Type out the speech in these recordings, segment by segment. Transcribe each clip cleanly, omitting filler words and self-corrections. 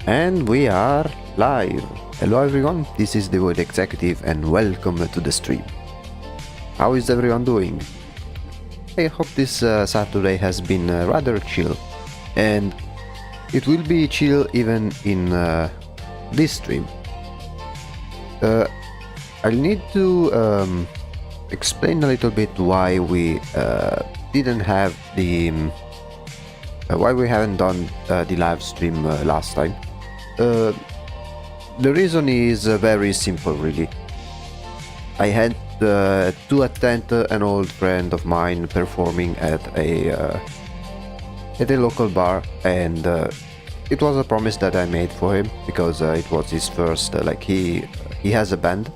And we are live. Hello everyone, this is the Void Executive and welcome to the stream. How is everyone doing? I hope this Saturday has been rather chill, and it will be chill even in this stream. I'll need to explain a little bit why we didn't have the why we haven't done the live stream last time. The reason is very simple, really. I had to attend an old friend of mine performing at a local bar, and it was a promise that I made for him because it was his first. He has a band,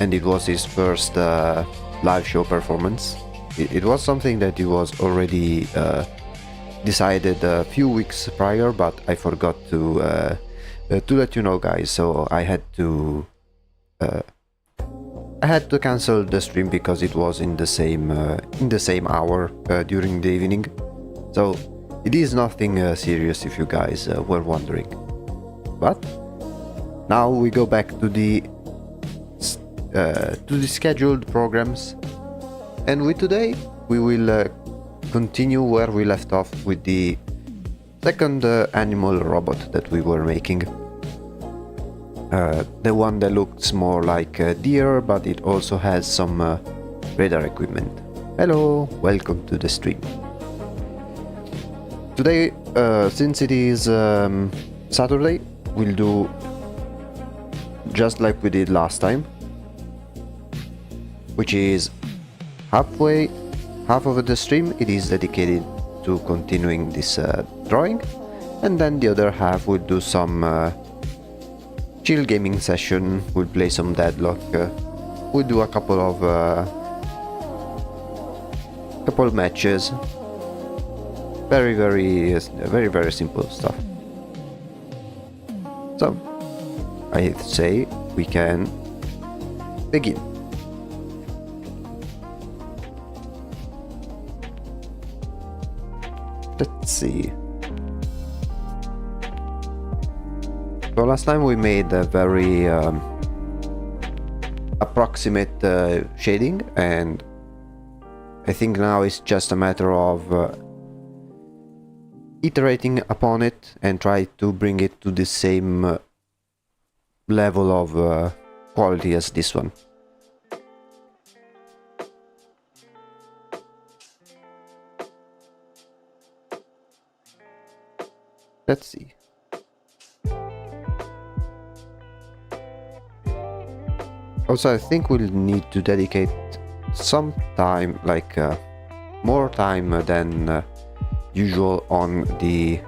and it was his first live show performance. It was something that he was already decided a few weeks prior, but I forgot to let you know, guys. So I had to cancel the stream because it was in the same hour during the evening. So it is nothing serious, if you guys were wondering. But now we go back to the scheduled programs, and with today we will continue where we left off with the second animal robot that we were making. The one that looks more like a deer, but it also has some radar equipment. Hello, welcome to the stream. Today, since it is Saturday, we'll do just like we did last time, which is halfway half of the stream it is dedicated to continuing this drawing, and then the other half will do some chill gaming session. We'll play some Deadlock. We'll do a couple of matches. Very simple stuff. So I say we can begin. Let's see. So last time we made a very approximate shading, and I think now it's just a matter of iterating upon it and try to bring it to the same level of quality as this one. Let's see. Also, I think we'll need to dedicate some time, like more time than usual, on the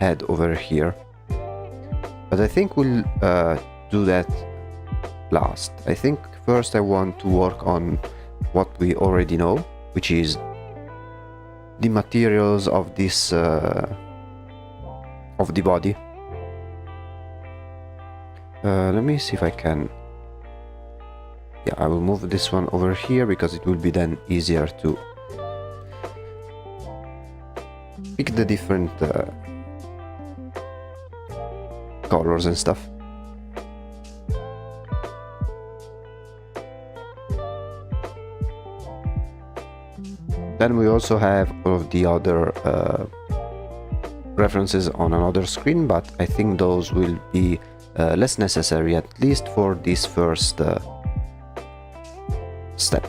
head over here. But I think we'll do that last. I think first I want to work on what we already know, which is the materials of this of the body. Let me see if I can. Yeah, I will move this one over here because it will be then easier to pick the different colors and stuff. Then we also have all of the other references on another screen, but I think those will be less necessary, at least for this first step.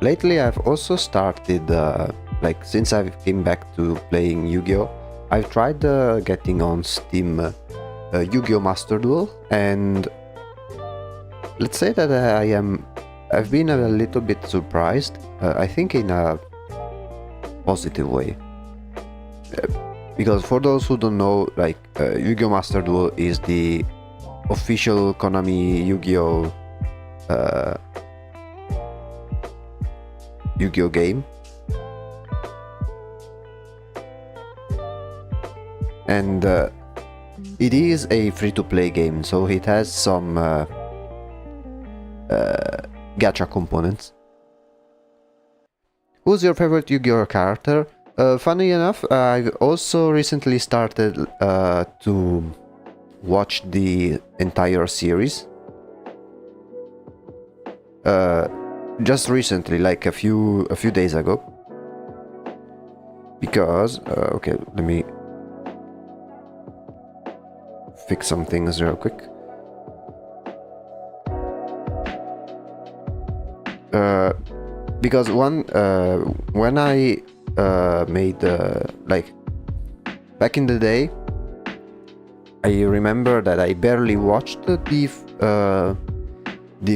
Lately I've also started, like since I came back to playing Yu-Gi-Oh! I've tried getting on Steam Yu-Gi-Oh! Master Duel, and let's say that I've been a little bit surprised, I think in a positive way. Because for those who don't know, like Yu-Gi-Oh! Master Duel is the official Konami Yu-Gi-Oh! Yu-Gi-Oh! Game. And it is a free-to-play game, so it has some gacha components. Who's your favorite Yu-Gi-Oh! Character? Funny enough, I've also recently started to watch the entire series. Just recently, like a few days ago. Because okay, let me fix some things real quick. Because when I made like back in the day, I remember that I barely watched the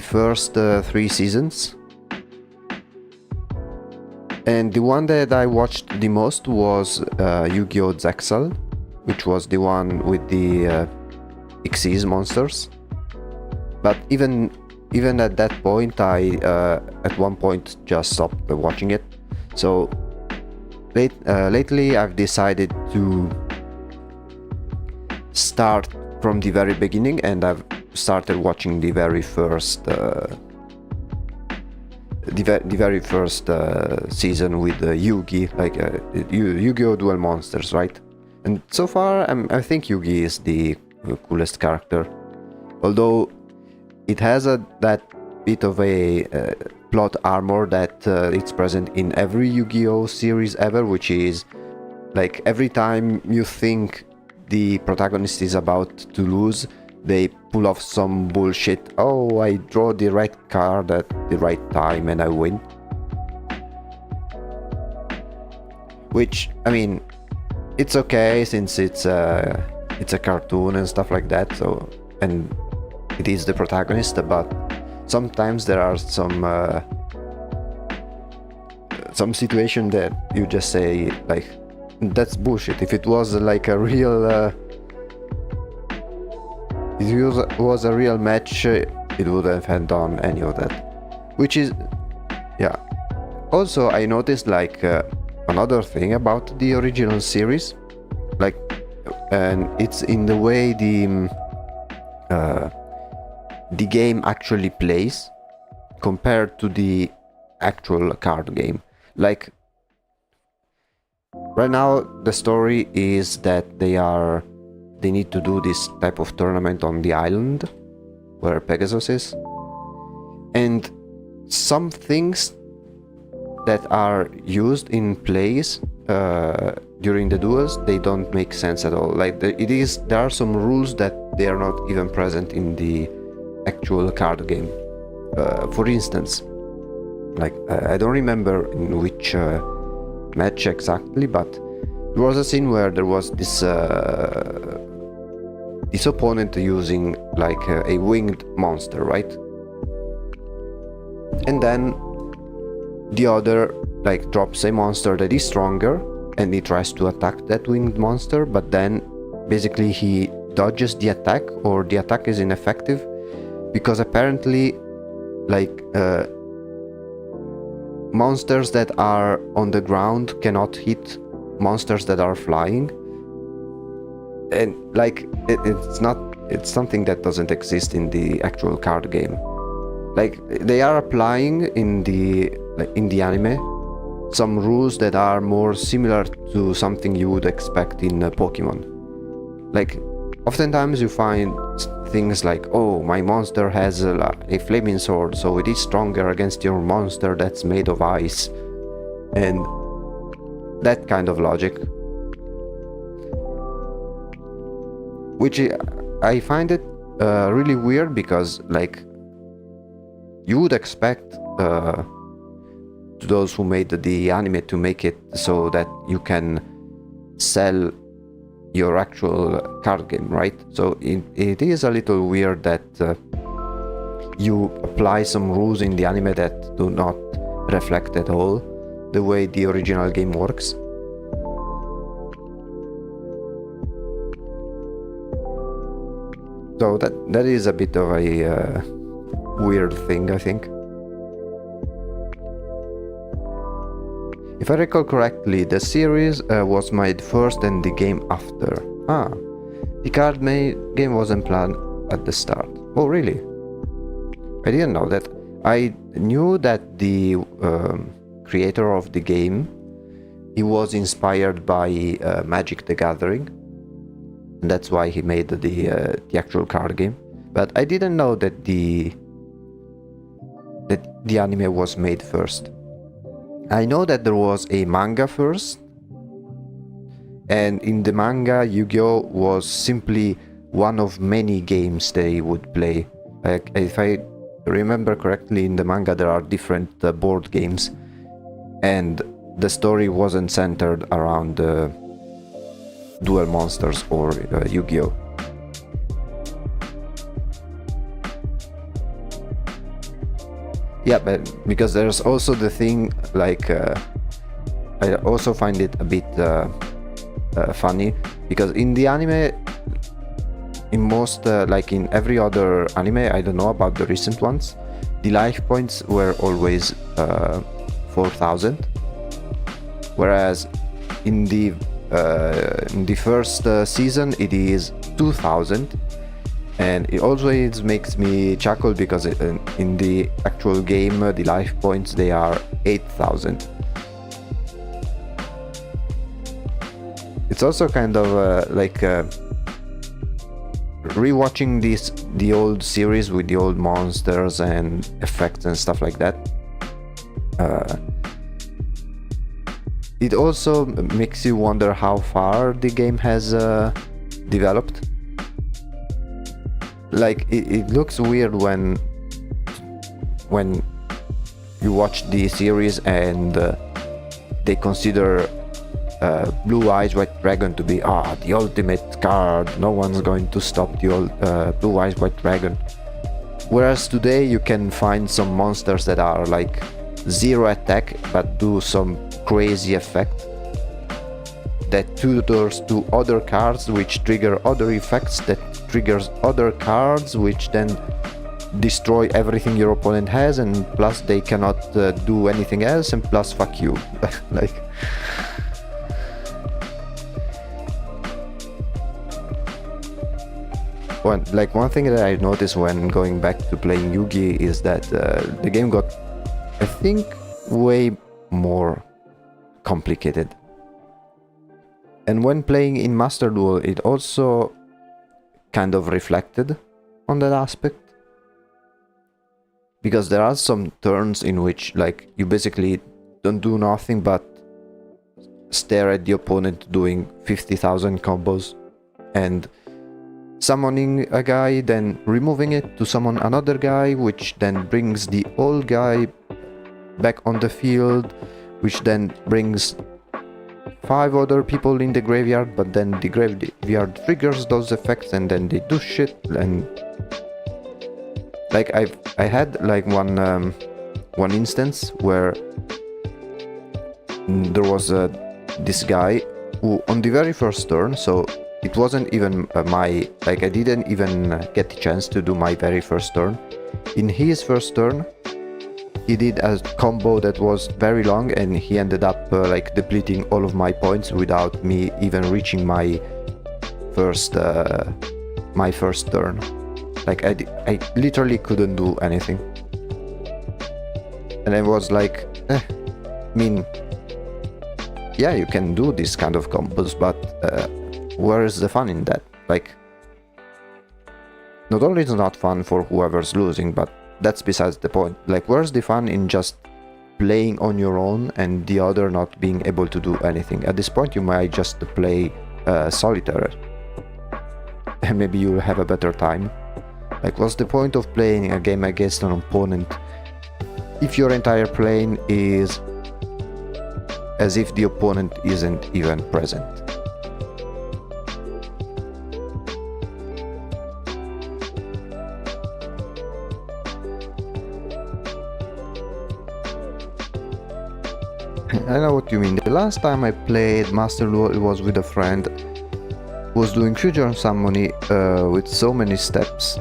first 3 seasons, and the one that I watched the most was Yu-Gi-Oh! Zexal, which was the one with the Xyz monsters. But even at that point, I at one point just stopped watching it. So lately I've decided to start from the very beginning, and I've started watching the very first season with Yugi, like Yu-Gi-Oh! Duel Monsters, right? And so far I think Yugi is the coolest character, although it has that bit of a plot armor that it's present in every Yu-Gi-Oh! Series ever, which is like every time you think the protagonist is about to lose, they pull off some bullshit. Oh, I draw the right card at the right time and I win. Which, I mean, it's okay since it's it's a cartoon and stuff like that. So, and it is the protagonist, but sometimes there are some situation that you just say like, that's bullshit. If it was like a real it was a real match, it wouldn't have done any of that, which is, yeah. Also, I noticed like another thing about the original series, like, and it's in the way the game actually plays compared to the actual card game. Like, right now the story is that they need to do this type of tournament on the island where Pegasus is, and some things that are used in plays during the duels, they don't make sense at all. Like, there are some rules that they are not even present in the actual card game. For instance, like, I don't remember in which match exactly, but there was a scene where there was this opponent using like a winged monster, right? And then the other like drops a monster that is stronger, and he tries to attack that winged monster, but then basically he dodges the attack, or the attack is ineffective because apparently like monsters that are on the ground cannot hit monsters that are flying. And like it's something that doesn't exist in the actual card game. Like, they are applying in the anime some rules that are more similar to something you would expect in Pokemon. Like, oftentimes you find things like, oh, my monster has a flaming sword, so it is stronger against your monster that's made of ice, and that kind of logic, which I find it really weird, because like, you would expect those who made the anime to make it so that you can sell your actual card game, right? So it is a little weird that you apply some rules in the anime that do not reflect at all the way the original game works. So that is a bit of a weird thing, I think. If I recall correctly, the series was made first and the game after. The card game wasn't planned at the start. Oh, really? I didn't know that. I knew that the creator of the game, he was inspired by Magic the Gathering, and that's why he made the actual card game. But I didn't know that the anime was made first. I know that there was a manga first, and in the manga, Yu-Gi-Oh! Was simply one of many games they would play. Like, if I remember correctly, in the manga there are different board games, and the story wasn't centered around Duel Monsters or Yu-Gi-Oh! Yeah, but because there's also the thing, like, I also find it a bit funny, because in the anime, in most, like in every other anime, I don't know about the recent ones, the life points were always 4,000, whereas in the first season it is 2,000. And it always makes me chuckle, because in the actual game, the life points, they are 8,000. It's also kind of like rewatching the old series with the old monsters and effects and stuff like that. It also makes you wonder how far the game has developed. Like, it looks weird when you watch the series and they consider Blue Eyes White Dragon to be the ultimate card. No one's going to stop the old Blue Eyes White Dragon. Whereas today you can find some monsters that are like 0 attack but do some crazy effect that tutors to other cards, which trigger other effects that triggers other cards, which then destroy everything your opponent has, and plus they cannot do anything else, and plus fuck you. Like, one thing that I noticed when going back to playing Yu-Gi is that the game got, I think, way more complicated. And when playing in Master Duel, it also kind of reflected on that aspect. Because there are some turns in which, like, you basically don't do nothing but stare at the opponent doing 50,000 combos and summoning a guy, then removing it to summon another guy, which then brings the old guy back on the field, which then brings 5 other people in the graveyard, but then the graveyard triggers those effects and then they do shit. And like I had like one instance where there was this guy who on the very first turn, so it wasn't even I didn't even get the chance to do my very first turn. In his first turn he did a combo that was very long, and he ended up like depleting all of my points without me even reaching my first turn. Like I literally couldn't do anything, and I was like, I mean, yeah, you can do this kind of combos, but where is the fun in that? Like, not only it's not fun for whoever's losing, but that's besides the point. Like, where's the fun in just playing on your own and the other not being able to do anything? At this point you might just play solitaire and maybe you'll have a better time. Like, what's the point of playing a game against an opponent if your entire plane is as if the opponent isn't even present? I know what you mean. The last time I played Master Duel, it was with a friend who was doing fusion summoning with so many steps.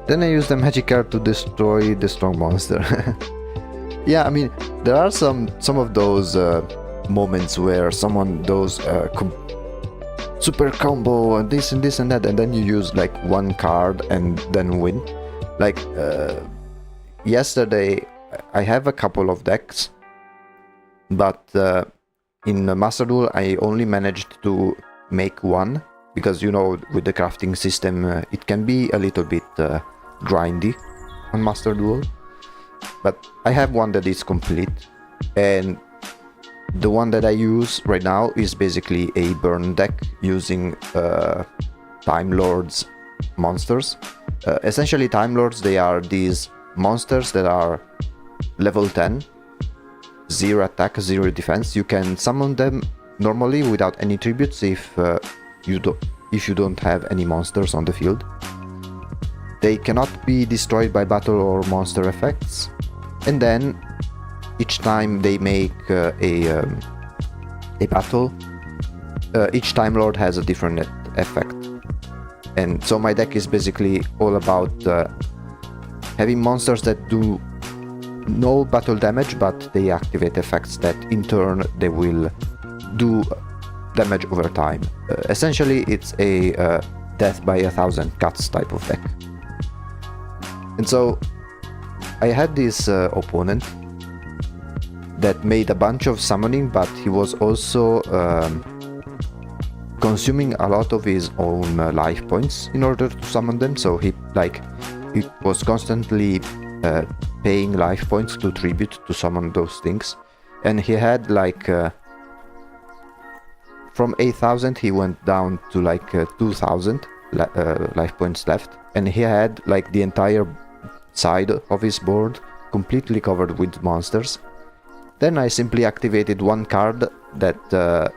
Then I used a magic card to destroy the strong monster. Yeah, I mean, there are some of those moments where someone does super combo and this and this and that, and then you use like one card and then win. Like yesterday I have a couple of decks, but in Master Duel I only managed to make one, because, you know, with the crafting system it can be a little bit grindy on Master Duel. But I have one that is complete, and the one that I use right now is basically a burn deck using Time Lords monsters. Essentially, Time Lords, they are these monsters that are level 10, 0 attack, 0 defense. You can summon them normally without any tributes if you don't have any monsters on the field. They cannot be destroyed by battle or monster effects, and then each time they make a battle, each Time Lord has a different effect. And so my deck is basically all about having monsters that do no battle damage, but they activate effects that in turn they will do damage over time. Essentially it's a death by 1,000 cuts type of deck. And so I had this opponent that made a bunch of summoning, but he was also consuming a lot of his own life points in order to summon them. So he was constantly paying life points to tribute to summon those things, and he had like from 8,000 he went down to like 2,000 life points left, and he had like the entire side of his board completely covered with monsters. Then I simply activated one card, that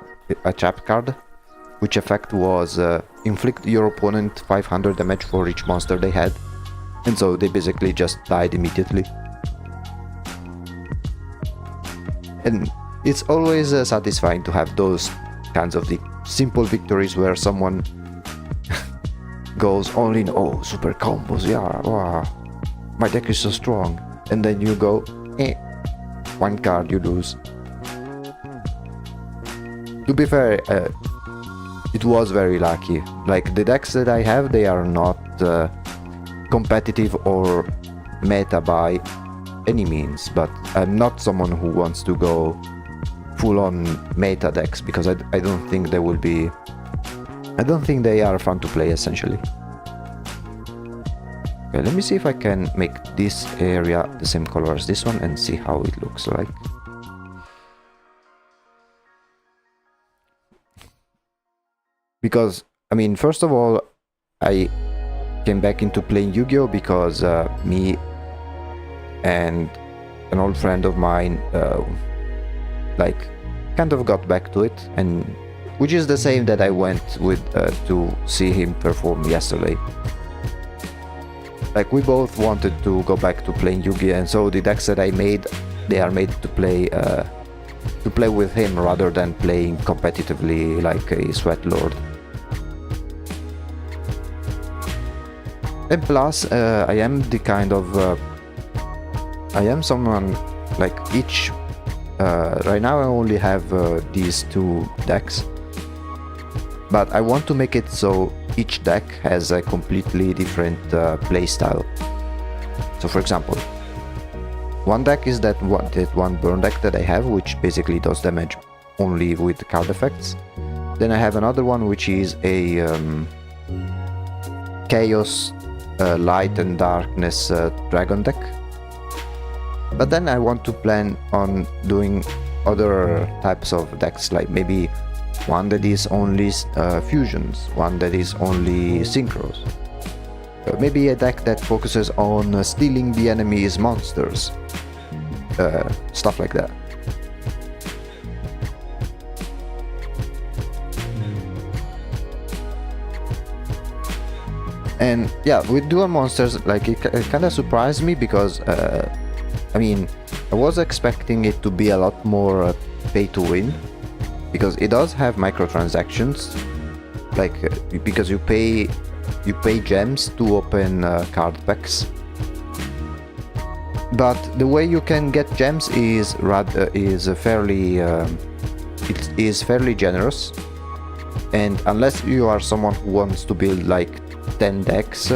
a trap card, which effect was inflict your opponent 500 damage for each monster they had, and so they basically just died immediately. And it's always satisfying to have those kinds of simple victories where someone goes all in, oh, super combos, yeah, wow, my deck is so strong, and then you go, one card, you lose. To be fair, it was very lucky. Like, the decks that I have, they are not competitive or meta by any means, but I'm not someone who wants to go full-on meta decks, because I don't think they will be... I don't think they are fun to play, essentially. Okay, let me see if I can make this area the same color as this one and see how it looks like. Because, I mean, first of all, I came back into playing Yu-Gi-Oh! Because me and an old friend of mine, like, kind of got back to it, and which is the same that I went with to see him perform yesterday. Like, we both wanted to go back to playing Yu-Gi-Oh! And so the decks that I made, they are made to play with him rather than playing competitively like a Sweat Lord. And plus, I am the kind of... I am someone, like, each... right now I only have these two decks, but I want to make it so each deck has a completely different playstyle. So, for example, one deck is that one burn deck that I have, which basically does damage only with card effects. Then I have another one which is a Chaos, Light and Darkness Dragon deck. But then I want to plan on doing other types of decks, like maybe one that is only fusions, one that is only synchros. Maybe a deck that focuses on stealing the enemy's monsters. Stuff like that. And yeah, with dual monsters, like, it kind of surprised me because I mean, I was expecting it to be a lot more pay to win, because it does have microtransactions, like because you pay gems to open card packs. But the way you can get gems is fairly generous, and unless you are someone who wants to build like 10 decks,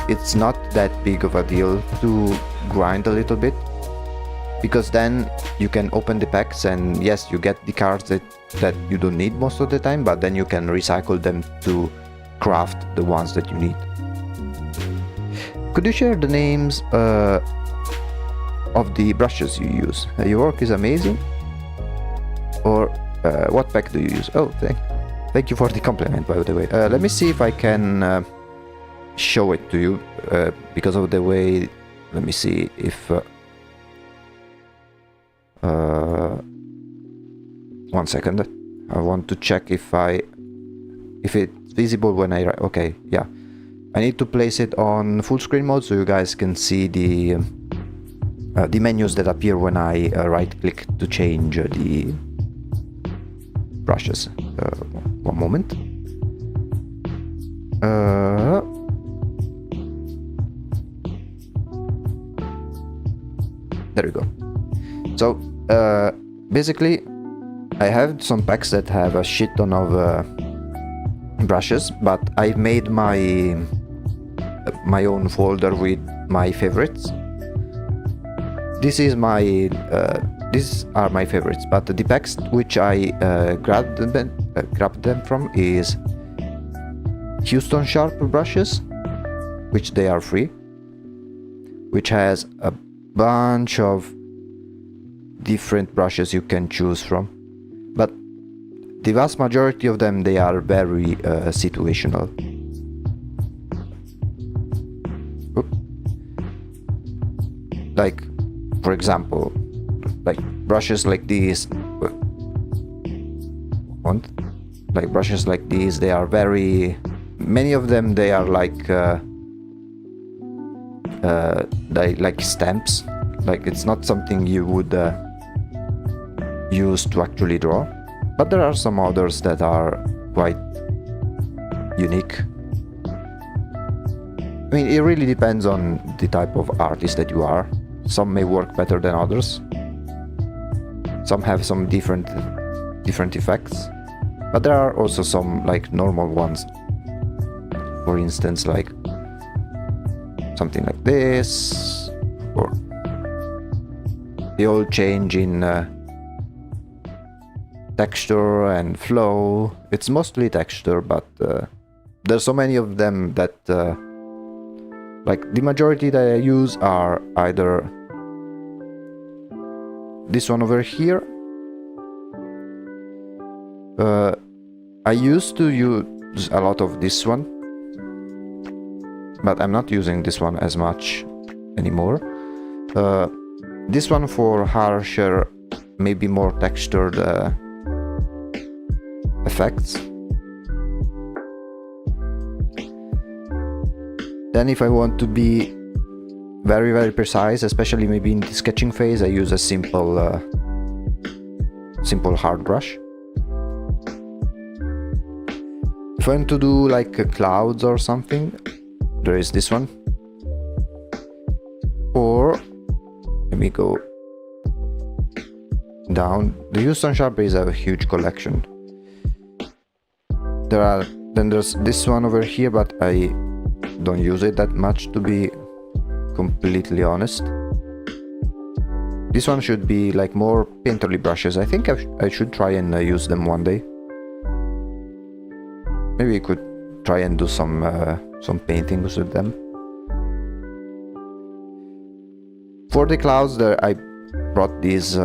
it's not that big of a deal to grind a little bit, because then you can open the packs and yes, you get the cards that you don't need most of the time, but then you can recycle them to craft the ones that you need. Could you share the names of the brushes you use? Your work is amazing. Or what pack do you use? Oh, thank you for the compliment, by the way. Let me see if I can show it to you, because of the way. Let me see if one second. I want to check if it's visible when I write. Okay, yeah. I need to place it on full screen mode so you guys can see the menus that appear when I right click to change the brushes. One moment. There we go. So basically I have some packs that have a shit ton of brushes, but I've made my own folder with my favorites. These are my favorites, but the packs which I grabbed them from is Houston Sharp brushes, which they are free, which has a bunch of different brushes you can choose from, but the vast majority of them, they are very situational. Like, for example, like brushes like these, like brushes like these, they are very, many of them, they are like stamps. Like it's not something you would use to actually draw, but there are some others that are quite unique. I mean, it really depends on the type of artist that you are. Some may work better than others. Some have some different effects, but there are also some like normal ones. For instance, like something like this, or the old change in texture and flow. It's mostly texture, but there's so many of them that like the majority that I use are either this one over here. I used to use a lot of this one, but I'm not using this one as much anymore. This one for harsher, maybe more textured effects. Then if I want to be very, very precise, especially maybe in the sketching phase, I use a simple hard brush. If I want to do like clouds or something, there is this one. Or let me go down. The Houston Sharper is a huge collection. Then there's this one over here, but I don't use it that much, to be completely honest. This one should be like more painterly brushes. I think I should try and use them one day. Maybe we could try and do some paintings with them. For the clouds, I brought this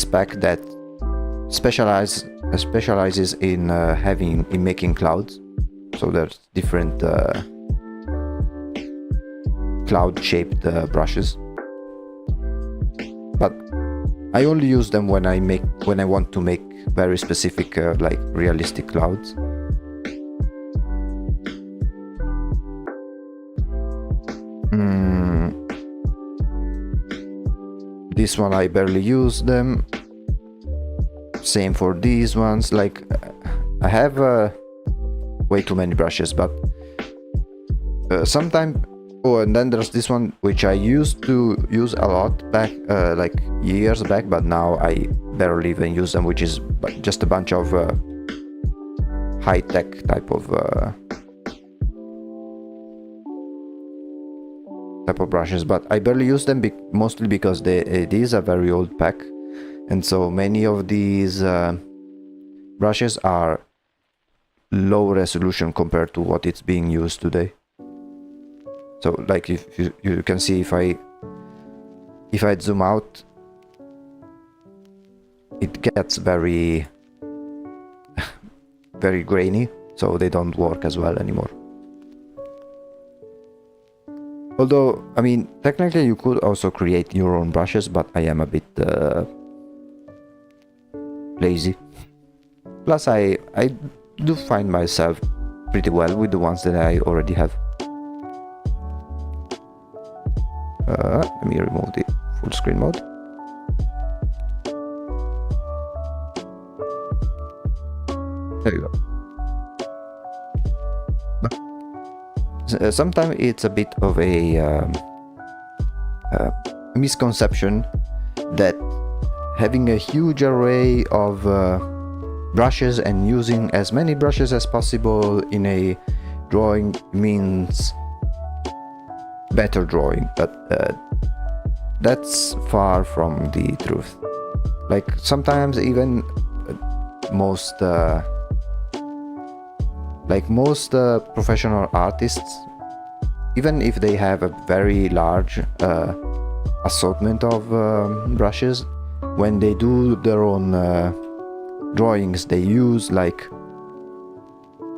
pack that specializes in making clouds. So there's different cloud-shaped brushes, but I only use them when I want to make very specific, like realistic clouds. This one I barely use them. Same for these ones. Like I have way too many brushes, but sometimes. Oh, and then there's this one which I used to use a lot back, like years back, but now I barely even use them, which is just a bunch of high-tech type of brushes. But I barely use them mostly because it is a very old pack, and so many of these brushes are low resolution compared to what it's being used today. So like if you can see, if I zoom out, it gets very very grainy, so they don't work as well anymore. Although, I mean, technically you could also create your own brushes, but I am a bit lazy. Plus I do find myself pretty well with the ones that I already have. Let me remove the full screen mode. There you go. Sometimes it's a bit of a misconception that having a huge array of brushes and using as many brushes as possible in a drawing means better drawing, but that's far from the truth. Like sometimes even most professional artists, even if they have a very large assortment of brushes, when they do their own drawings, they use like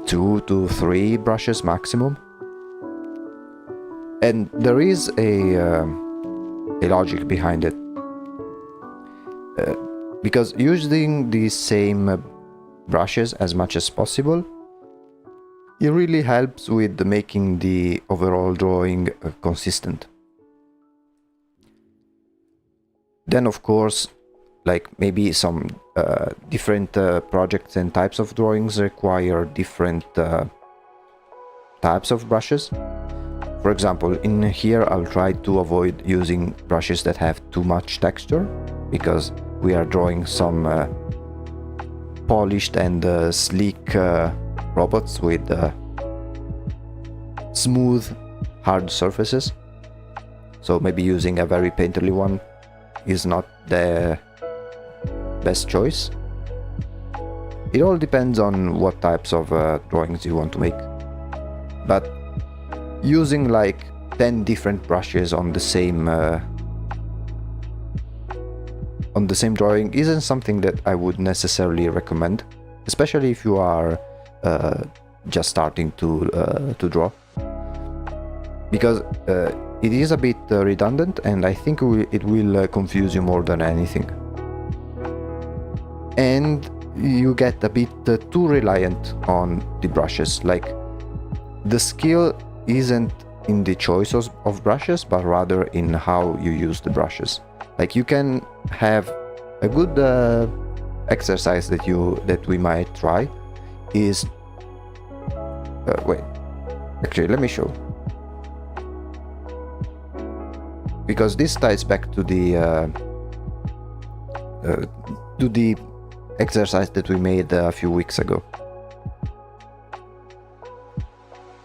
2 to 3 brushes maximum. And there is a a logic behind it. Because using these same brushes as much as possible, it really helps with making the overall drawing consistent. Then of course, like maybe some different projects and types of drawings require different types of brushes. For example, in here I'll try to avoid using brushes that have too much texture, because we are drawing some polished and sleek robots with smooth, hard surfaces. So maybe using a very painterly one is not the best choice. It all depends on what types of drawings you want to make. But using like 10 different brushes on the same drawing isn't something that I would necessarily recommend, especially if you are just starting to draw, because it is a bit redundant, and I think it will confuse you more than anything, and you get a bit too reliant on the brushes. Like, the skill isn't in the choice of brushes, but rather in how you use the brushes. Like, you can have a good exercise that we might try is wait, actually let me show, because this ties back to the exercise that we made a few weeks ago.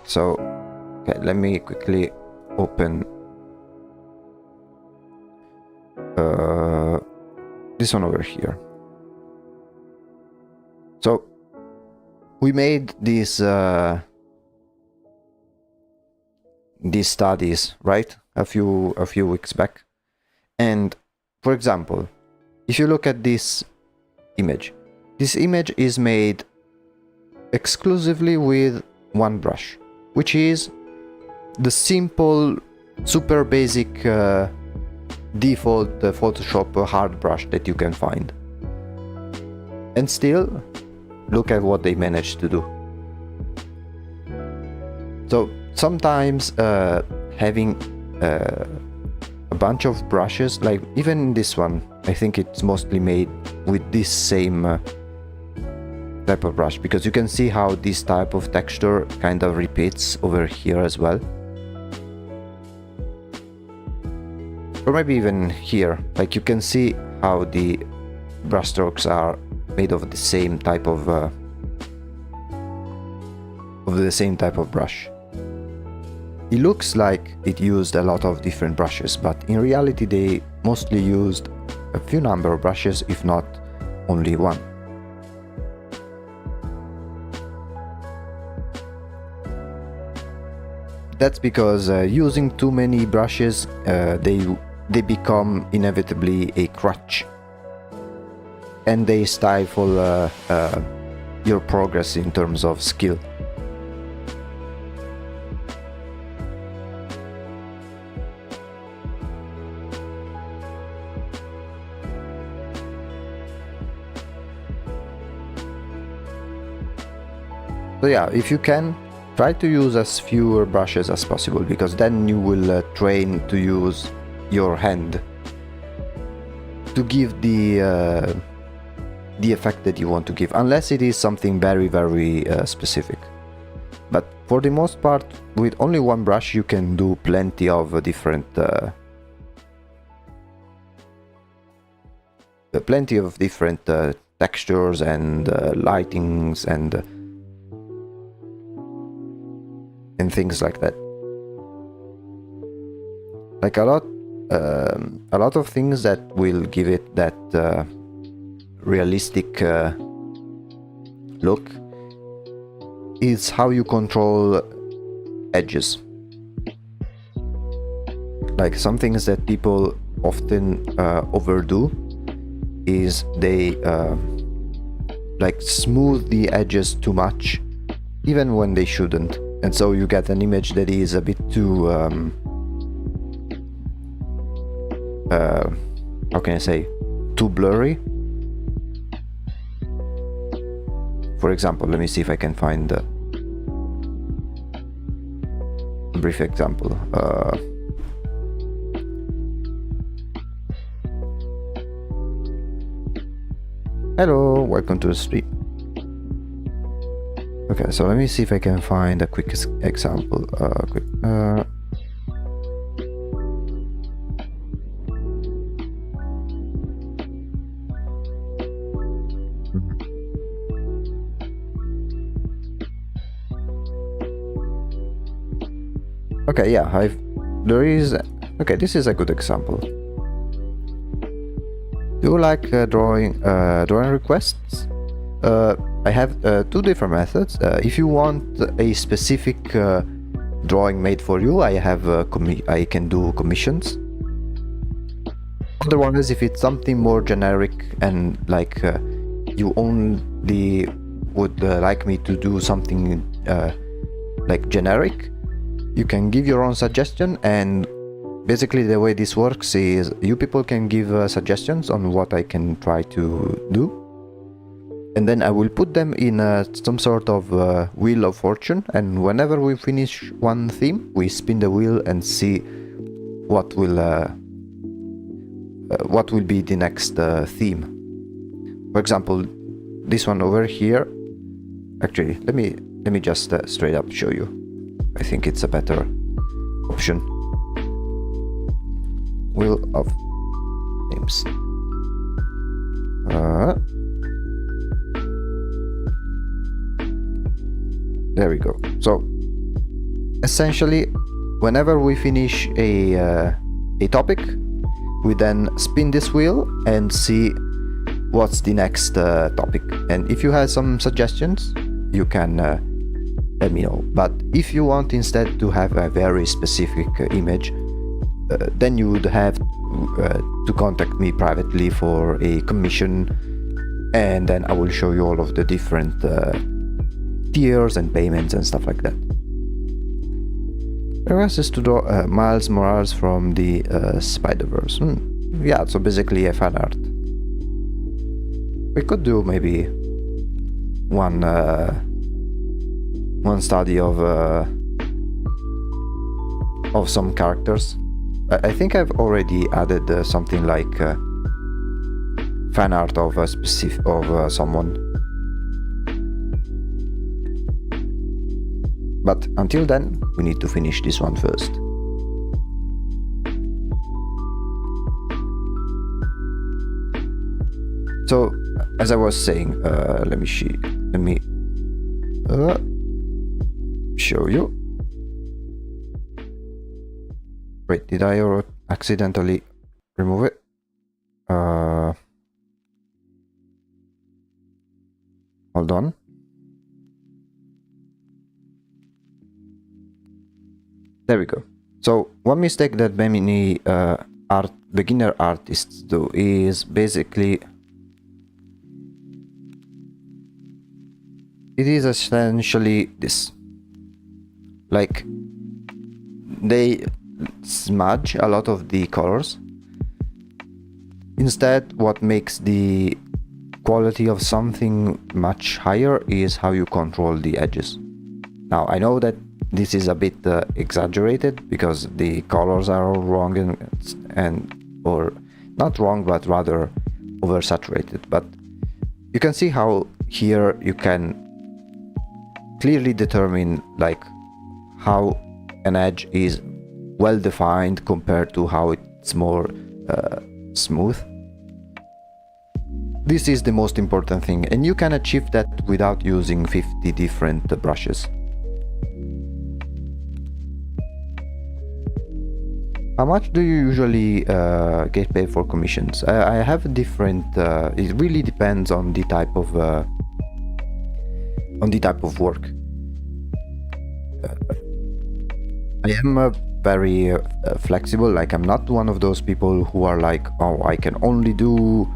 So okay, let me quickly open this one over here. So we made these studies, right, a few weeks back, and for example, if you look at this image is made exclusively with one brush, which is the simple, super basic default Photoshop hard brush that you can find. And still, look at what they managed to do. So sometimes having a bunch of brushes, like even this one, I think it's mostly made with this same type of brush, because you can see how this type of texture kind of repeats over here as well. Or maybe even here, like you can see how the brushstrokes are made of the same type of brush. It looks like it used a lot of different brushes, but in reality they mostly used a few number of brushes, if not only one. That's because using too many brushes, they become inevitably a crutch, and they stifle your progress in terms of skill. So yeah, if you can, try to use as fewer brushes as possible, because then you will train to use your hand to give the effect that you want to give, unless it is something very, very specific. But for the most part, with only one brush you can do plenty of different textures and lightings and things like that. Like a lot of things that will give it that realistic look is how you control edges. Like, some things that people often overdo is they like smooth the edges too much, even when they shouldn't, and so you get an image that is a bit too how can I say, too blurry. For example, let me see if I can find a brief example. Hello, welcome to the stream. Okay, so let me see if I can find a quick example. Okay, yeah, there is. Okay, this is a good example. Do you like drawing requests? I have two different methods. If you want a specific drawing made for you, I can do commissions. Otherwise, if it's something more generic and like you only would like me to do something like generic, you can give your own suggestion. And basically the way this works is you people can give suggestions on what I can try to do, and then I will put them in some sort of wheel of fortune, and whenever we finish one theme we spin the wheel and see what will be the next theme. For example, this one over here, actually let me just straight up show you. I think it's a better option. Wheel of names. There we go. So essentially, whenever we finish a topic, we then spin this wheel and see what's the next topic. And if you have some suggestions, you can let me know. But if you want instead to have a very specific image, then you would have to contact me privately for a commission, and then I will show you all of the different tiers and payments and stuff like that. The rest is to draw Miles Morales from the Spider-Verse. Yeah, so basically a fan art. We could do maybe one study of some characters. I think I've already added something like fan art of a specific someone. But until then, we need to finish this one first. So, as I was saying, let me show you. Wait, did I accidentally remove it? Hold on. There we go. So one mistake that many beginner artists do is basically it is essentially this. Like they smudge a lot of the colors. Instead, what makes the quality of something much higher is how you control the edges. Now, I know that this is a bit exaggerated because the colors are all wrong or not wrong, but rather oversaturated. But you can see how here you can clearly determine like how an edge is well defined compared to how it's more smooth. This is the most important thing, and you can achieve that without using 50 different brushes. How much do you usually get paid for commissions? I have different. It really depends on the type of work. I am very flexible. Like, I'm not one of those people who are like, oh, I can only do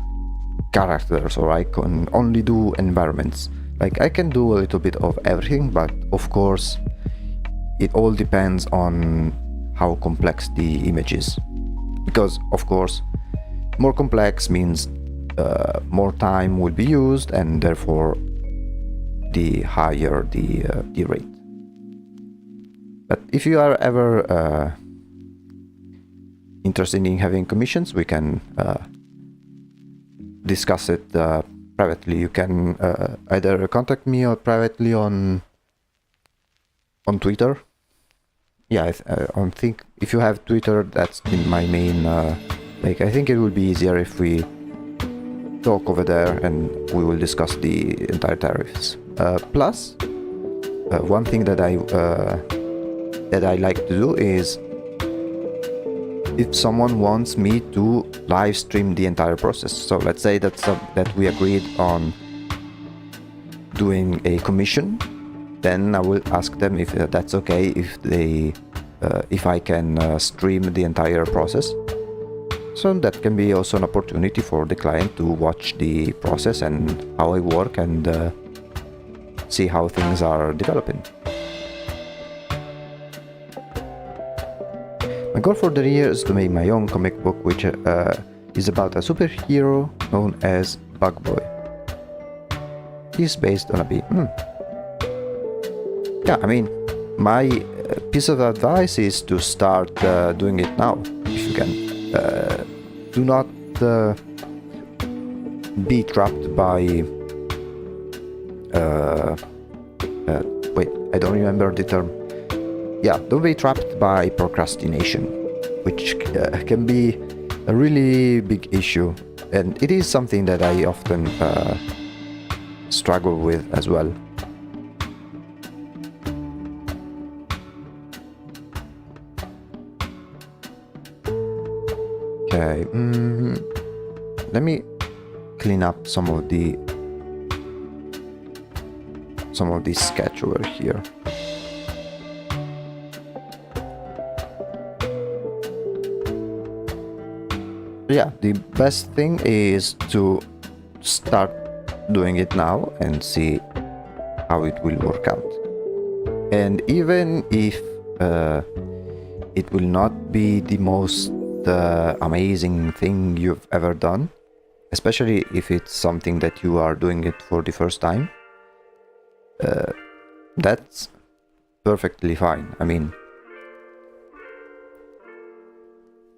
characters or I can only do environments. Like, I can do a little bit of everything, but of course, it all depends on how complex the image is. because of course more complex means more time will be used, and therefore the higher the rate. But if you are ever interested in having commissions, we can discuss it privately. You can either contact me or privately on Twitter. Yeah, I think if you have Twitter, that's my main. Like, I think it would be easier if we talk over there and we will discuss the entire tariffs. Plus, one thing that I like to do is, if someone wants me to live stream the entire process. So let's say that we agreed on doing a commission, then I will ask them if that's okay, if I can stream the entire process. So that can be also an opportunity for the client to watch the process and how I work, and see how things are developing. My goal for the year is to make my own comic book, which is about a superhero known as Bug Boy. He's based on a bee. Yeah, I mean, my piece of advice is to start doing it now, if you can. Do not be trapped by... wait, I don't remember the term. Yeah, don't be trapped by procrastination, which can be a really big issue, and it is something that I often struggle with as well. Okay, let me clean up some of the sketch over here. Yeah, the best thing is to start doing it now and see how it will work out. And even if it will not be the most amazing thing you've ever done, especially if it's something that you are doing it for the first time, that's perfectly fine. I mean,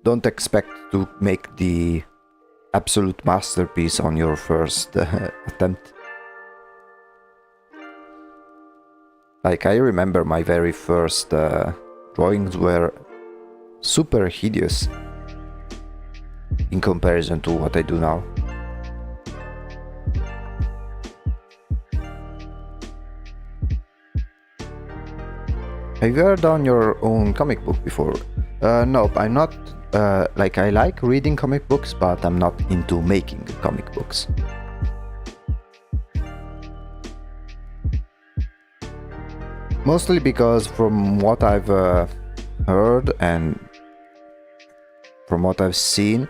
don't expect to make the absolute masterpiece on your first attempt. Like, I remember my very first drawings were super hideous in comparison to what I do now. Have you ever done your own comic book before? No, I'm not. Like, I like reading comic books, but I'm not into making comic books. Mostly because from what I've heard and from what I've seen,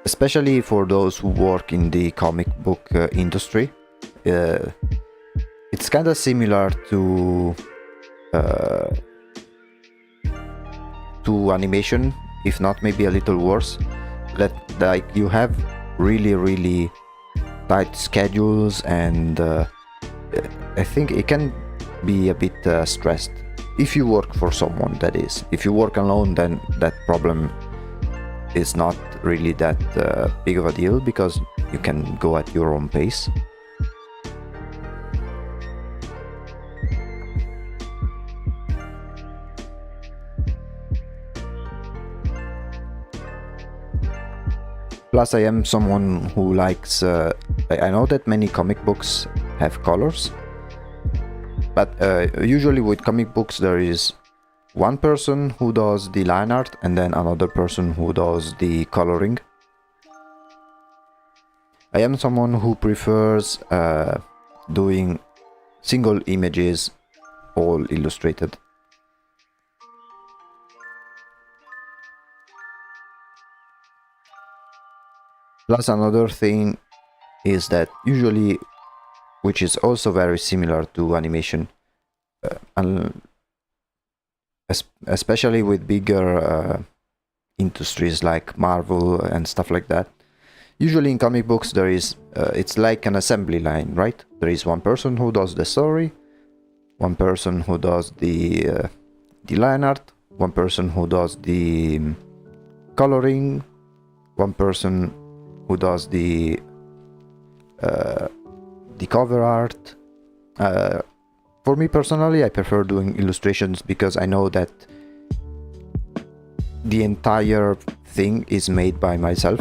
especially for those who work in the comic book industry, it's kind of similar to animation, if not maybe a little worse. Like, you have really tight schedules, and I think it can be a bit stressed if you work for someone, that is. If you work alone, then that problem is not really that big of a deal, because you can go at your own pace. Plus, I am someone who likes... I know that many comic books have colors, but usually with comic books there is one person who does the line art and then another person who does the coloring. I am someone who prefers doing single images, all illustrated. Plus, another thing is that usually, which is also very similar to animation, especially with bigger industries like Marvel and stuff like that. Usually in comic books there is it's like an assembly line, right? There is one person who does the story, one person who does the line art, one person who does the coloring, one person who does the cover art. For me personally, I prefer doing illustrations because I know that the entire thing is made by myself.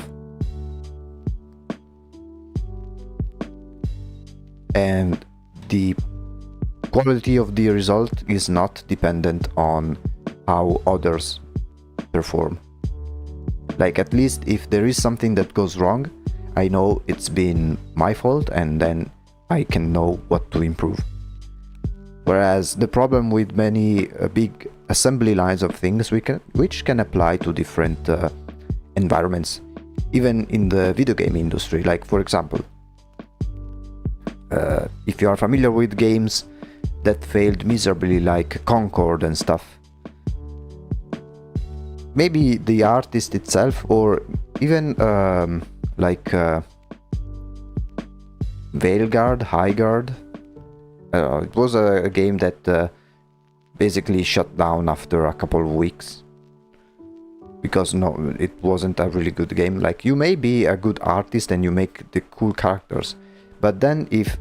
And the quality of the result is not dependent on how others perform. Like, at least if there is something that goes wrong, I know it's been my fault, and then I can know what to improve. Whereas the problem with many big assembly lines of things which can apply to different environments, even in the video game industry. Like, for example, if you are familiar with games that failed miserably, like Concord and stuff, maybe the artist itself, or even like Veilguard, Highguard, it was a game that basically shut down after a couple of weeks because it wasn't a really good game. Like, you may be a good artist and you make the cool characters, but then if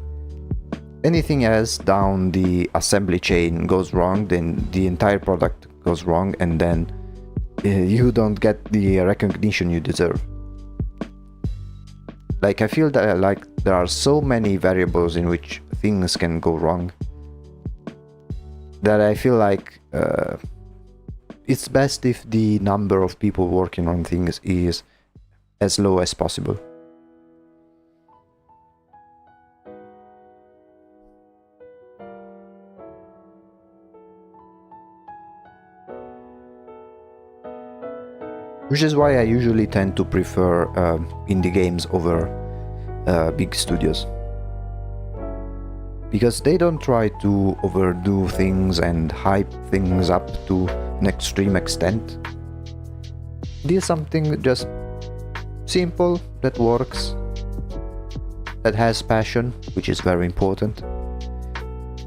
anything else down the assembly chain goes wrong, then the entire product goes wrong, and then you don't get the recognition you deserve. Like, I feel that there are so many variables in which things can go wrong that I feel like it's best if the number of people working on things is as low as possible. Which is why I usually tend to prefer indie games over big studios. Because they don't try to overdo things and hype things up to an extreme extent. They do something just simple, that works, that has passion, which is very important,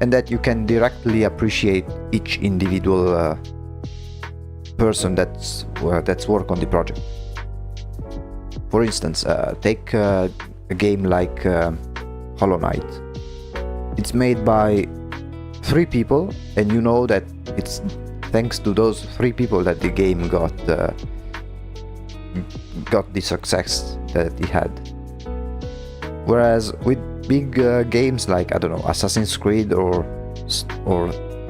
and that you can directly appreciate each individual person that's work on the project. For instance, take a game like Hollow Knight. It's made by 3 people, and you know that it's thanks to those 3 people that the game got the success that it had. Whereas with big games like, I don't know, Assassin's Creed or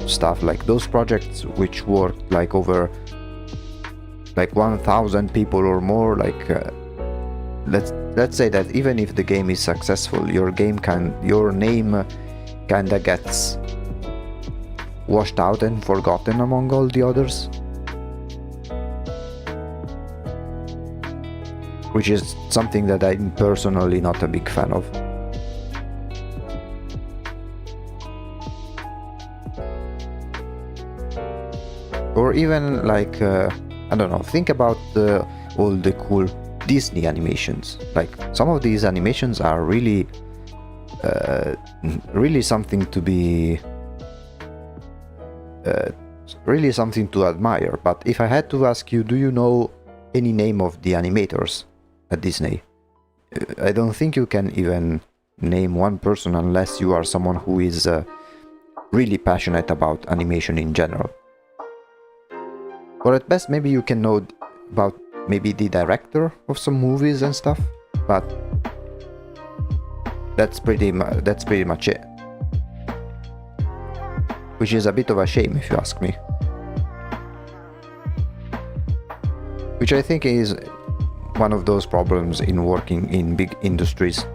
stuff like those projects which worked like over like 1,000 people or more, like let's say that even if the game is successful, your name kinda gets washed out and forgotten among all the others, which is something that I'm personally not a big fan of. Or even like I don't know, think about all the cool Disney animations. Like, some of these animations are really something to be really something to admire. But if I had to ask you, do you know any name of the animators at Disney? I don't think you can even name one person unless you are someone who is really passionate about animation in general. Or at best, maybe you can know about maybe the director of some movies and stuff, but that's pretty much it. Which is a bit of a shame, if you ask me. Which I think is one of those problems in working in big industries.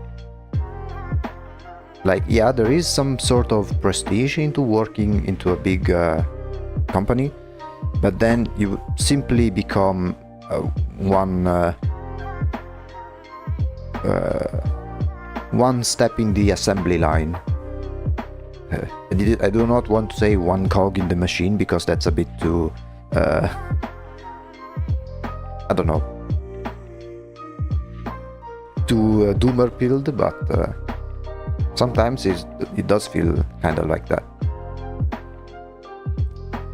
Like, yeah, there is some sort of prestige into working into a big company, but then you simply become one step in the assembly line. I do not want to say one cog in the machine, because that's a bit too I don't know, too doomer pilled, but sometimes it does feel kind of like that.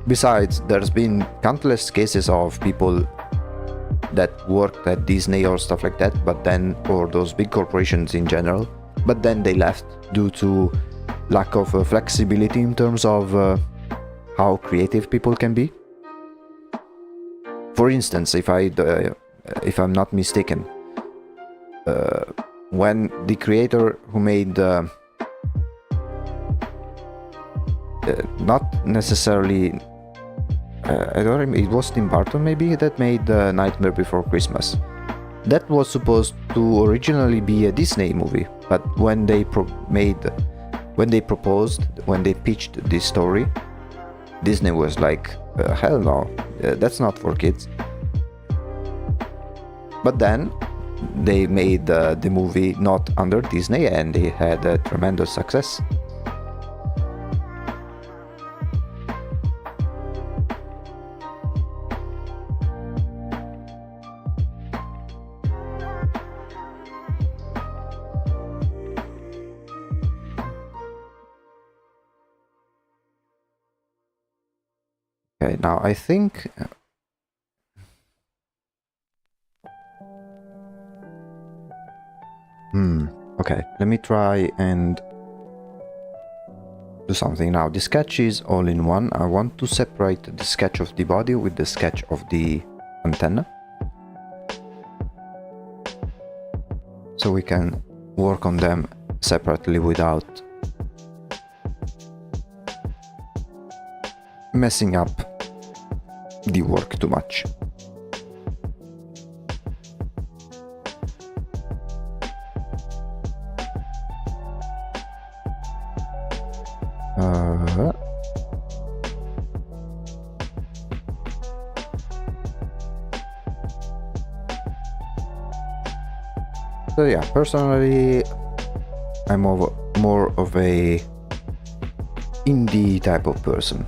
Besides, there's been countless cases of people that worked at Disney or stuff like that, but then, or those big corporations in general, but then they left due to lack of flexibility in terms of how creative people can be. For instance, if I'm not mistaken, when the creator who made not necessarily I don't remember, it was Tim Burton maybe that made Nightmare Before Christmas. That was supposed to originally be a Disney movie, but when they pitched this story, Disney was like, hell no, that's not for kids. But then they made the movie not under Disney, and they had a tremendous success. Okay, now I think okay, let me try and do something now. The sketch is all in one. I want to separate the sketch of the body with the sketch of the antenna, so we can work on them separately without messing up the work too much. So yeah, personally, I'm more of a indie type of person.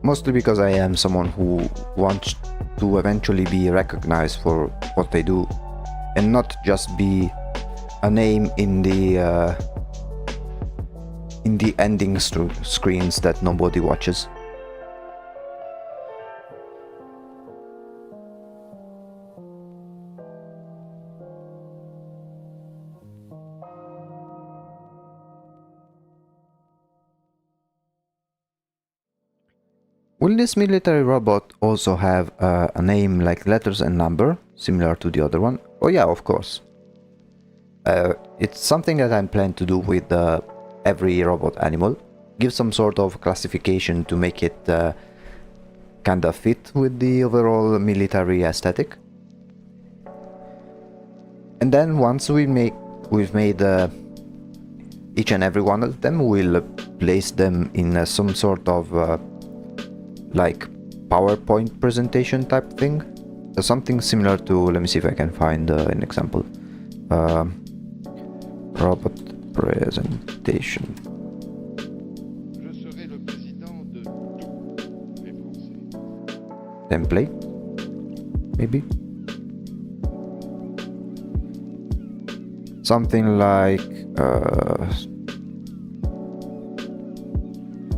Mostly because I am someone who wants to eventually be recognized for what they do, and not just be a name in the ending screens that nobody watches. Will this military robot also have a name like letters and number, similar to the other one? Oh yeah, of course. It's something that I'm planning to do with every robot animal. Give some sort of classification to make it kind of fit with the overall military aesthetic. And then once we've made each and every one of them, we'll place them in some sort of like PowerPoint presentation type thing, something similar to, let me see if I can find an example. Robot presentation. Template, maybe something like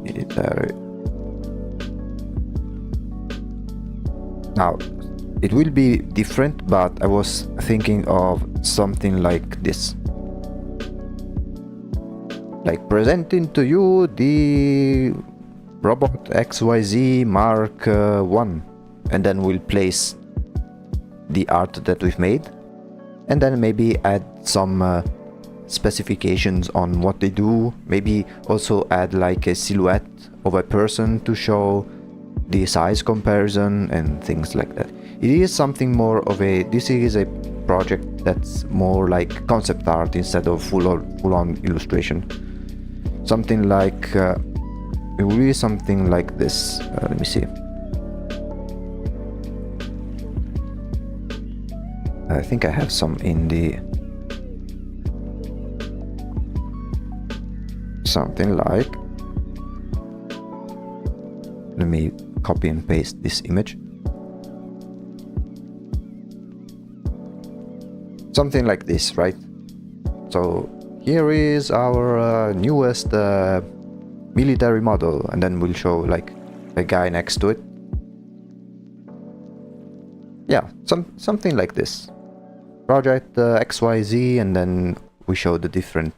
military. Now, it will be different, but I was thinking of something like this. Like presenting to you the robot XYZ Mark 1. And then we'll place the art that we've made. And then maybe add some specifications on what they do. Maybe also add like a silhouette of a person to show the size comparison and things like that. It is something more of this is a project that's more like concept art instead of full-on illustration. Something like it will be something like this. Let me see. I think I have some in the something like Let me copy and paste this image. Something like this, right? So here is our newest military model, and then we'll show like a guy next to it. Yeah, something like this. Project XYZ, and then we show the different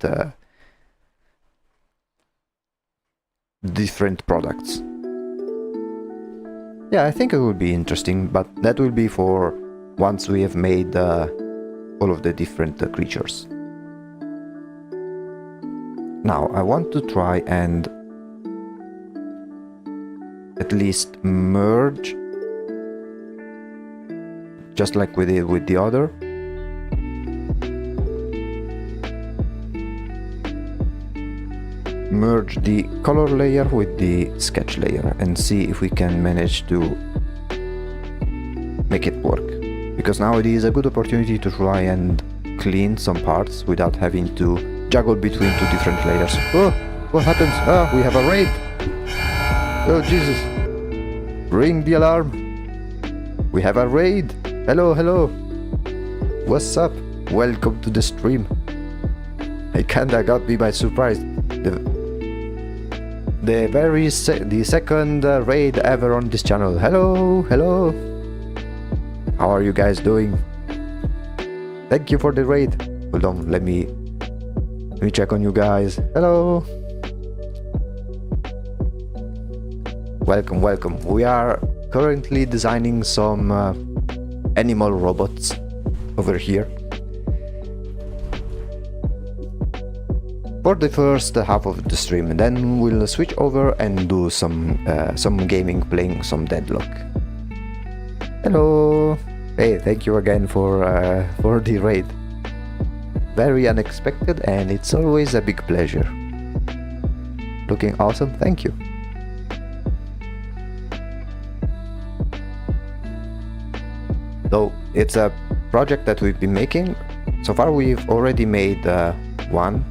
products. Yeah, I think it will be interesting, but that will be for once we have made all of the different creatures. Now I want to try and at least merge, just like we did with the other. Merge the color layer with the sketch layer and see if we can manage to make it work. Because now it is a good opportunity to try and clean some parts without having to juggle between two different layers. Oh, what happens? Ah, we have a raid! Oh Jesus! Ring the alarm! We have a raid! Hello, hello! What's up? Welcome to the stream. I kinda got me by surprise. The second raid ever on this channel. Hello, hello. How are you guys doing? Thank you for the raid. Hold on, let me check on you guys. Hello. Welcome, welcome. We are currently designing some animal robots over here. For the first half of the stream, and then we'll switch over and do some gaming, playing some Deadlock. Hello! Hey, thank you again for the raid. Very unexpected, and it's always a big pleasure. Looking awesome, thank you. So it's a project that we've been making. So far we've already made one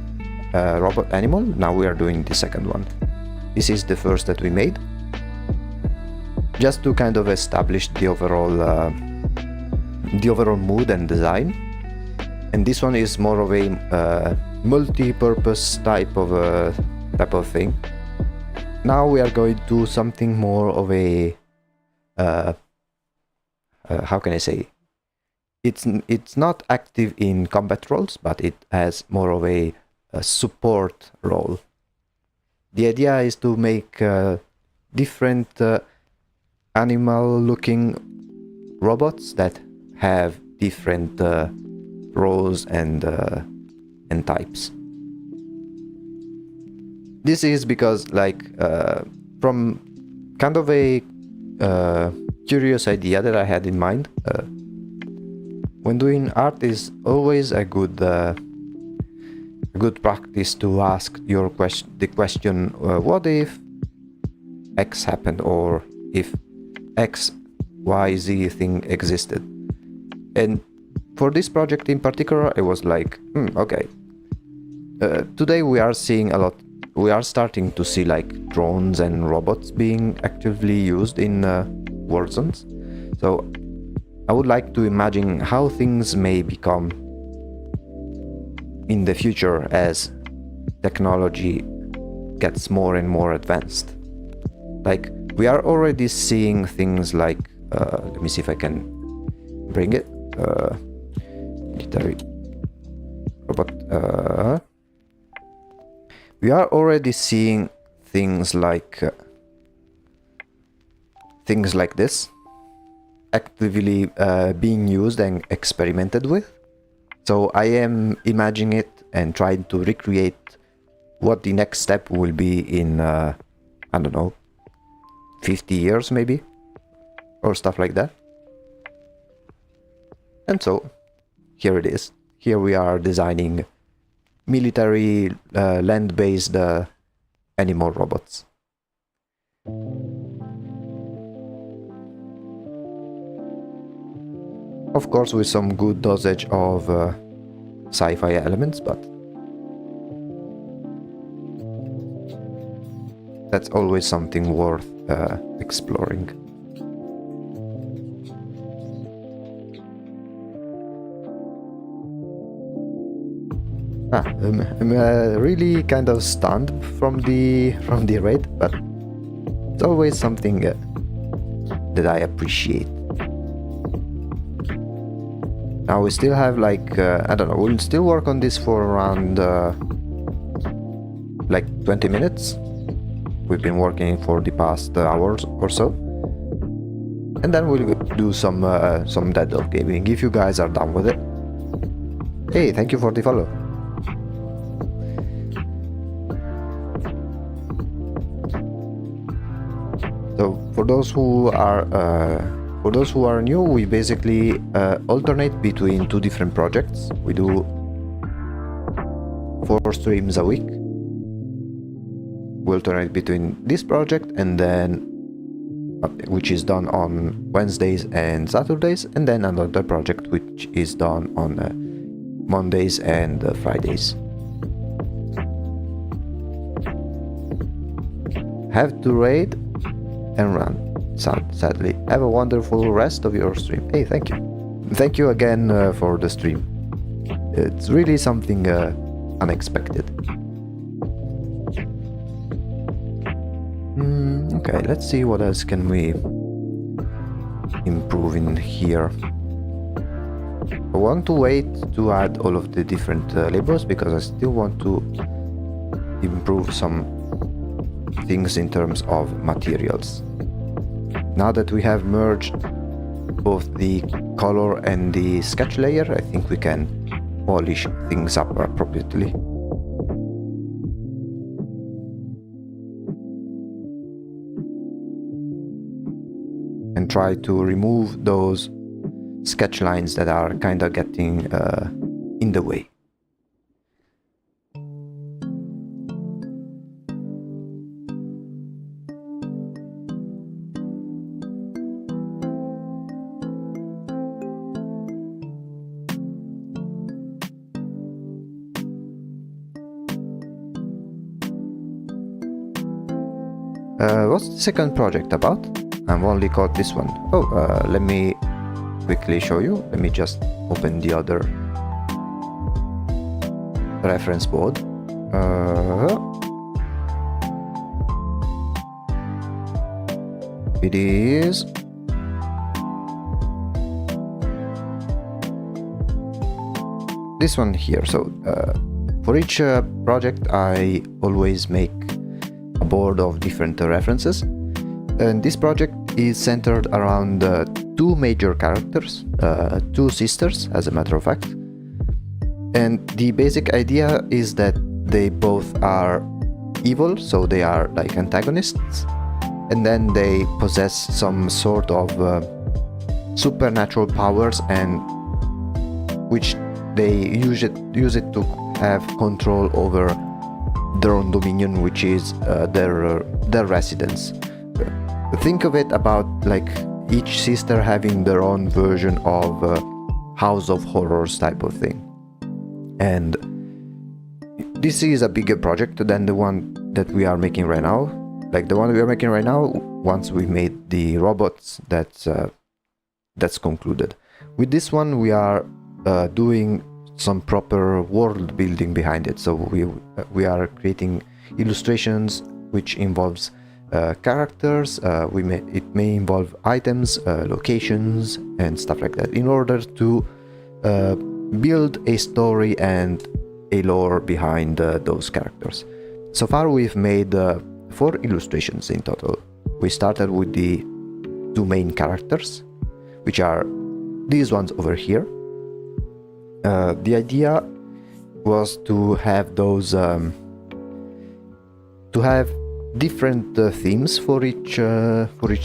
robot animal. Now we are doing the second one. This is the first that we made, just to kind of establish the overall mood and design. And this one is more of a multi-purpose type of thing. Now we are going to do something more of a how can I say? It's not active in combat roles, but it has more of a support role. The idea is to make different animal looking robots that have different roles and types. This is because like from kind of a curious idea that I had in mind. When doing art is always a good practice to ask the question, what if X happened, or if X, Y, Z thing existed. And for this project in particular, it was like, okay, today we are seeing a lot, we are starting to see like drones and robots being actively used in war zones. So I would like to imagine how things may become in the future as technology gets more and more advanced. Like we are already seeing things like let me see if I can bring it, military robot. We are already seeing things like this actively being used and experimented with. So I am imagining it and trying to recreate what the next step will be in, I don't know, 50 years maybe, or stuff like that. And so here it is. Here we are designing military land-based animal robots. Of course, with some good dosage of sci-fi elements, but that's always something worth exploring. I'm really kind of stunned from the raid, but it's always something that I appreciate. Now we still have like I don't know. We'll still work on this for around like 20 minutes. We've been working for the past hours or so, and then we'll do some Dead Dog gaming if you guys are done with it. Hey, thank you for the follow. So for those who are new, we basically alternate between two different projects. We do 4 streams a week. We alternate between this project and then which is done on Wednesdays and Saturdays, and then another project which is done on Mondays and Fridays. Have to raid and run. Sadly. Have a wonderful rest of your stream. Hey, thank you. Thank you again for the stream. It's really something unexpected. Okay, let's see what else can we improve in here. I want to wait to add all of the different labels because I still want to improve some things in terms of materials. Now that we have merged both the color and the sketch layer, I think we can polish things up appropriately. And try to remove those sketch lines that are kind of getting in the way. What's the second project about? I've only got this one. Oh, let me quickly show you. Let me just open the other reference board. It is this one here. So for each project I always make a board of different references, and this project is centered around two major characters, two sisters as a matter of fact, and the basic idea is that they both are evil, so they are like antagonists, and then they possess some sort of supernatural powers, and which they use it to have control over their own dominion, which is their residence. Think of it about like each sister having their own version of House of Horrors type of thing. And this is a bigger project than the one that we are making right now. Like the one we are making right now, once we made the robots, that's concluded. With this one we are doing some proper world building behind it. So we are creating illustrations which involves characters. It may involve items, locations, and stuff like that, in order to build a story and a lore behind those characters. So far we've made 4 illustrations in total. We started with the 2 main characters, which are these ones over here. The idea was to have those to have different themes for each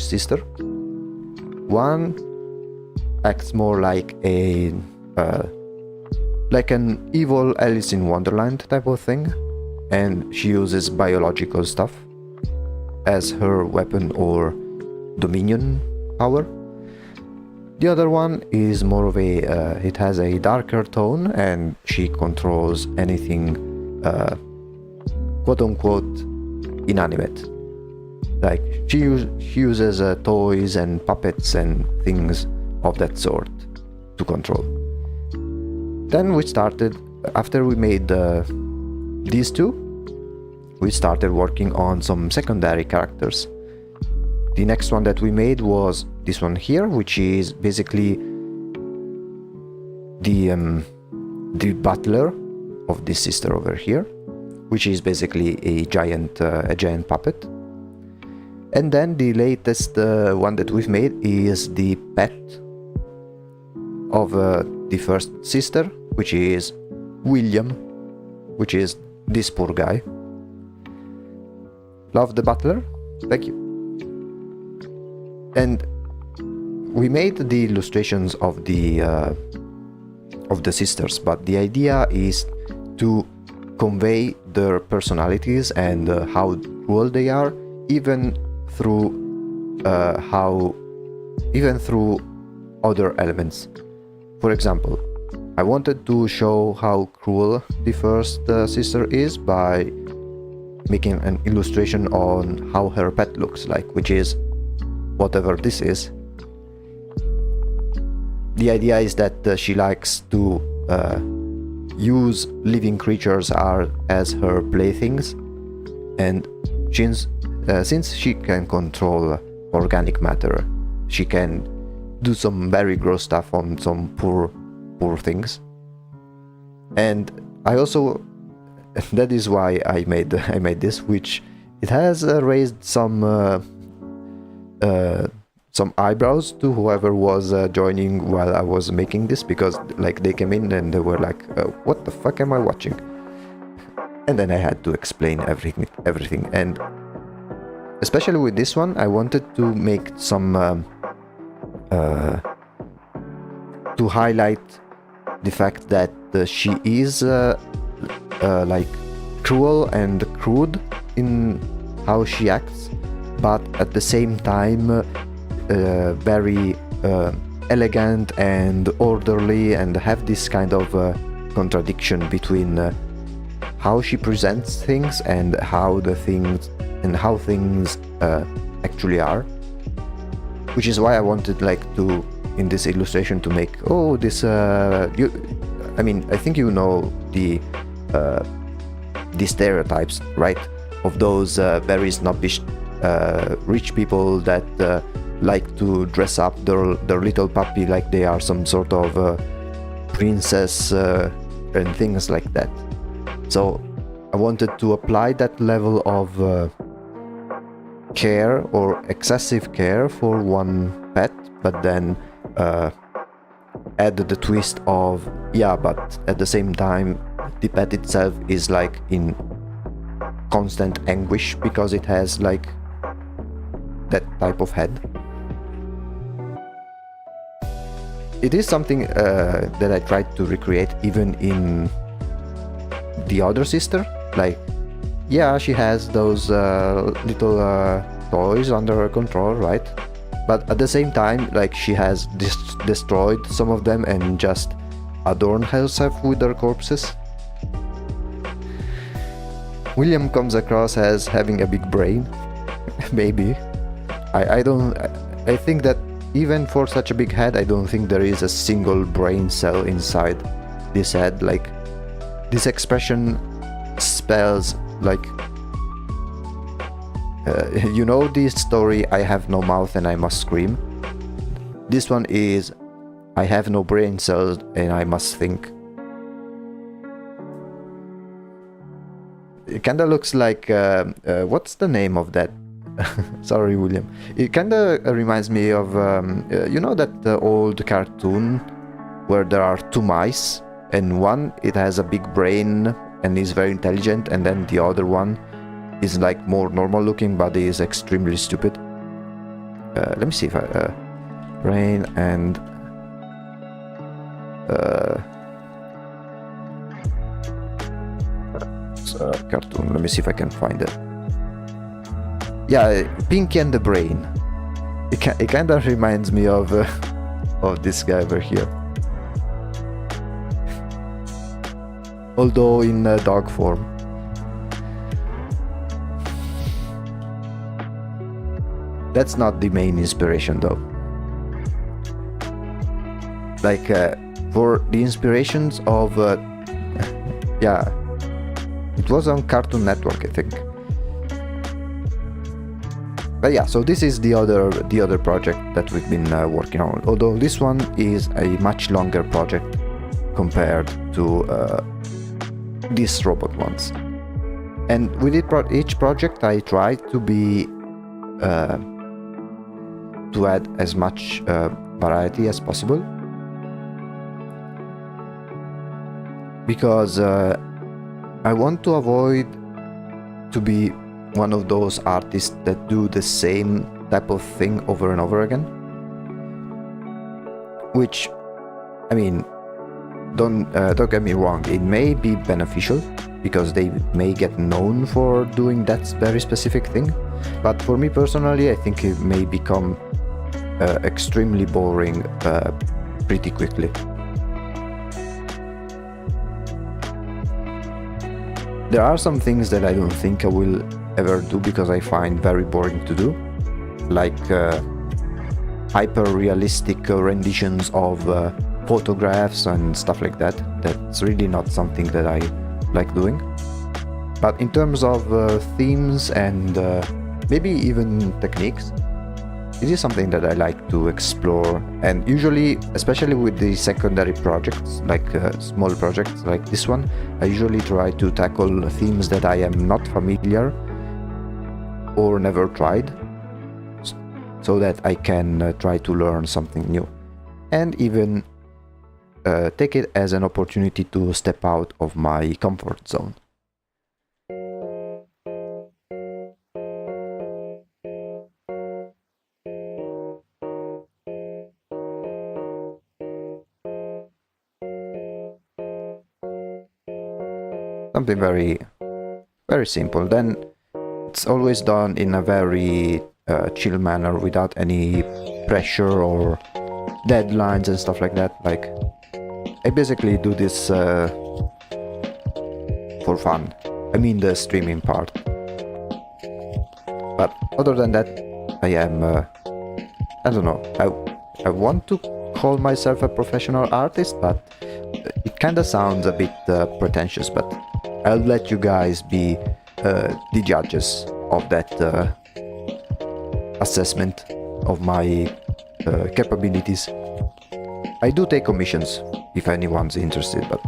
sister. One acts more like a like an evil Alice in Wonderland type of thing, and she uses biological stuff as her weapon or dominion power. The other one is more of a it has a darker tone, and she controls anything quote unquote inanimate. Like she uses toys and puppets and things of that sort to control. Then we started, after we made these two, we started working on some secondary characters. The next one that we made was this one here, which is basically the butler of this sister over here, which is basically a giant puppet. And then the latest one that we've made is the pet of the first sister, which is William, which is this poor guy. Love the butler? Thank you. And we made the illustrations of the sisters, but the idea is to convey their personalities and how cruel they are, even through other elements. For example, I wanted to show how cruel the first sister is by making an illustration on how her pet looks like, which is whatever this is. The idea is that she likes to use living creatures as her playthings, and since she can control organic matter, she can do some very gross stuff on some poor things. And I also, that is why I made this, which it has raised some eyebrows to whoever was joining while I was making this, because like they came in and they were like, what the fuck am I watching? And then I had to explain everything. And especially with this one, I wanted to make some to highlight the fact that she is like cruel and crude in how she acts, but at the same time very elegant and orderly, and have this kind of contradiction between how she presents things and how things actually are. Which is why I wanted to in this illustration to make this I think you know the stereotypes, right, of those very snobbish rich people that like to dress up their little puppy like they are some sort of princess and things like that. So I wanted to apply that level of care or excessive care for one pet, but then add the twist of but at the same time the pet itself is like in constant anguish because it has like that type of head. It is something that I tried to recreate even in the other sister. Like, she has those little toys under her control, right? But at the same time, like, she has destroyed some of them and just adorned herself with their corpses. William comes across as having a big brain. Maybe. I think that even for such a big head, I don't think there is a single brain cell inside this head. Like, this expression spells like you know this story, I have no mouth and I must scream. This one is I have no brain cells and I must think. It kinda looks like what's the name of that? Sorry, William. It kinda reminds me of you know that old cartoon where there are two mice, and one, it has a big brain and is very intelligent, and then the other one is like more normal looking but is extremely stupid. Let me see if I brain and cartoon. Let me see if I can find it. Yeah, Pinky and the Brain. It kind of reminds me of this guy over here, although in dog form. That's not the main inspiration though. Like for the inspirations of yeah, it was on Cartoon Network, I think. But yeah, so this is the other project that we've been working on, although this one is a much longer project compared to these robot ones. And with each project I try to be to add as much variety as possible, because I want to avoid to be one of those artists that do the same type of thing over and over again. Which, I mean, don't get me wrong, it may be beneficial because they may get known for doing that very specific thing, but for me personally, I think it may become extremely boring pretty quickly. There are some things that I don't think I will ever do because I find very boring to do, like hyper-realistic renditions of photographs and stuff like that. That's really not something that I like doing. But in terms of themes and maybe even techniques, it is something that I like to explore, and usually, especially with the secondary projects, like small projects like this one, I usually try to tackle themes that I am not familiar or never tried, so that I can try to learn something new, and even take it as an opportunity to step out of my comfort zone. Something very, very simple. Then it's always done in a very chill manner, without any pressure or deadlines and stuff like that. Like, I basically do this for fun. I mean the streaming part. But other than that, I am, I don't know, I want to call myself a professional artist, but it kinda sounds a bit pretentious, but I'll let you guys be the judges of that assessment of my capabilities. I do take commissions if anyone's interested, but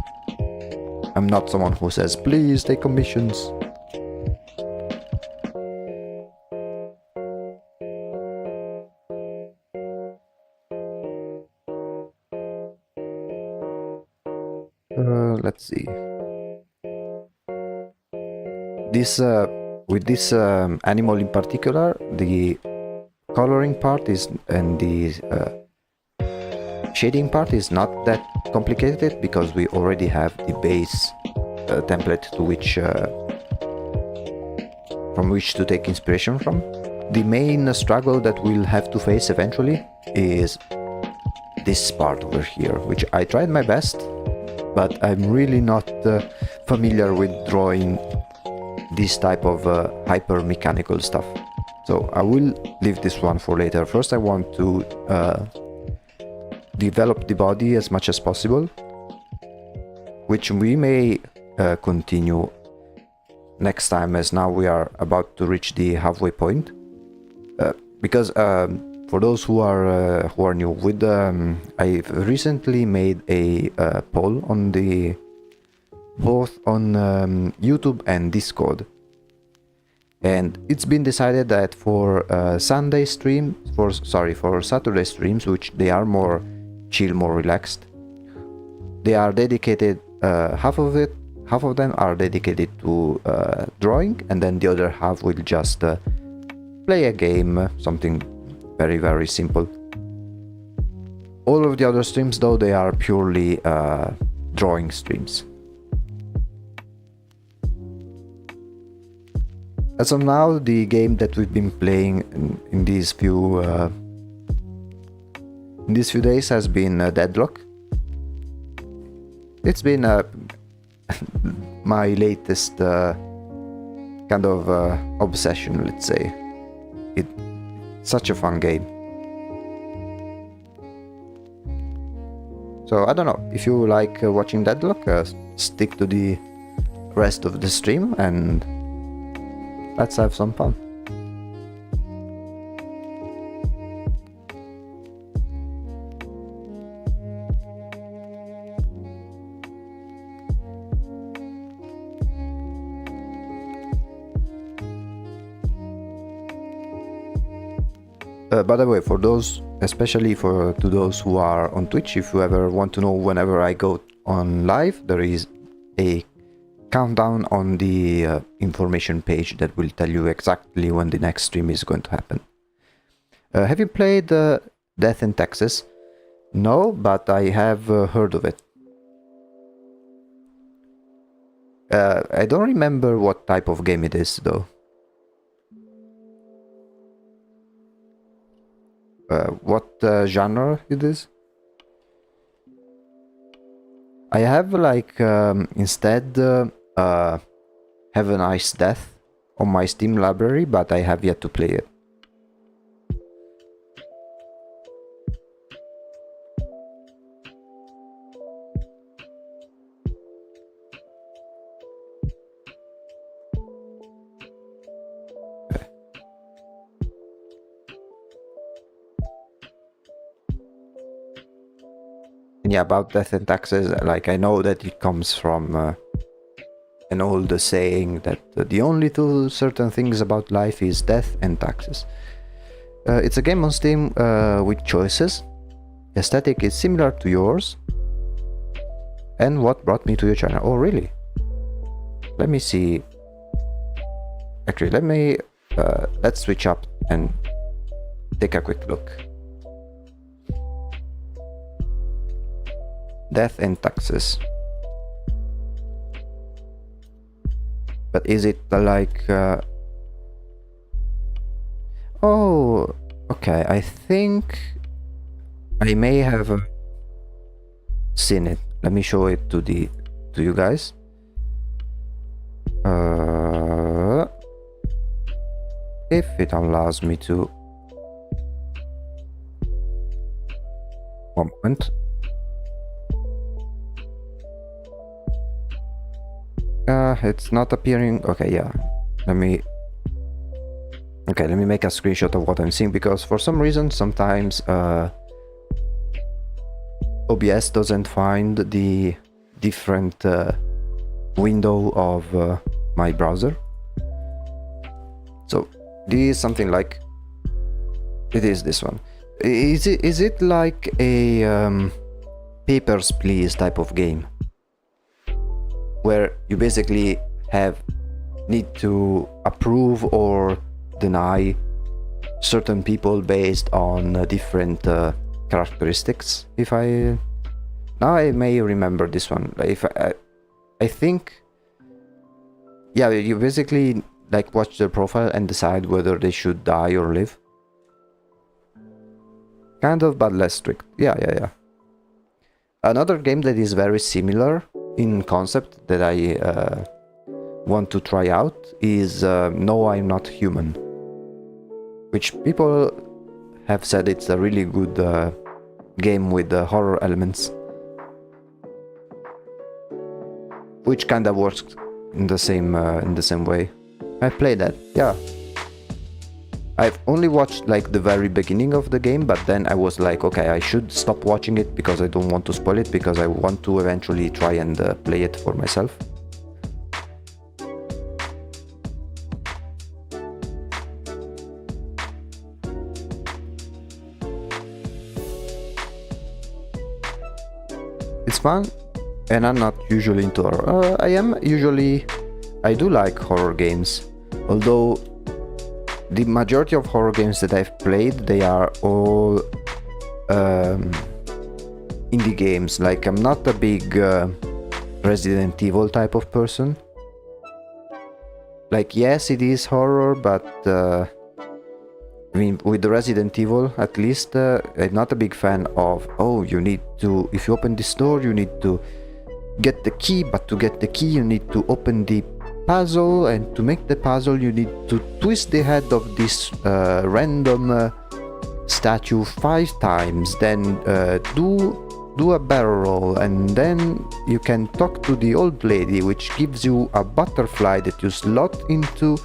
I'm not someone who says, please take commissions. Let's see. This with this animal in particular, the coloring part is and the shading part is not that complicated, because we already have the base template to which from which to take inspiration from. The main struggle that we'll have to face eventually is this part over here, which I tried my best, but I'm really not familiar with drawing this type of hyper mechanical stuff. So I will leave this one for later. First I want to develop the body as much as possible, which we may continue next time, as now we are about to reach the halfway point. Because for those who are new, with I've recently made a poll on the both on YouTube and Discord, and it's been decided that for Saturday streams, which they are more chill, more relaxed, they are dedicated, half of them are dedicated to drawing, and then the other half will just play a game, something very, very simple. All of the other streams, though, they are purely drawing streams. As of now, the game that we've been playing in these few days has been Deadlock. It's been my latest kind of obsession, let's say. such a fun game. So I don't know, if you like watching Deadlock, stick to the rest of the stream and let's have some fun. By the way, for those, especially to those who are on Twitch, if you ever want to know whenever I go on live, there is a countdown on the information page that will tell you exactly when the next stream is going to happen. Have you played Death in Texas? No, but I have heard of it. I don't remember what type of game it is, though. What genre it is? I have like instead Have a Nice Death on my Steam library, but I have yet to play it. Yeah, about Death and Taxes, like I know that it comes from an old saying that the only two certain things about life is death and taxes. It's a game on Steam with choices. Aesthetic is similar to yours. And what brought me to your channel? Oh, really? Let me see. Actually, let's switch up and take a quick look. Death and Taxes. But is it like oh, okay, I think I may have seen it. Let me show it to you guys. If it allows me to. One moment. It's not appearing. Okay, yeah. Let me make a screenshot of what I'm seeing, because for some reason sometimes OBS doesn't find the different window of my browser. So this is something like it is this one. Is it like a Papers, Please type of game, where you basically need to approve or deny certain people based on different characteristics? Now I may remember this one. If I think, yeah, you basically like watch their profile and decide whether they should die or live. Kind of, but less strict. Yeah. Another game that is very similar in concept that I want to try out is No, I'm Not Human, which people have said it's a really good game with horror elements, which kind of works in the same way. I played that. Yeah, I've only watched like the very beginning of the game, but then I was like, okay, I should stop watching it because I don't want to spoil it, because I want to eventually try and play it for myself. It's fun, and I'm not usually into horror. I do like horror games, although the majority of horror games that I've played, they are all indie games. Like, I'm not a big Resident Evil type of person. Like, yes, it is horror, but I mean, with the Resident Evil, at least, I'm not a big fan of, oh, you need to, if you open this door, you need to get the key, but to get the key, you need to open the puzzle, and to make the puzzle you need to twist the head of this random statue 5 times, then do a barrel roll, and then you can talk to the old lady, which gives you a butterfly that you slot into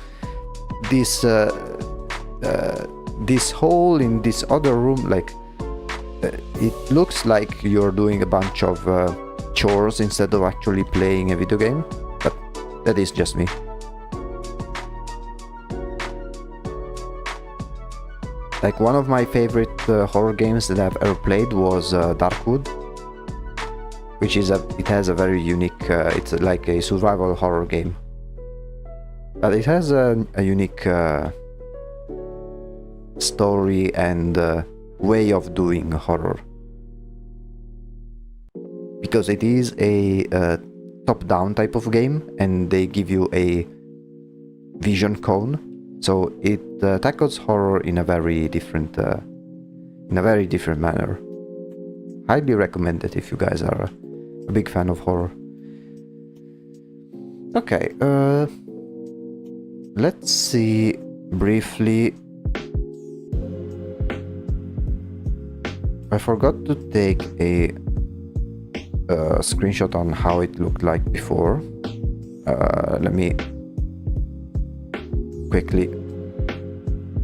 this this hole in this other room. Like it looks like you're doing a bunch of chores instead of actually playing a video game, but that is just me. Like, one of my favorite horror games that I've ever played was Darkwood, which is it has a very unique, it's like a survival horror game, but it has a unique story and way of doing horror, because it is a top-down type of game, and they give you a vision cone, so it tackles horror in a very different manner. Highly recommend it if you guys are a big fan of horror. Okay, let's see briefly. I forgot to take a screenshot on how it looked like before. Let me quickly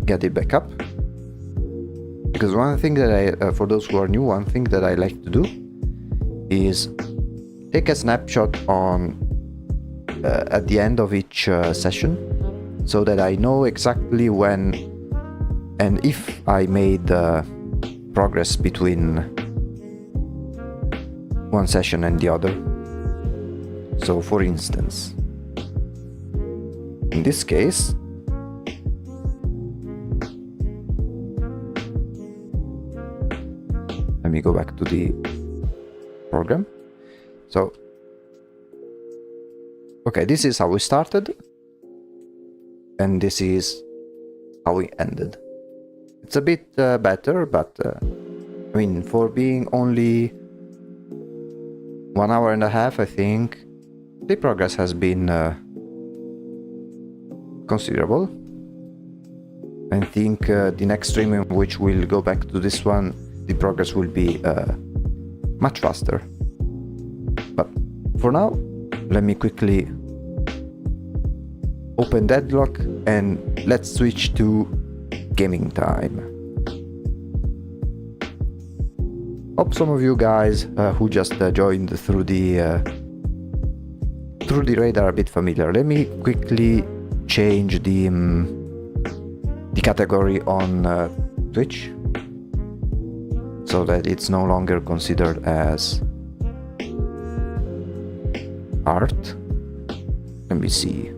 get it back up, because one thing that I, for those who are new, one thing that I like to do is take a snapshot on at the end of each session, so that I know exactly when and if I made progress between one session and the other. So for instance, in this case, let me go back to the program. So, okay, this is how we started, and this is how we ended. It's a bit better, but I mean, for being only 1 hour and a half, I think the progress has been considerable. I think the next stream in which we'll go back to this one, the progress will be much faster. But for now, let me quickly open Deadlock and let's switch to gaming time. Hope some of you guys who just joined through the raid are a bit familiar. Let me quickly change the category on Twitch, so that it's no longer considered as art. Let me see.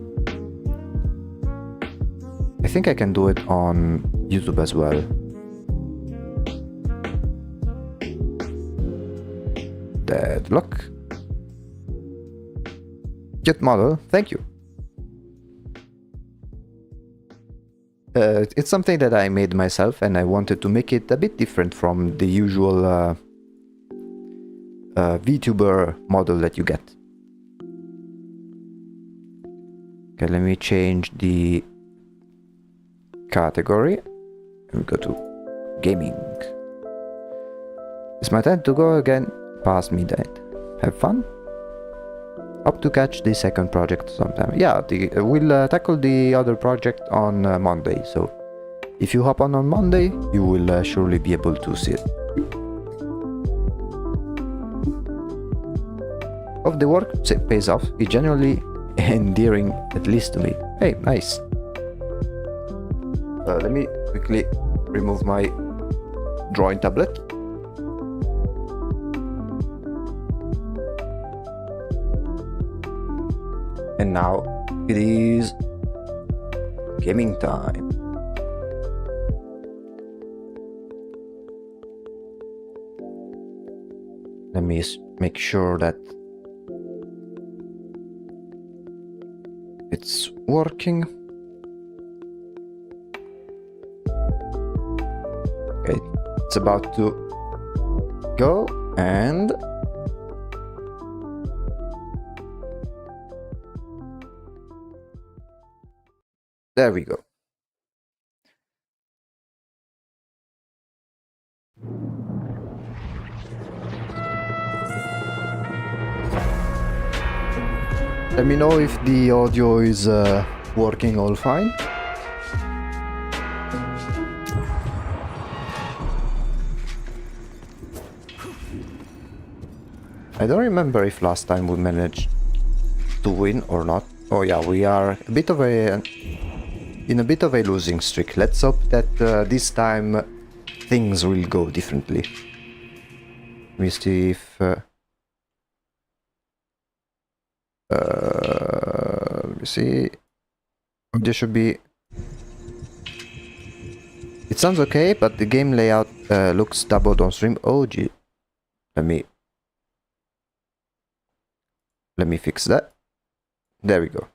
I think I can do it on YouTube as well. Deadlock. Get model, thank you. It's something that I made myself, and I wanted to make it a bit different from the usual VTuber model that you get. Okay, let me change the category and go to gaming. It's my time to go again past midnight. Have fun. Hope to catch the second project sometime. Yeah, we'll tackle the other project on Monday, so if you hop on Monday, you will surely be able to see it. Of the work pays off. It's generally endearing, at least to me. Hey, nice. Let me quickly remove my drawing tablet. And now it is gaming time. Let me make sure that it's working. Okay, it's about to go, and There we go. Let me know if the audio is working all fine. I don't remember if last time we managed to win or not. Oh yeah, we are in a bit of a losing streak. Let's hope that this time things will go differently. Let me see if let me see. There should be. It sounds okay, but the game layout looks doubled on stream. Oh gee. Let me fix that. There we go.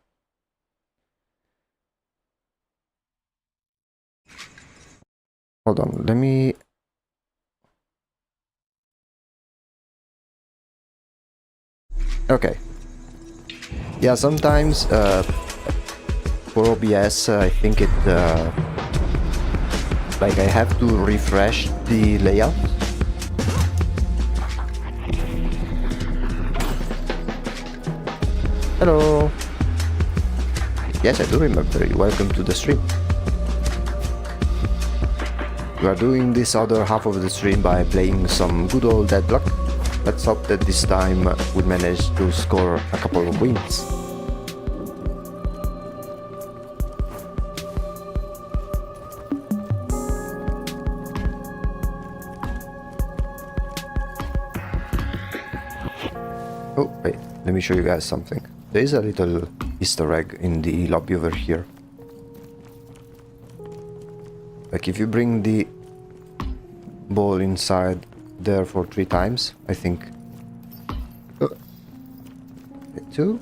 Hold on, let me... Okay. Yeah, sometimes for OBS I think it... like I have to refresh the layout. Hello! Yes, I do remember you. Welcome to the stream. We are doing this other half of the stream by playing some good old Deadlock. Let's hope that this time we manage to score a couple of wins. Oh, wait, let me show you guys something. There is a little Easter egg in the lobby over here. Like if you bring the ball inside there for 3 times, I think. 2.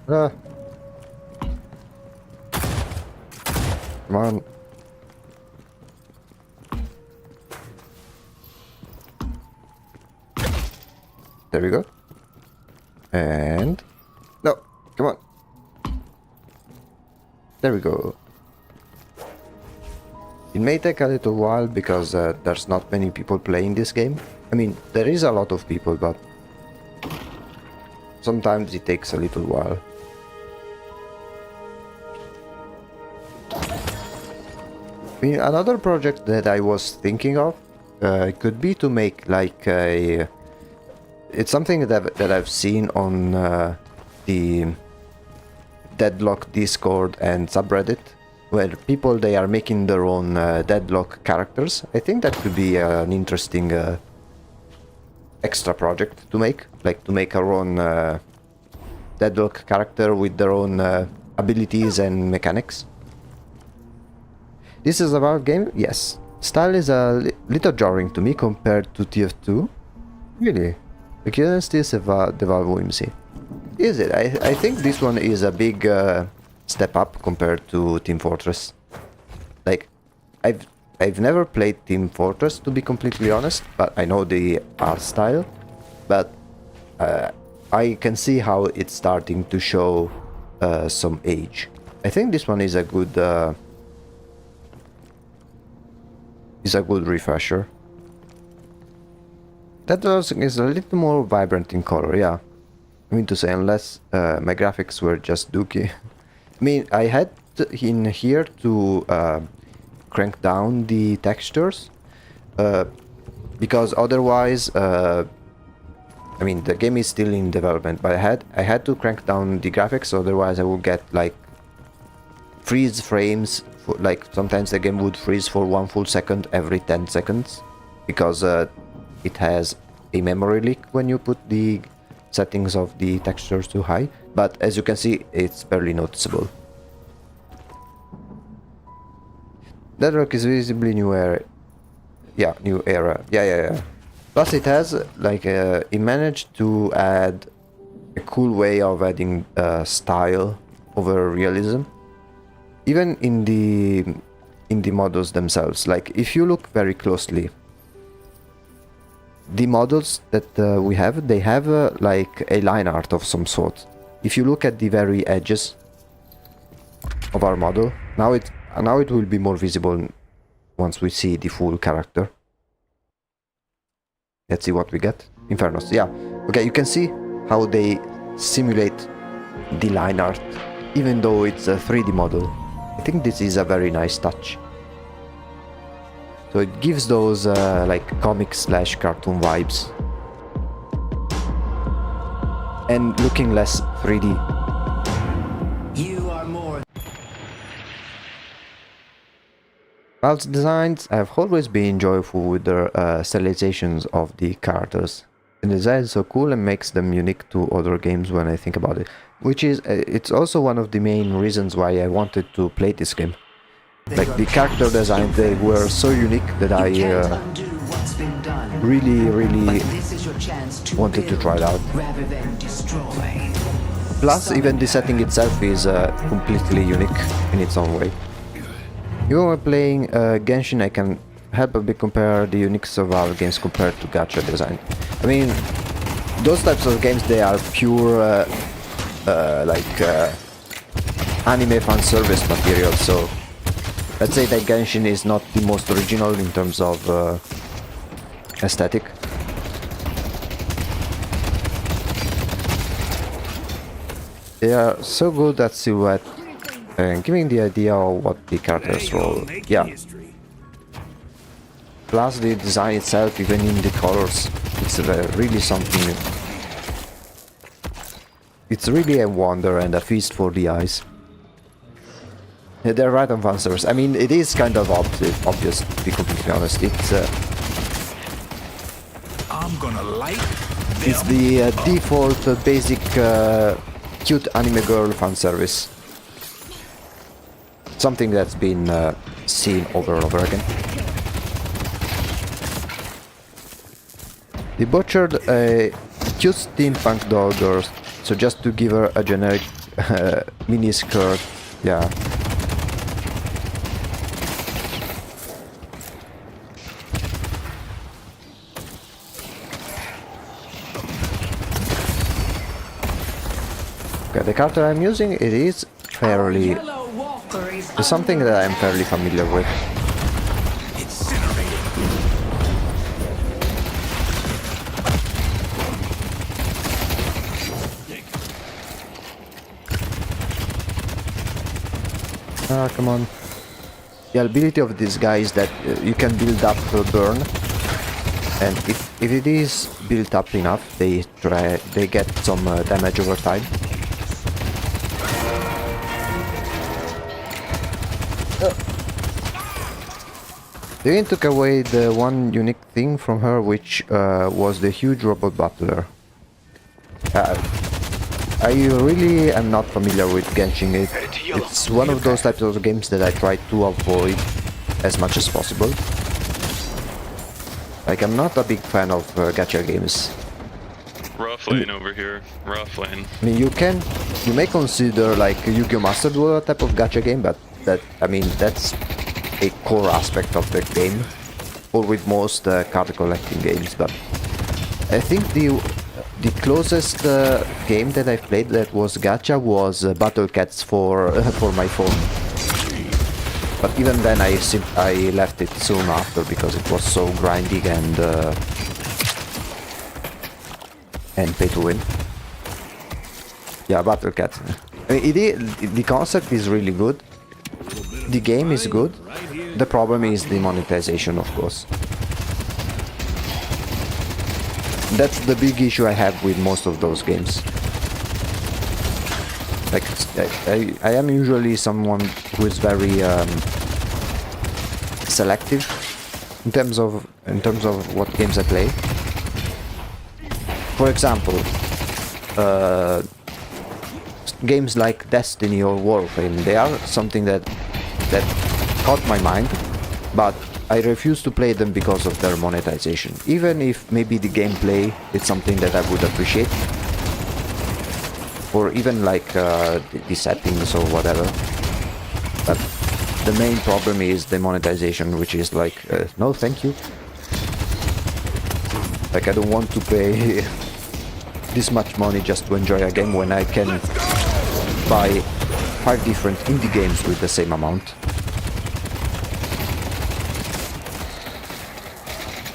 Ah. Come on. There we go. And... No, come on. There we go. It may take a little while because there's not many people playing this game. I mean, there is a lot of people, but sometimes it takes a little while. I mean, another project that I was thinking of could be to make like a... It's something that I've seen on the Deadlock Discord and subreddit, where people they are making their own Deadlock characters. I think that could be an interesting extra project to make, like to make our own Deadlock character with their own abilities and mechanics. This is a Valve game? Yes. Style is a little jarring to me compared to TF2. Really? The curiosity is the Valve whimsy. Is it? I think this one is a big step up compared to Team Fortress. Like, I've never played Team Fortress to be completely honest, but I know the art style. But I can see how it's starting to show some age. I think this one is a good refresher. That is a little more vibrant in color, yeah. I mean to say, unless my graphics were just dookie. I mean, I had in here to crank down the textures because otherwise, I mean, the game is still in development, but I had to crank down the graphics, otherwise I would get like freeze frames. Like sometimes the game would freeze for 1 full second every 10 seconds because it has a memory leak when you put the settings of the textures too high, but as you can see, it's barely noticeable. Deadlock is visibly new era. Yeah, new era. Yeah. Plus it has, like, it managed to add a cool way of adding style over realism. Even in the models themselves. Like, if you look very closely, the models that we have, they have like a line art of some sort. If you look at the very edges of our model, now it will be more visible once we see the full character. Let's see what we get. Infernos, yeah. Okay, you can see how they simulate the line art, even though it's a 3D model. I think this is a very nice touch. So it gives those like comic / cartoon vibes. And looking less 3D. You are more. Valve's designs have always been joyful with their stylizations of the characters. The design is so cool and makes them unique to other games when I think about it. Which is, it's also one of the main reasons why I wanted to play this game. Like the character design, they were so unique that I really wanted to try it out. Plus, even the setting itself is completely unique in its own way. Even when playing Genshin, I can help but compare the uniqueness of our games compared to gacha design. I mean, those types of games, they are pure anime fan service material, so let's say that Genshin is not the most original in terms of aesthetic. They are so good at silhouette and giving the idea of what the characters roll. Yeah. Plus the design itself, even in the colors, it's really something. It's really a wonder and a feast for the eyes. Yeah, they're right on fan service. I mean, it is kind of obvious, to be completely honest. It's I'm gonna light it's the default basic cute anime girl fan service. Something that's been seen over and over again. They butchered a cute steampunk doll girl, so just to give her a generic mini skirt, yeah. Okay, the character I'm using, it is fairly... It's something that I'm fairly familiar with. Ah, come on. The ability of this guy is that you can build up a burn, and if it is built up enough, they get some damage over time. They even took away the one unique thing from her, which was the huge robot butler. I really am not familiar with Genshin. It's one of those types of games that I try to avoid as much as possible. Like, I'm not a big fan of gacha games. Rough lane over here. Rough lane. I mean, you may consider like Yu-Gi-Oh! Master Duel a type of gacha game, but that's a core aspect of the game, or with most card collecting games. But I think the closest game that I've played that was gacha was Battle Cats for my phone. But even then I left it soon after because it was so grindy and pay to win. Yeah, Battle Cat. I mean, the concept is really good. The game is good. The problem is the monetization, of course. That's the big issue I have with most of those games. Like, I am usually someone who is very selective in terms of what games I play. For example, games like Destiny or Warframe, they are something that caught my mind, but I refuse to play them because of their monetization. Even if maybe the gameplay is something that I would appreciate, or even like the settings or whatever. But the main problem is the monetization, which is like, no thank you. Like, I don't want to pay this much money just to enjoy a game when I can buy 5 different indie games with the same amount.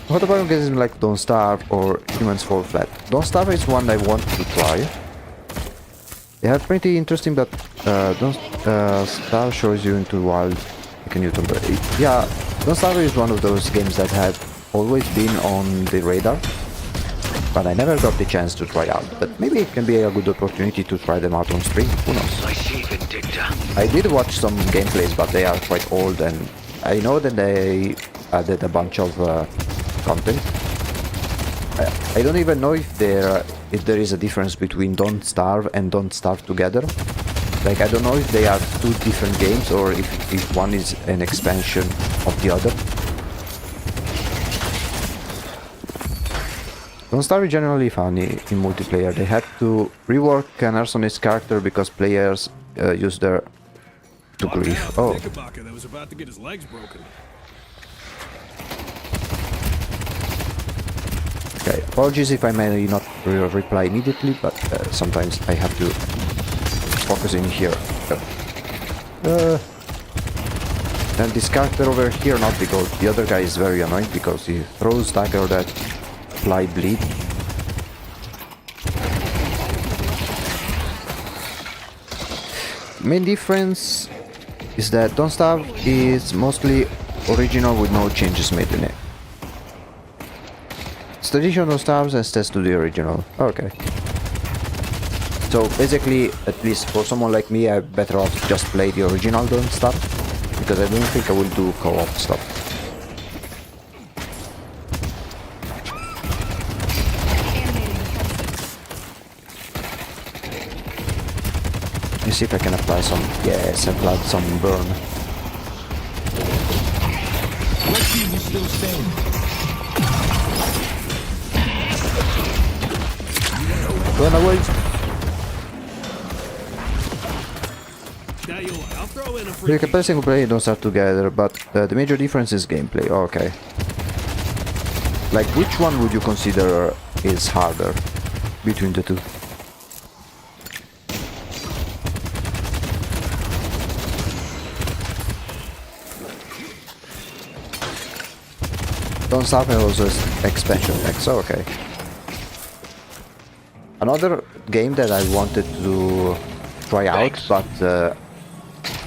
What about games like Don't Starve or Humans Fall Flat? Don't Starve is one I want to try. They have pretty interesting, but Don't Starve shows you into wild like a Newton. Yeah, Don't Starve is one of those games that have always been on the radar, but I never got the chance to try out. But maybe it can be a good opportunity to try them out on stream, who knows. I did watch some gameplays, but they are quite old, and I know that they added a bunch of content. I don't even know if there is a difference between Don't Starve and Don't Starve Together. Like, I don't know if they are 2 different games or if one is an expansion of the other. Don't Starve is generally funny in multiplayer. They had to rework an arsonist character because players use their to grief. Oh. That was about to get his legs broken. Okay, apologies if I may not reply immediately, but sometimes I have to focus in here. And this character over here, not because the other guy is very annoying because he throws dagger that fly bleed. Main difference is that Don't Starve is mostly original with no changes made in it. It's traditional Starves and stats to the original. Okay. So basically, at least for someone like me, I'm better off just play the original Don't Starve, because I don't think I will do co-op stuff. Let me see if I can apply some... Yes, applied some burn. Let's see who's still standing. Run away! I'll throw in a free. You can play single player, don't start together, but the major difference is gameplay. Okay. Like, which one would you consider is harder between the two? Don't Starve also is expansion X, okay. Another game that I wanted to try out, but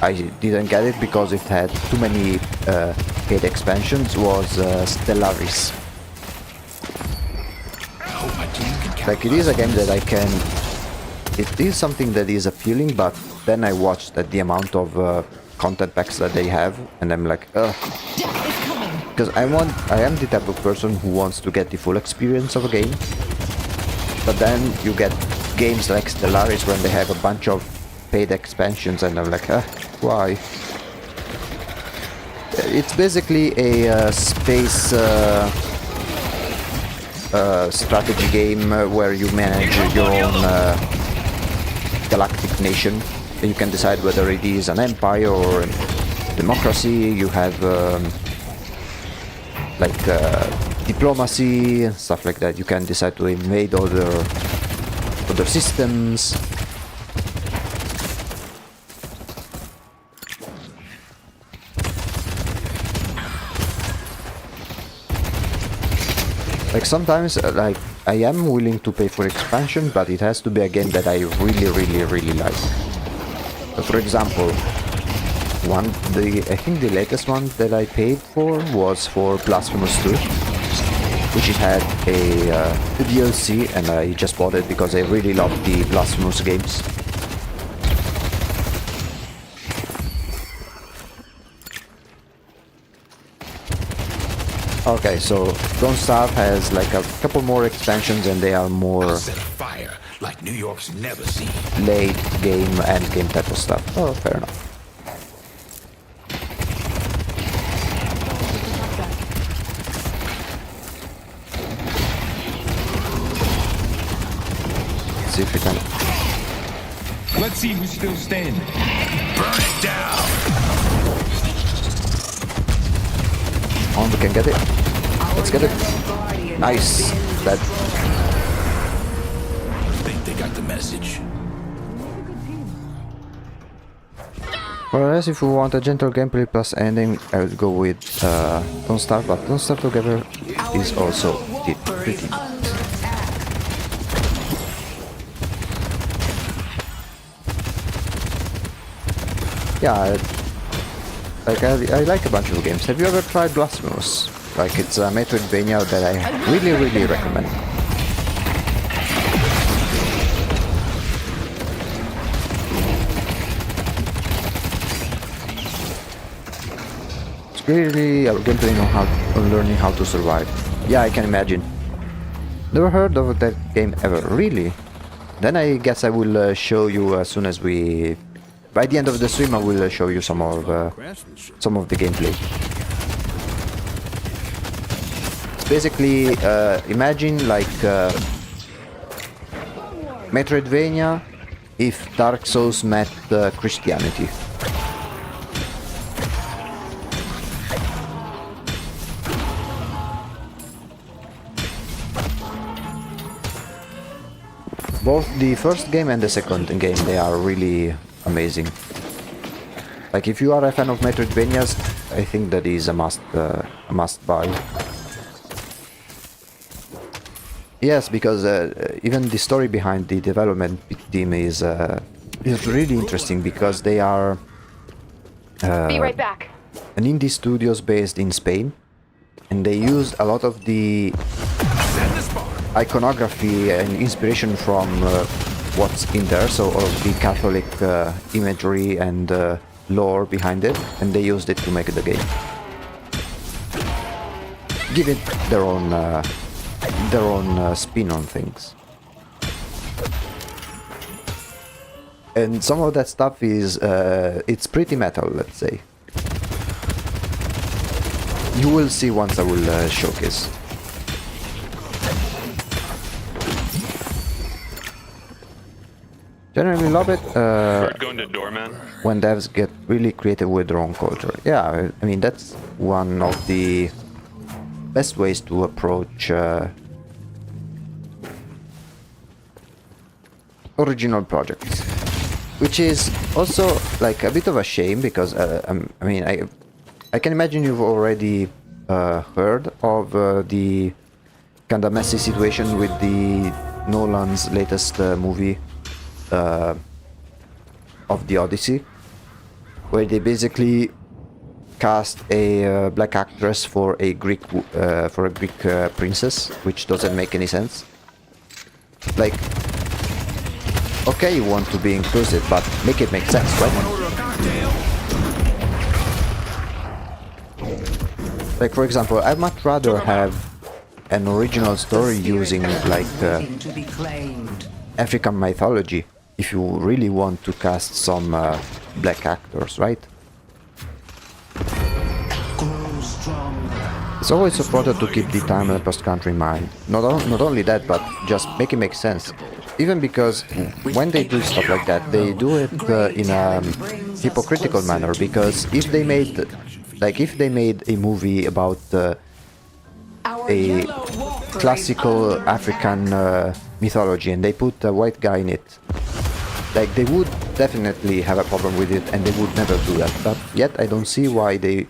I didn't get it because it had too many paid expansions, was Stellaris. Like, it is a game that I can... It is something that is appealing, but then I watched the amount of content packs that they have, and I'm like, ugh. Because I am the type of person who wants to get the full experience of a game. But then you get games like Stellaris when they have a bunch of paid expansions, and I'm like, why? It's basically a space strategy game where you manage your own galactic nation. And you can decide whether it is an empire or a democracy. You have diplomacy and stuff like that. You can decide to invade other systems. Like, sometimes like I am willing to pay for expansion, but it has to be a game that I really like. For example, I think the latest one that I paid for was for Blasphemous 2, which it had a DLC, and I just bought it because I really love the Blasphemous games. Okay, so Don't Starve has like a couple more expansions, and they are more Set a fire like New York's never seen. late game and game type of stuff. Oh, fair enough. Let's see if we can. Let's see who's still standing. Burn it down. On, we can get it. Let's get it. Nice. That I think they got the message. whereas if you want a gentle gameplay plus ending, I would go with Don't Starve, but Don't Starve Together is also pretty neat. Yeah, like I like a bunch of games. Have you ever tried Blasphemous? Like it's a Metroidvania that I really recommend. It's really a gameplay on learning how to survive. Yeah, I can imagine. Never heard of that game ever, really? Then I guess I will show you as soon as we... By the end of the stream I will show you some of the gameplay. It's basically, imagine like Metroidvania if Dark Souls met Christianity. Both the first game and the second game, they are really amazing. Like if you are a fan of Metroidvanias, I think that is a must buy. Yes, because even the story behind the development team is really interesting, because they are Be right back. an indie studios based in Spain, and they used a lot of the iconography and inspiration from what's in there, so all of the Catholic imagery and lore behind it, and they used it to make the game. Give it their own spin on things. And some of that stuff is it's pretty metal, let's say. You will see once I will showcase. Generally love it Going to Doorman. when devs get really creative with their own culture. Yeah, I mean that's one of the best ways to approach original projects, which is also like a bit of a shame, because I mean I can imagine you've already heard of the kind of messy situation with the Nolan's latest movie of the Odyssey, where they basically cast a black actress for a Greek princess, which doesn't make any sense. Like, okay, you want to be inclusive, but make it make sense, right? Like, for example, I'd much rather have an original story using like African mythology, if you really want to cast some black actors, right? It's always supported to keep the time and post-country in mind. Not only that, but just make it make sense. Even because when they do stuff like that, they do it in a hypocritical manner. Because if they made a movie about a classical African mythology and they put a white guy in it, like they would definitely have a problem with it, and they would never do that. But yet I don't see why they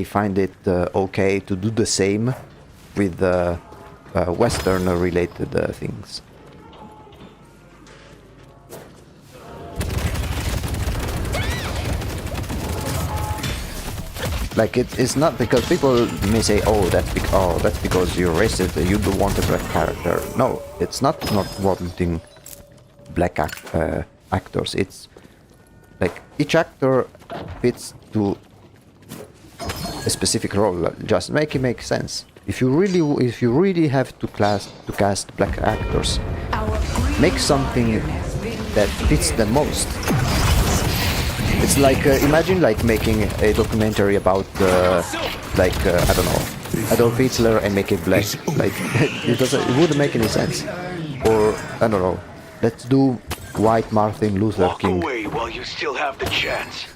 find it okay to do the same with Western related things. Like it's not because people may say, oh that's because you're racist, you don't want a black character. No, it's not wanting black actors. It's like each actor fits to a specific role. Just make it make sense. If you really have to cast black actors, make something that fits them most. It's like imagine like making a documentary about I don't know, Adolf Hitler and make it black. Like it wouldn't make any sense. Or I don't know, let's do white Martin Luther King. Walk away while you still have the chance.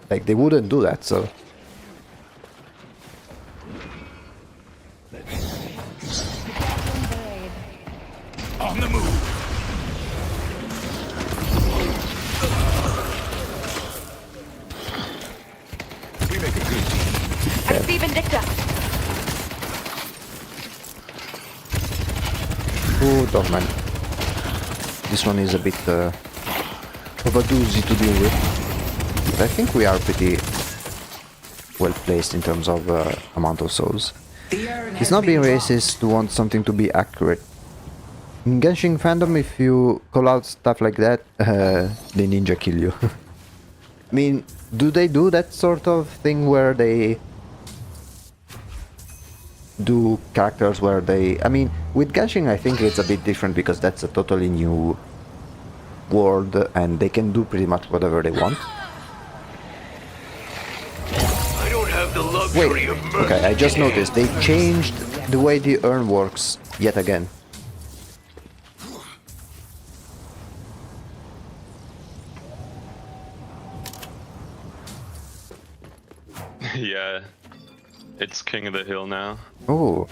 Like they wouldn't do that, so On the move. We make a good team. I see Vindicta. Oh, Dogman. This one is a bit of a doozy to deal with. But I think we are pretty well placed in terms of amount of souls. It's not being racist to want something to be accurate. In Genshin fandom, if you call out stuff like that, the ninja kill you. I mean, do they do that sort of thing where they do characters where they... I mean, with Genshin I think it's a bit different because that's a totally new world and they can do pretty much whatever they want. I don't have the luxury Wait, of mercy. okay, I just noticed they changed the way the urn works yet again. Yeah. It's King of the Hill now. Oh,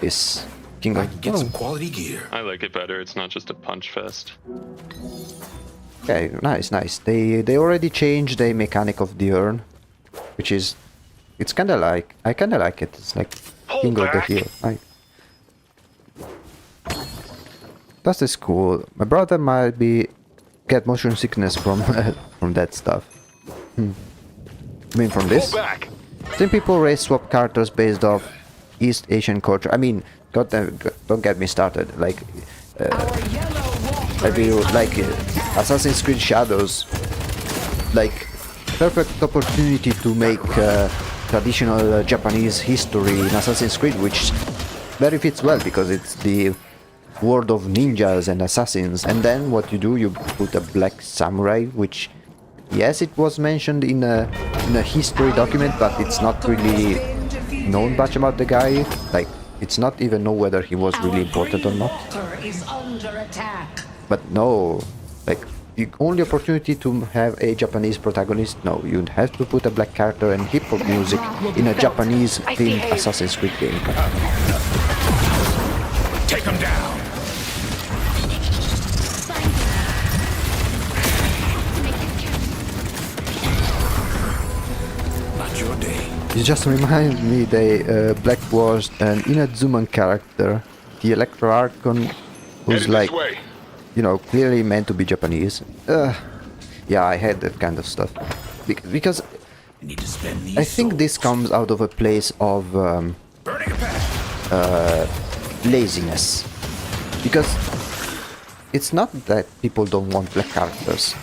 this King of... Get Oh, some quality gear. I like it better. It's not just a punch fest. okay, nice, nice. They already changed the mechanic of the urn, which is... It's kinda like... I kinda like it. It's like King of the Hill. That is cool. My brother might get motion sickness from from that stuff. I mean, from this. Pull back. Some people race swap characters based off East Asian culture. I mean, don't get me started. Like, I feel like Assassin's Creed Shadows, like, perfect opportunity to make traditional Japanese history in Assassin's Creed, which very fits well because it's the world of ninjas and assassins. And then what you do, you put a black samurai, which, yes, it was mentioned in a history document, but it's not really known much about the guy. Like, it's not even know whether he was really important or not. But no, like, the only opportunity to have a Japanese protagonist, no, you'd have to put a black character and hip-hop music in a Japanese-themed Assassin's Creed game. Take him down. Not your day. It just reminds me the Black was an Inazuman character, the Electro Archon, who's like, you know, clearly meant to be Japanese. Yeah, I had that kind of stuff. Because Need to spend these I think this comes out of a place of burning a path. laziness. Because it's not that people don't want black characters,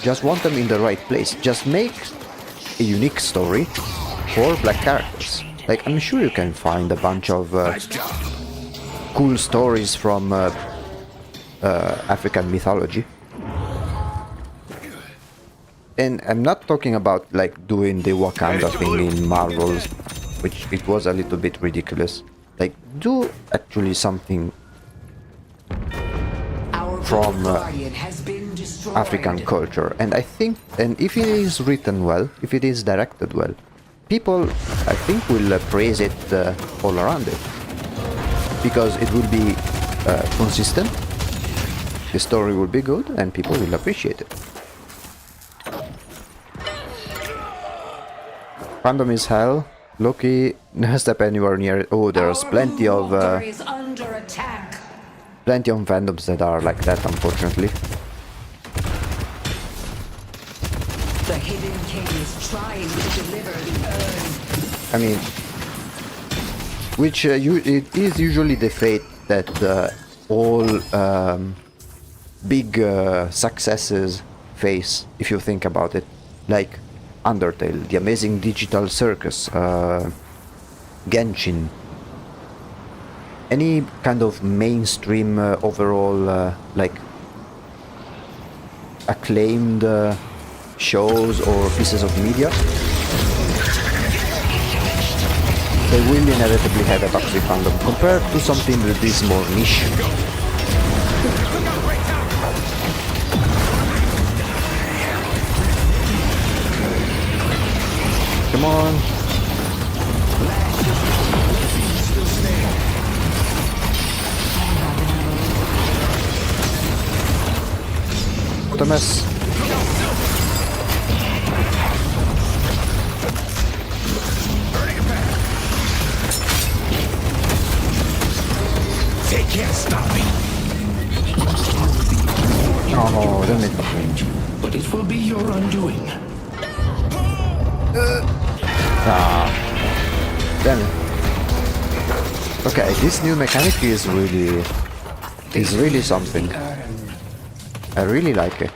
just want them in the right place. Just make a unique story for black characters. Like, I'm sure you can find a bunch of Nice job. cool stories from African mythology. And I'm not talking about like doing the Wakanda thing in Marvels, which it was a little bit ridiculous. Like, do actually something from African culture. And I think, and if it is written well, if it is directed well, people, I think, will praise it all around it. Because it will be consistent, the story will be good, and people will appreciate it. Fandom is hell. Loki, never step anywhere near it. Oh, there's plenty of fandoms that are like that, unfortunately. The Hidden King is trying to deliver the urn. I mean, which it is usually the fate that all big successes face, if you think about it. Like Undertale, The Amazing Digital Circus, Genshin. Any kind of mainstream overall like acclaimed shows or pieces of media, they will inevitably have a toxic fandom compared to something that is more niche. Come on. a mess. They can't stop me. Oh, damn it. But it will be your undoing. Damn it. Okay, this new mechanic is really something. I really like it.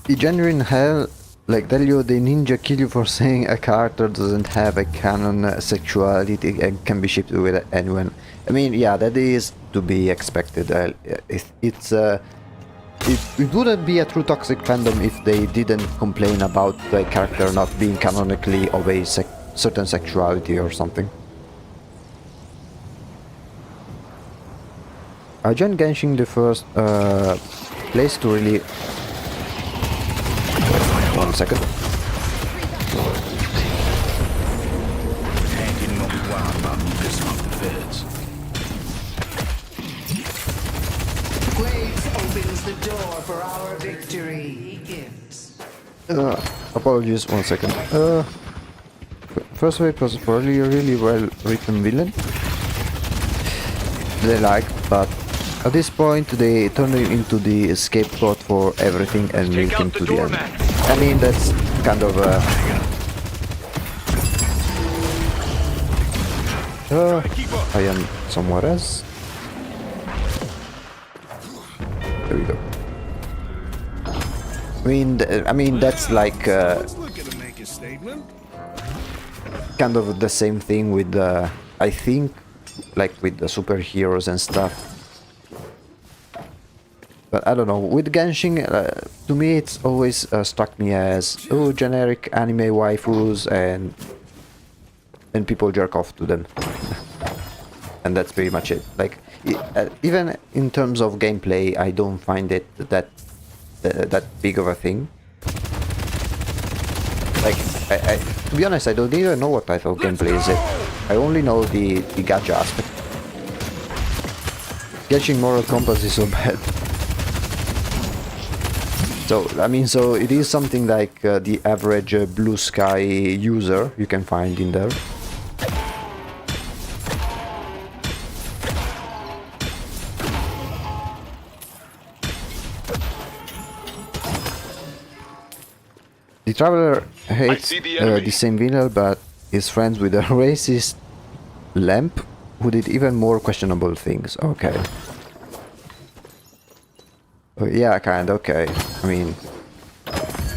The genuine hell, like Delio the ninja kill you for saying a character doesn't have a canon sexuality and can be shipped with anyone. I mean, yeah, that is to be expected. It wouldn't be a true toxic fandom if they didn't complain about the character not being canonically of a certain sexuality or something. I joined Genshin the first place to really... 1 second. Hanging on the wild about me pissing off the feds. Graves opens the door for our victory. Begins. Apologies, 1 second. First Wave was probably a really well written villain. They like, but at this point they turned him into the scapegoat for everything and milk him to the end. I mean, that's kind of I am somewhere else. There we go. I mean that's like Let's look at him make a statement. kind of the same thing with I think, like with the superheroes and stuff. But I don't know, with Genshin, to me it's always struck me as, oh, generic anime waifus and people jerk off to them. And that's pretty much it. Like, even in terms of gameplay, I don't find it that big of a thing. Like, to be honest, I don't even know what type of gameplay is it. I only know the gacha aspect. Genshin Moral Compass is so bad. So, I mean, so it is something like the average Blue Sky user you can find in there. The Traveler hates the same villain, but is friends with a racist lamp who did even more questionable things. Okay. Yeah, kind of, okay. I mean,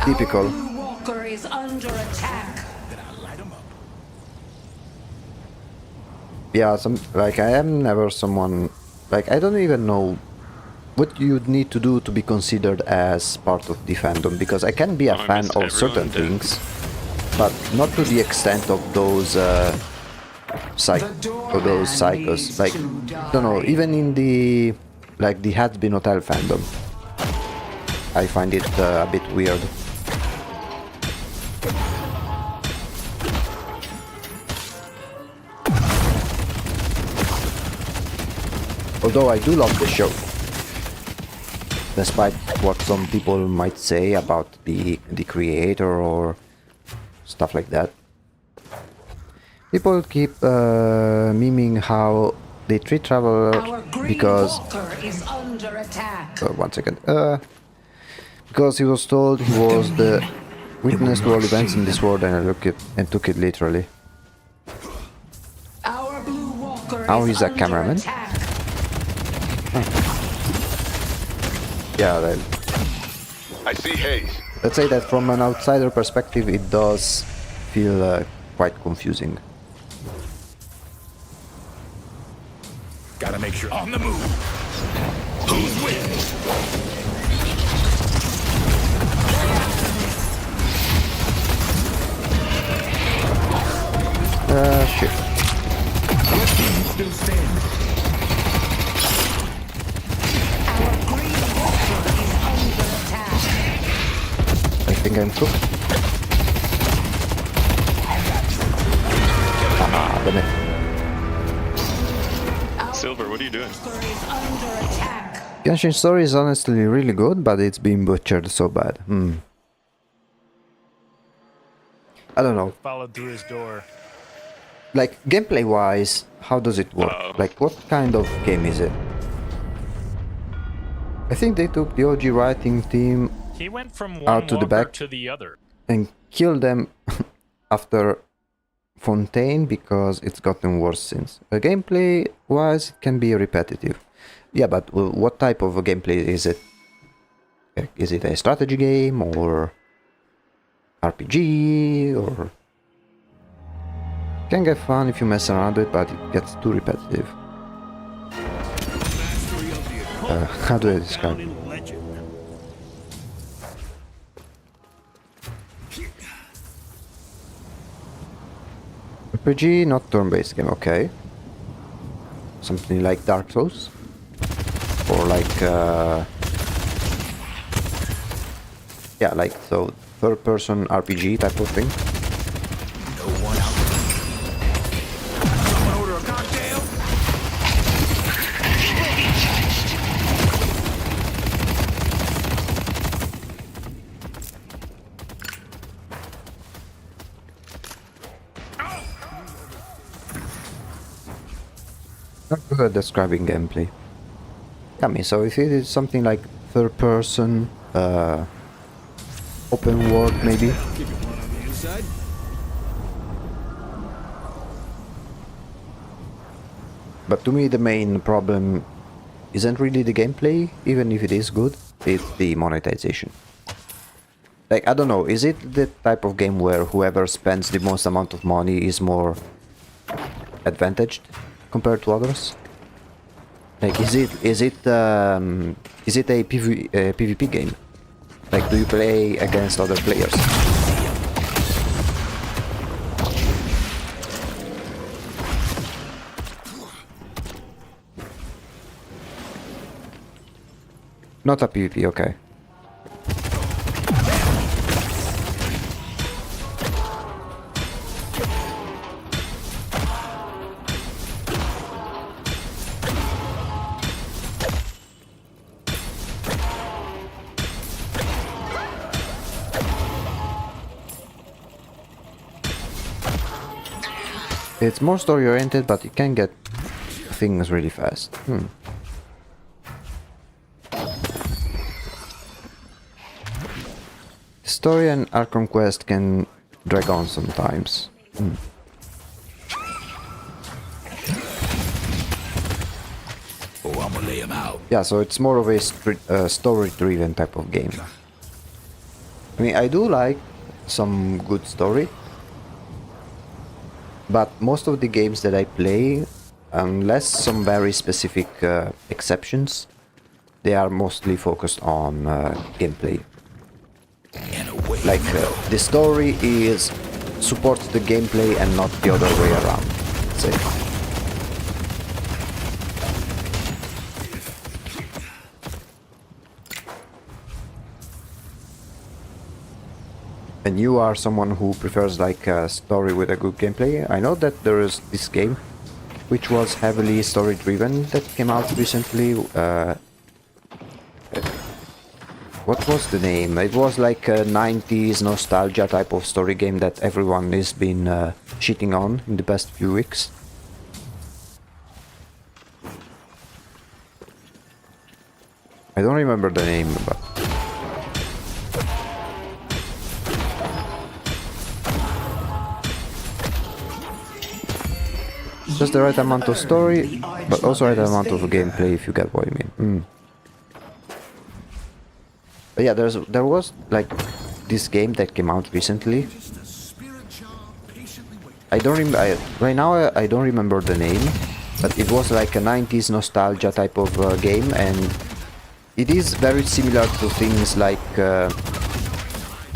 typical. Our Blue Walker is under attack. Yeah, like I am never someone, like I don't even know what you'd need to do to be considered as part of the fandom, because I can be a fan of certain things, but not to the extent of those psychos. Like, I don't know, even in the like the Has-Been Hotel fandom, I find it a bit weird. Although I do love the show, despite what some people might say about the creator or stuff like that. People keep memeing how they treat Traveler because... Is under attack. 1 second. Because he was told he was the witness to all events in this world, and I took it literally. Our Blue Walker Now is he's a under cameraman. attack. Yeah, I see haze. let's say that from an outsider perspective it does feel quite confusing. Gotta make sure. On the move. Who's with? Shit. What team still standing? Our Green Walker is under attack. I think I'm cooked. Ah, damn it. Silver, what are you doing? Is under attack. Genshin Story is honestly really good, but it's been butchered so bad. I don't know. Followed through his door. Like, gameplay-wise, how does it work? Like, what kind of game is it? I think they took the OG writing team He went from one Out to the walker back. to the other. and killed them after Fontaine because it's gotten worse since. Gameplay-wise, it can be repetitive. Yeah, but what type of a gameplay is it? Is it a strategy game or RPG or... Can get fun if you mess around with it, but it gets too repetitive. Mastery of the occult How do I describe down it? in legend. RPG, not turn-based game, okay. Something like Dark Souls? Or like... yeah, like, so, third-person RPG type of thing. Someone order a cocktail? Not good at describing gameplay. I mean, so if it is something like third-person, open world, maybe. Keep it one on the inside. But to me, the main problem isn't really the gameplay, even if it is good, it's the monetization. Like, I don't know, is it the type of game where whoever spends the most amount of money is more advantaged compared to others? Like, is it a PvP game? Like, do you play against other players? Not a PvP, okay. It's more story oriented, but you can get things really fast. Story and Archon Quest can drag on sometimes. Oh, I'm gonna lay him out. Yeah, so it's more of a story-driven type of game. I mean, I do like some good story, but most of the games that I play, unless some very specific exceptions, they are mostly focused on gameplay. Like, the story supports the gameplay and not the other way around, let's say. And you are someone who prefers like a story with a good gameplay. I know that there is this game which was heavily story driven that came out recently. What was the name? It was like a 90s nostalgia type of story game that everyone has been shitting on in the past few weeks. I don't remember the name, but... just the right amount of story, but also right amount of gameplay, if you get what I mean. But yeah, there was like this game that came out recently. I don't remember right now. I don't remember the name, but it was like a 90s nostalgia type of game, and it is very similar to things like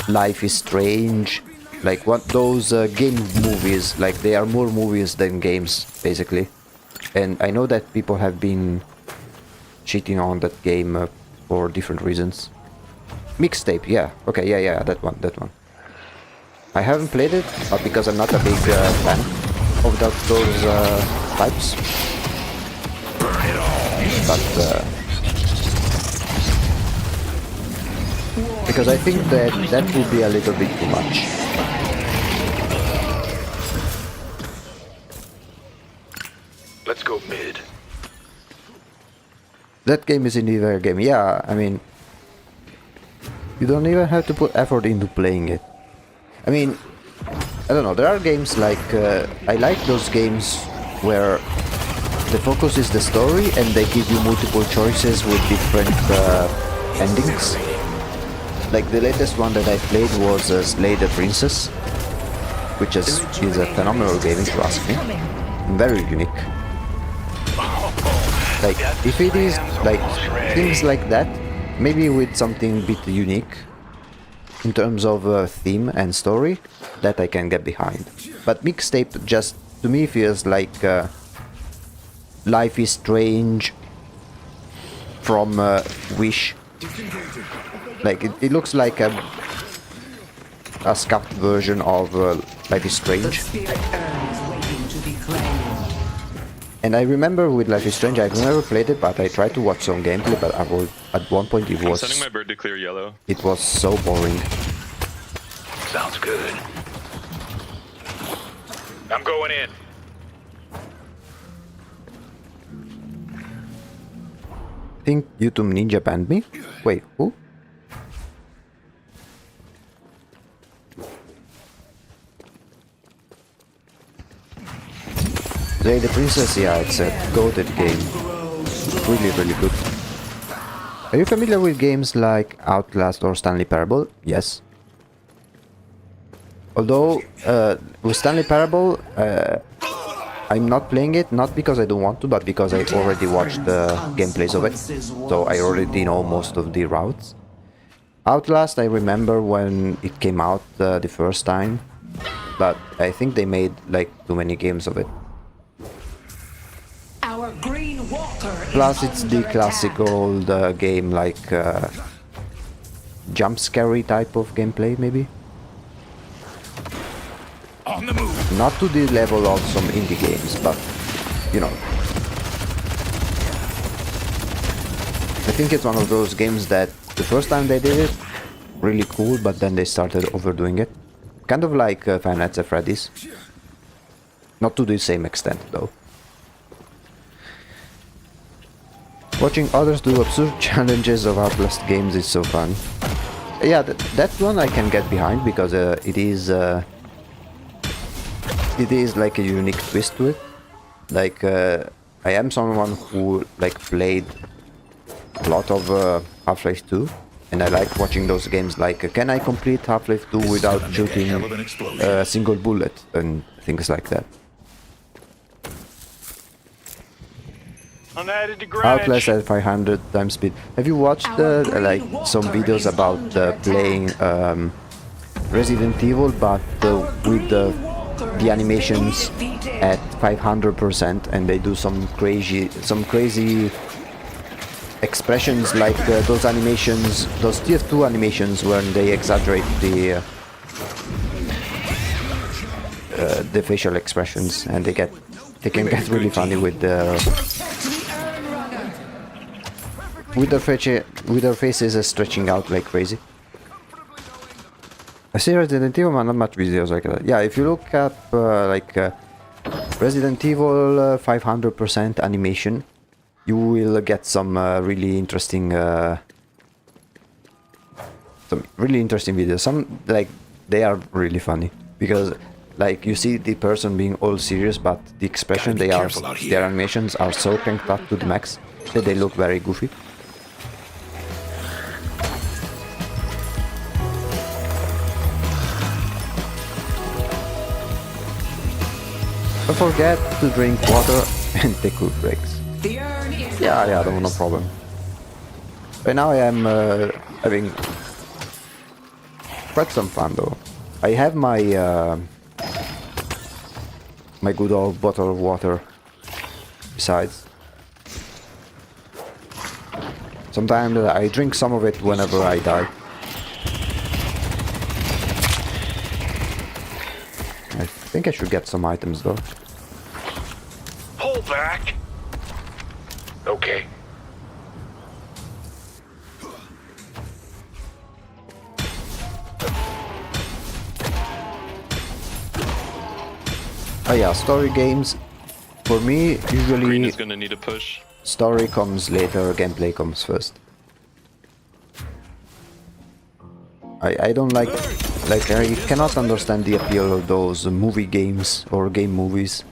Life is Strange. Like what those game movies, like they are more movies than games, basically. And I know that people have been cheating on that game for different reasons. Mixtape, yeah, okay, yeah, that one. I haven't played it, but because I'm not a big fan of those types. but because I think that would be a little bit too much. Let's go mid. That game is indeed a game. Yeah, I mean, you don't even have to put effort into playing it. I mean, I don't know. There are games like I like those games where the focus is the story and they give you multiple choices with different endings. Like the latest one that I played was Slay the Princess, which is a phenomenal game if you ask me. Very unique. Like if it is like things like that, maybe with something a bit unique in terms of theme and story, that I can get behind. But Mixtape just to me feels like Life is Strange from Wish. Like it looks like a scuffed version of Life is The Strange. spirit urn is waiting to be claimed. And I remember with Life is Strange, I've never played it, but I tried to watch some gameplay. But at one point I'm sending my bird to clear yellow. it was so boring. Sounds good. I'm going in. I think YouTube Ninja banned me. Wait, who? Slay the Princess, yeah, it's a goated game. Really, really good. Are you familiar with games like Outlast or Stanley Parable? Yes. Although, with Stanley Parable, I'm not playing it, not because I don't want to, but because I already watched the gameplays of it. So I already know most of the routes. Outlast, I remember when it came out the first time, but I think they made like too many games of it. Our green water Plus, is it's the under classic attack. old game, like jump scary type of gameplay, maybe. On the move. Not to the level of some indie games, but you know. I think it's one of those games that the first time they did it, really cool, but then they started overdoing it. Kind of like Five Nights at Freddy's. Not to the same extent, though. Watching others do absurd challenges of Outlast games is so fun. Yeah, that one I can get behind because it is like a unique twist to it. Like I am someone who like played a lot of Half-Life 2, and I like watching those games. Like, can I complete Half-Life 2 without shooting a single bullet and things like that? Outlast at 500 times speed. Have you watched like some videos about playing Resident Evil, but with the animations at 500%, and they do some crazy expressions, like those animations, those TF2 animations, when they exaggerate the facial expressions, and they can get really funny with their faces stretching out like crazy. I see Resident Evil, but not much videos like that. Yeah, if you look up like Resident Evil 500% animation, you will get some really interesting videos. Some like they are really funny because like you see the person being all serious, but the expression their animations are so cranked up to the max that they look very goofy. Don't forget to drink water and take good breaks. The urn is Yeah, no problem. Right now I am having quite some fun though. I have my my good old bottle of water besides. Sometimes I drink some of it whenever I die. I think I should get some items though. Pull back. Okay. Oh yeah, story games. For me, Green usually is gonna need a push. story comes later, gameplay comes first. I don't like I cannot understand the appeal of those movie games or game movies.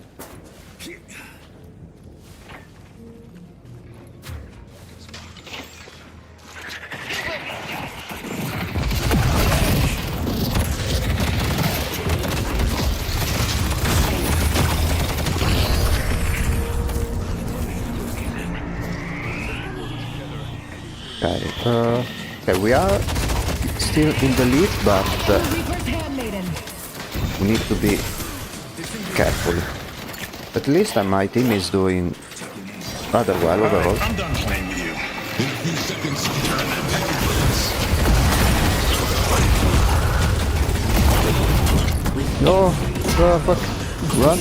Okay, we are still in the lead, but Reaper's handmaiden. we need to be careful. At least my team is doing rather well overall. I'm done playing with you. No! Fuck! Run!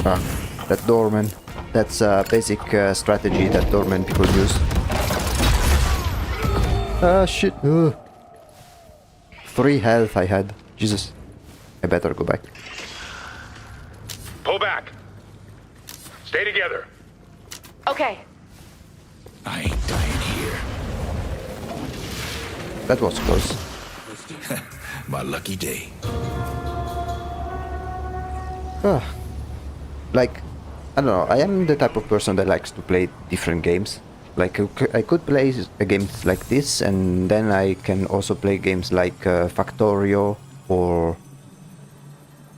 Ah, that doorman. That's a basic strategy that doorman people use. Ah, shit! Ugh. 3 health I had. Jesus. I better go back. Pull back. Stay together. Okay. I ain't dying here. That was close. My lucky day. Like, I don't know, I am the type of person that likes to play different games. Like, I could play a game like this, and then I can also play games like Factorio, or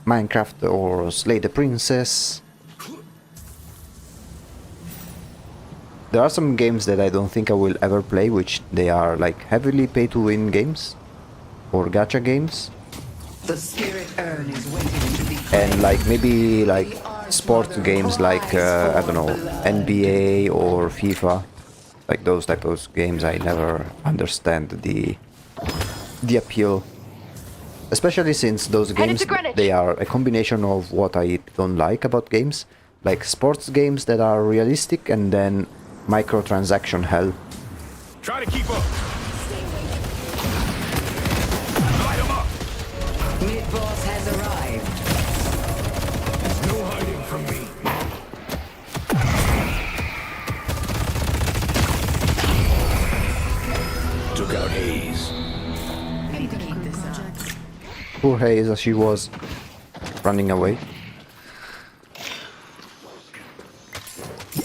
Minecraft, or Slay the Princess. There are some games that I don't think I will ever play, which they are like heavily pay-to-win games, or gacha games. The spirit urn is waiting to be And like maybe like sports games like I don't know, NBA or FIFA, like those type of games. I never understand the appeal, especially since those Headed games, to Greenwich. they are a combination of what I don't like about games, like sports games that are realistic and then microtransaction hell. Try to keep up. Light 'em up. Mid-boss has arrived. No hiding from me. Took out Hayes. Poor Hayes, as she was running away.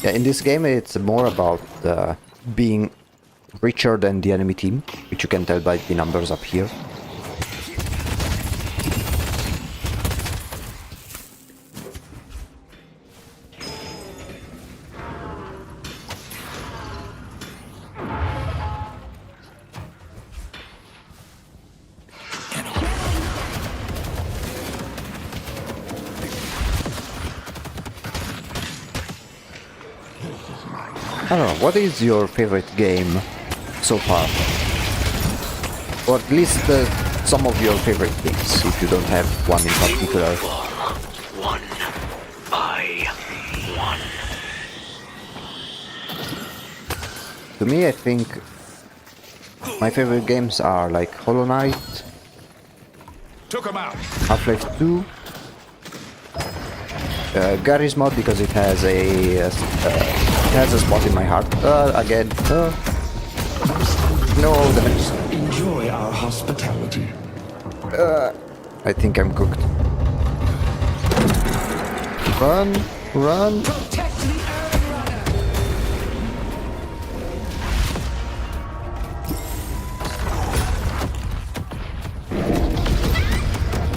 Yeah, in this game it's more about being richer than the enemy team, which you can tell by the numbers up here. I don't know, what is your favorite game so far? Or at least some of your favorite games, if you don't have one in particular. One by one. To me, I think my favorite games are like Hollow Knight, Took him out. Half-Life 2, Garry's Mod because it has a spot in my heart. Again. No, Enjoy our hospitality. I think I'm cooked. Run, run. Protect the urn runner.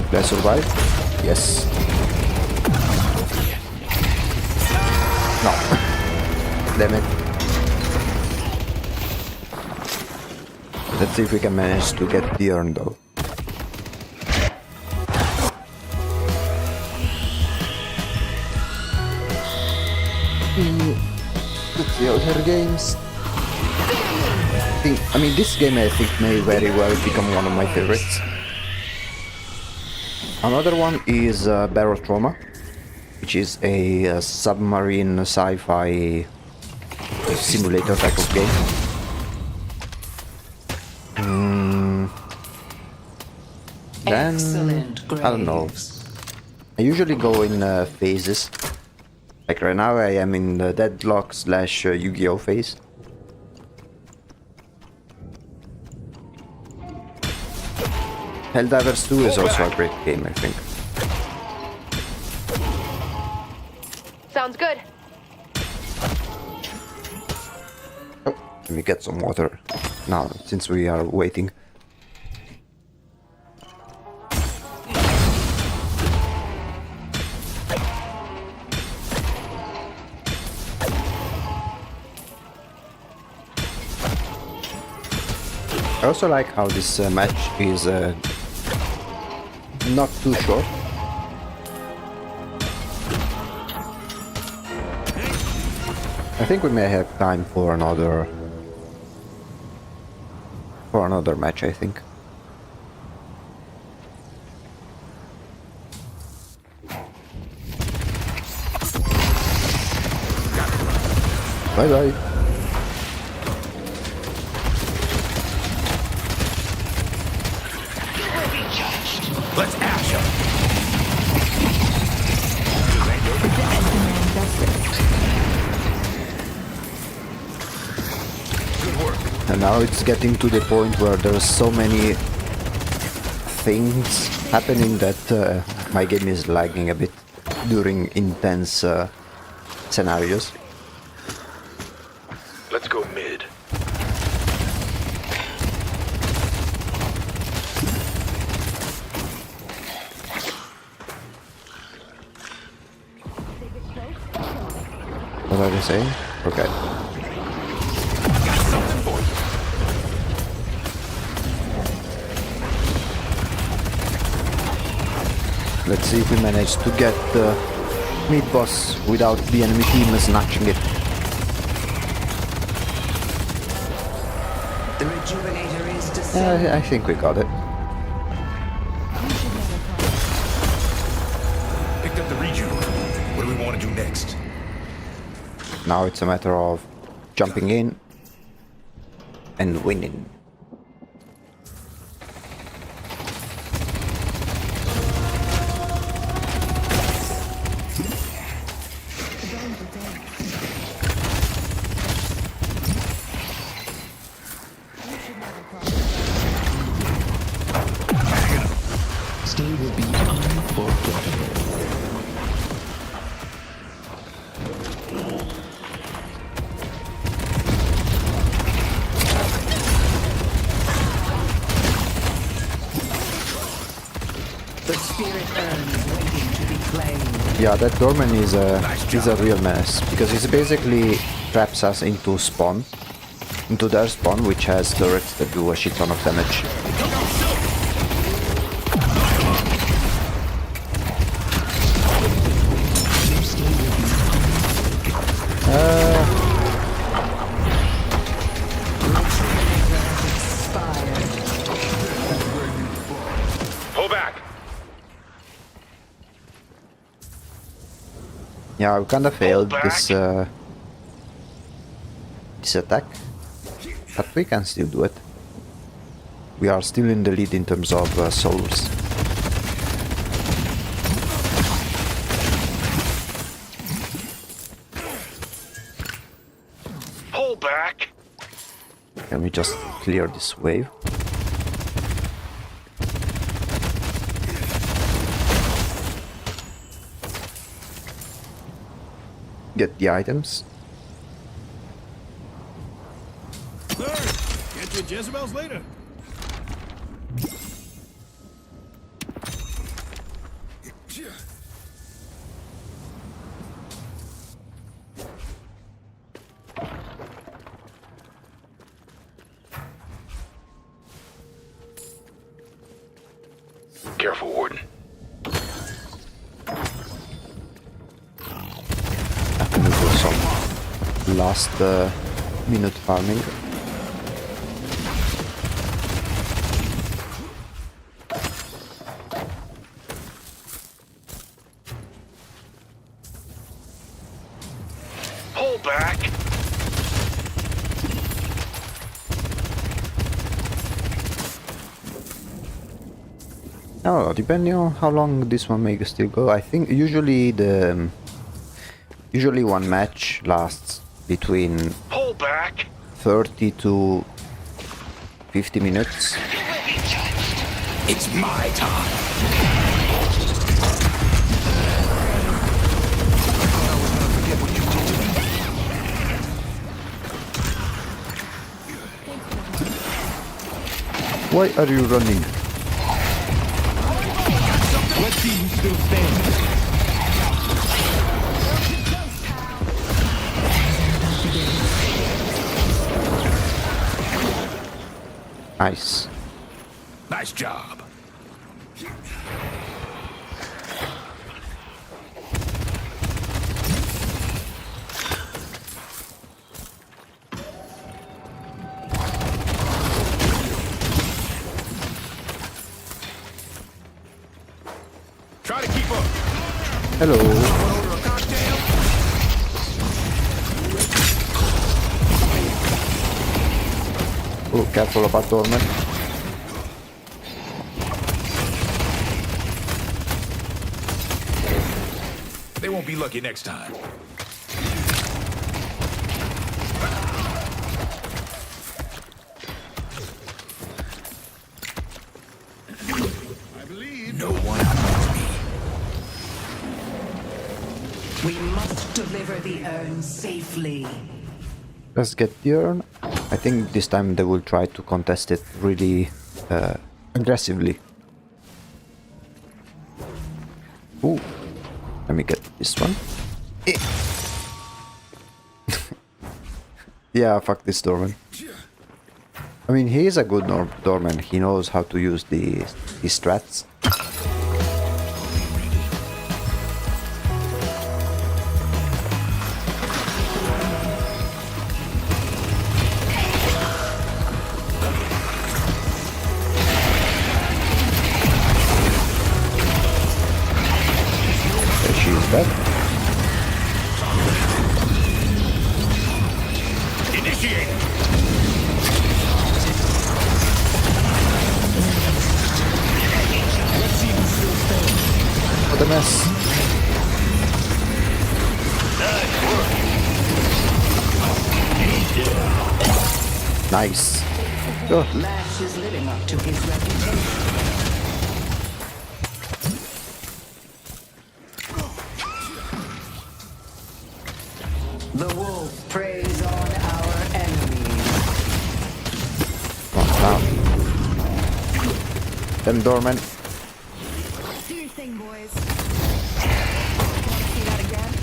Did I survive? Yes. No. Damn it. Let's see if we can manage to get the urn though. Let's see other games. I mean, this game I think may very well become one of my favorites. Another one is Barrel Trauma, which is a submarine sci-fi simulator type of game. Then Excellent, I don't know. Graves. I usually go in phases. Like right now I am in the Deadlock / Yu-Gi-Oh phase. Helldivers 2 is also a great game, I think. Sounds good. Oh, let me get some water now, since we are waiting. I also like how this match is not too short. I think we may have time for another match, I think. Bye bye. Let's ash him. Good work. And now it's getting to the point where there's so many things happening that my game is lagging a bit during intense scenarios. Let's go mid. What are they saying? Okay. Let's see if we manage to get the mid boss without the enemy team snatching it. The rejuvenator is descending. I think we got it. Picked up the region. What do we want to do next? Now it's a matter of jumping in and winning. Stay will be unforgettable. The spirit urn is waiting to be claimed. Yeah, that doorman is a real mess, because he basically traps us into spawn, into their spawn, which has turrets that do a shit ton of damage. Pull back. Yeah, we kinda failed this this attack, but we can still do it. We are still in the lead in terms of souls. Pull back. Can we just clear this wave? Get the items. Get your Jezebels later. Careful, Warden. I can do some last minute farming. Pull back. Oh, depending on how long this one may still go. I think usually usually one match lasts between Pull back. 30 to 50 minutes. It's my time. Why are you running? Let's see who's still standing. Nice. Nice job. Try to keep up. Hello. Order a cocktail. Oh, careful about Dorman. They won't be lucky next time. I believe no one outruns me. We must deliver the urn safely. Let's get the urn. I think this time they will try to contest it really aggressively. Ooh. Let me get this one. Yeah, fuck this Dorman. I mean, he is a good Dorman. He knows how to use the strats. She's dead. Initiate. What a mess. Nice. Oh, Lash is living up to his reputation. The wolf preys on our enemies. come on now. Them Dorman. Do your thing, boys. See that again?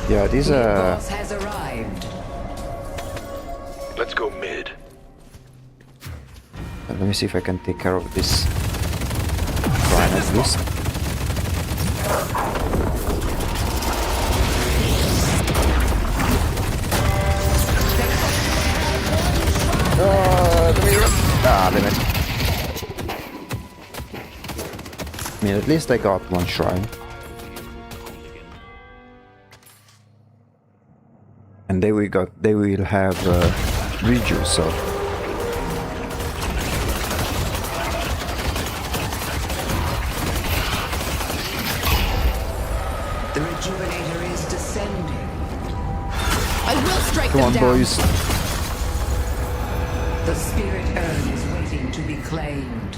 Yeah, these The are. boss has arrived. Let's go mid. Let me see if I can take care of this shrine at least. Damn it. I mean, at least I got one shrine. And they will have Riju, so. The rejuvenator is descending. I will strike Come them on, down. boys. The spirit urn is waiting to be claimed.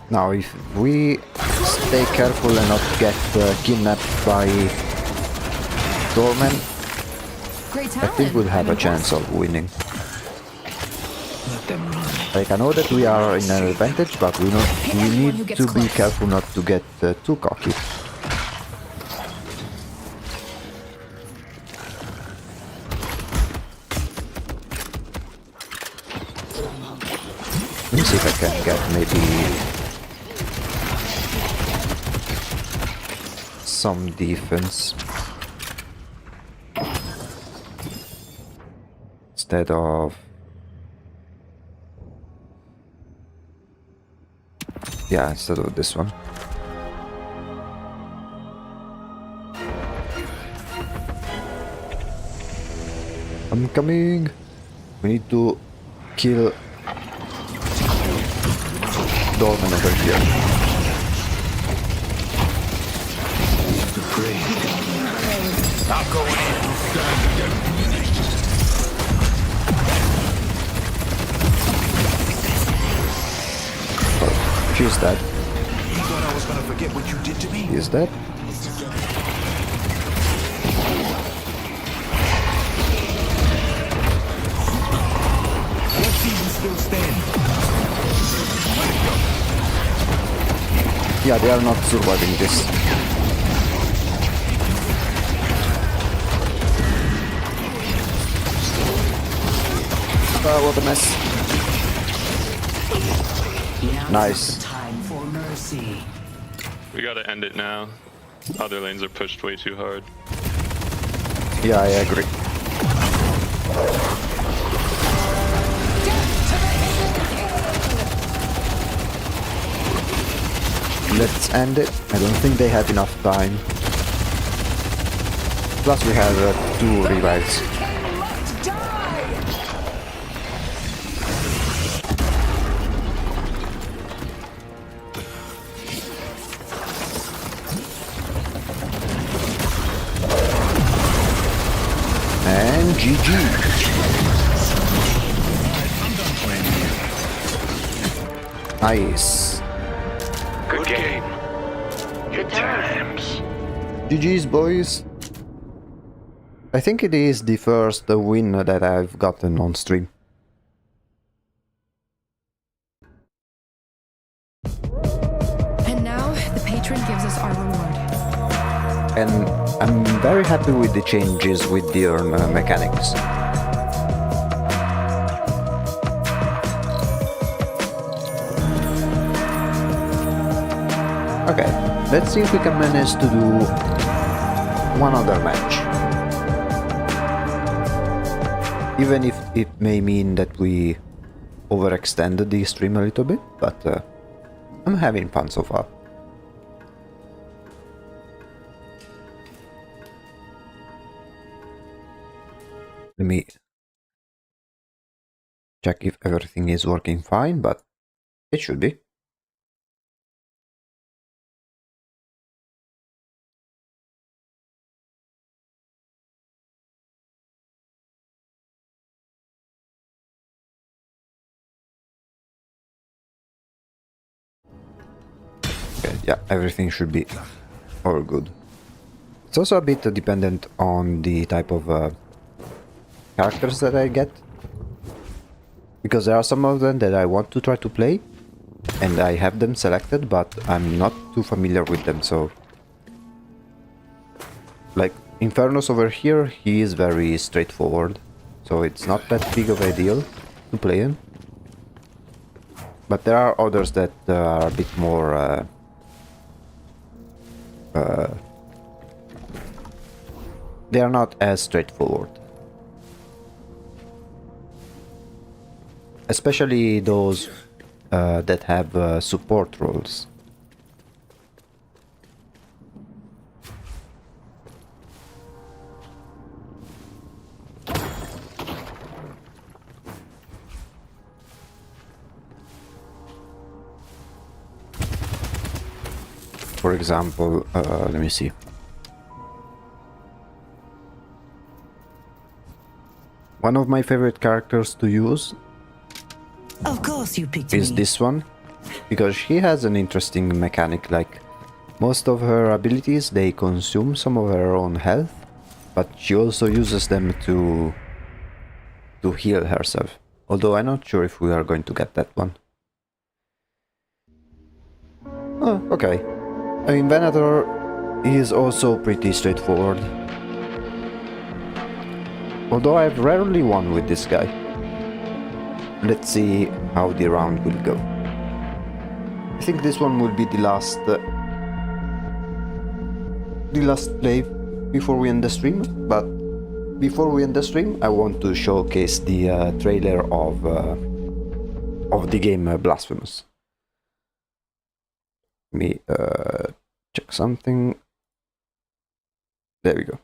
Now, if we stay careful and not get kidnapped by Dorman, Great I talent. think we'll have I'm a chance impressed. of winning. Let them run. Like, I know that we are in an advantage, but we Anyone who need gets to be close. careful not to get too cocky. Let me see if I can get maybe some defense instead of, yeah, instead of this one. I'm coming. We need to kill Dolmen over here. I'm going in. Oh, she's dead. You thought I was gonna forget what you did to me? Is dead? Let's see who's still standing. Yeah, they are not surviving this. What a mess. Now's Nice. the time for mercy. We gotta end it now. Other lanes are pushed way too hard. Yeah, I agree. Let's end it. I don't think they had enough time. Plus we have 2 revives. And GG. Nice. Good game. Good times. GG's, boys. I think it is the first win that I've gotten on stream. And now the patron gives us our reward. And I'm very happy with the changes with the urn mechanics. Okay, let's see if we can manage to do one other match. Even if it may mean that we overextended the stream a little bit, but I'm having fun so far. Let me check if everything is working fine, but it should be. Okay, yeah, everything should be all good. It's also a bit dependent on the type of characters that I get, because there are some of them that I want to try to play and I have them selected, but I'm not too familiar with them. So like Infernos over here, he is very straightforward, so it's not that big of a deal to play him. But there are others that are a bit more they are not as straightforward. Especially those that have support roles. For example, let me see. One of my favorite characters to use Of course you picked is me. this one, because she has an interesting mechanic. Like most of her abilities, they consume some of her own health, but she also uses them to heal herself. Although I'm not sure if we are going to get that one. Oh, okay. I mean, Venator is also pretty straightforward. Although I've rarely won with this guy. Let's see how the round will go. I think this one will be the last play before we end the stream. But before we end the stream, I want to showcase the trailer of the game Blasphemous. Let me check something. There we go.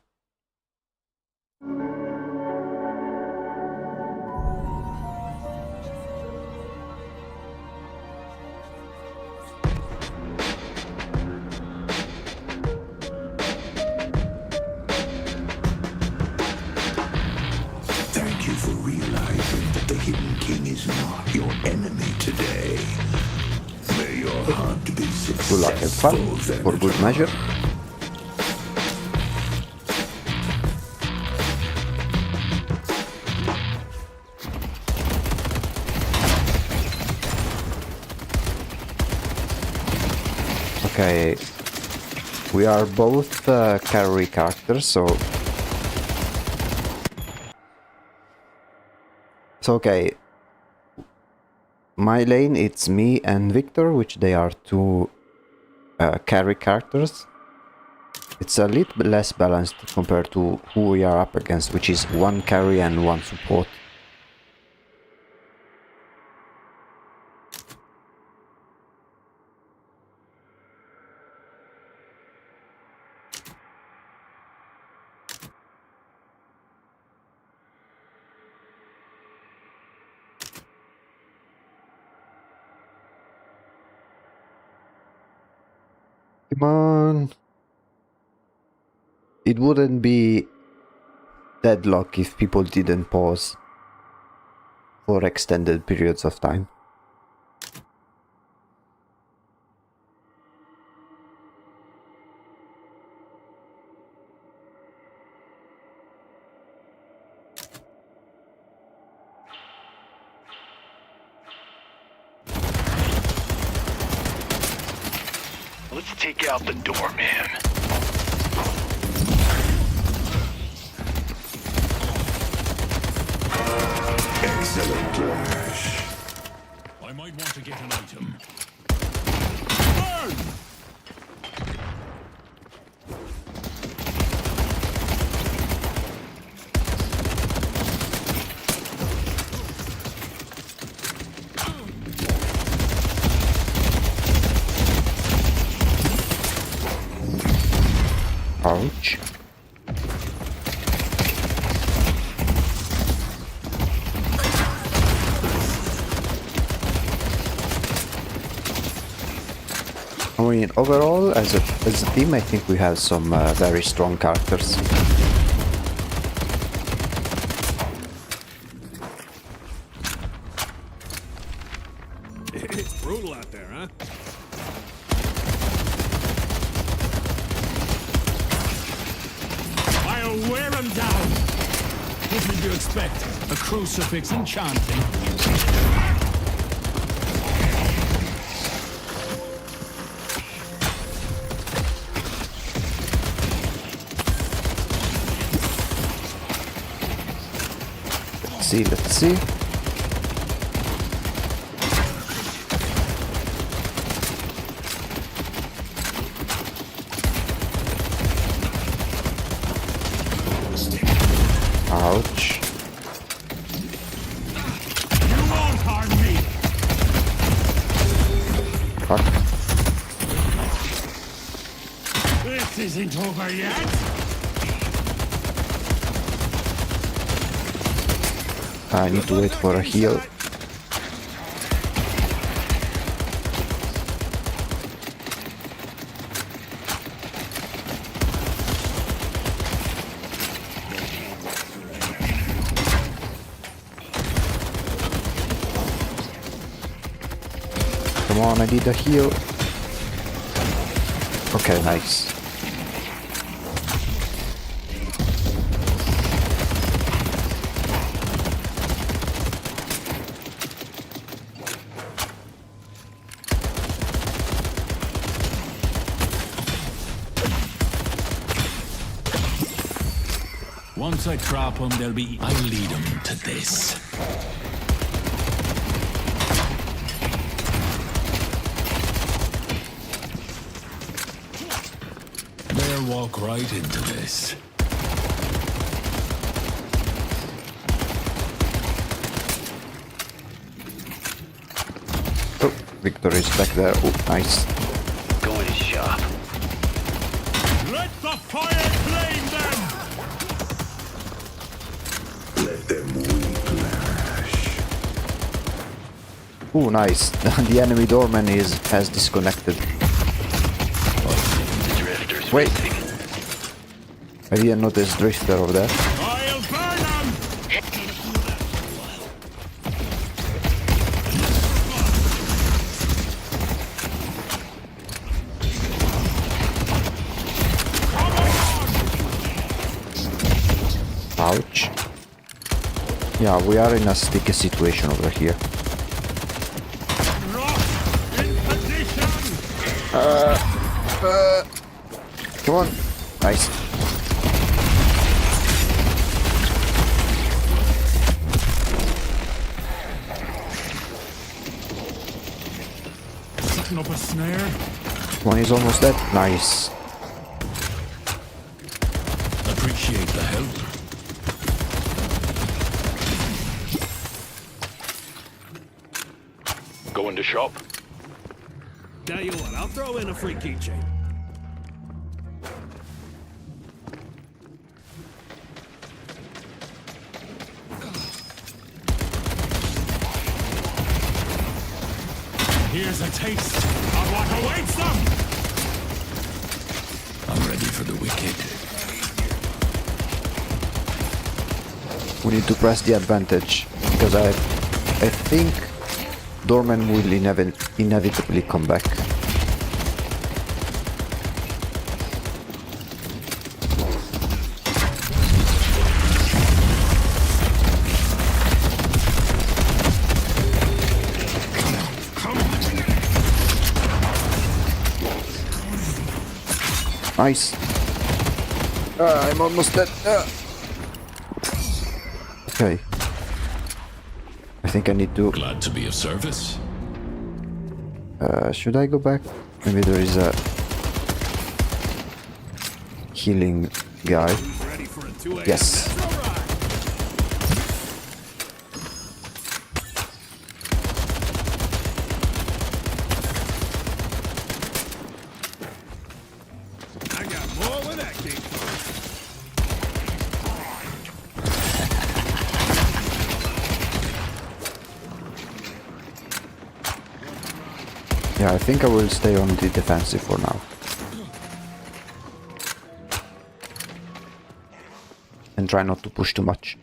Good luck and fun, for good measure. Okay, we are both carry characters, so okay. My lane, it's me and Victor, which they are two carry characters. It's a little bit less balanced compared to who we are up against, which is one carry and one support. Come on. It wouldn't be deadlock if people didn't pause for extended periods of time. Let's take out the doorman. Excellent clash. I might want to get an item. Ouch. I mean, overall, as a team, I think we have some very strong characters. It's brutal out there, huh? I'll wear him down. What did you expect? A crucifix enchanting? Let's see. Ouch. You won't harm me. Fuck. This isn't over yet. I need to wait for a heal. Come on, I need a heal. Okay, nice. Once I trap them, they'll be... I lead them to this. They'll walk right into this. Oh, Victor is back there. Oh, nice. Go in his shop. Let the fire flame them! Let them weep clash. Oh, nice. The enemy doorman has disconnected. Drifters Wait. missing. I didn't notice Drifter over there. I'll burn them! Ouch. Yeah, we are in a sticky situation over here. Rock in position. Come on. Nice. Setting up a snare. One is almost dead. Nice. Appreciate the help. Going to shop. Tell you what, I'll throw in a free keychain. Here's a taste of what awaits them! I'm ready for the wicked. We need to press the advantage because I think Doorman will inevitably come back. Nice. I'm almost dead. Okay. I think I need to... Glad to be of service. should I go back? Maybe there is a healing guy. Ready for a 2 a.m. Yes. That's all right. I got more where that came from. Yeah, I think I will stay on the defensive for now. And try not to push too much.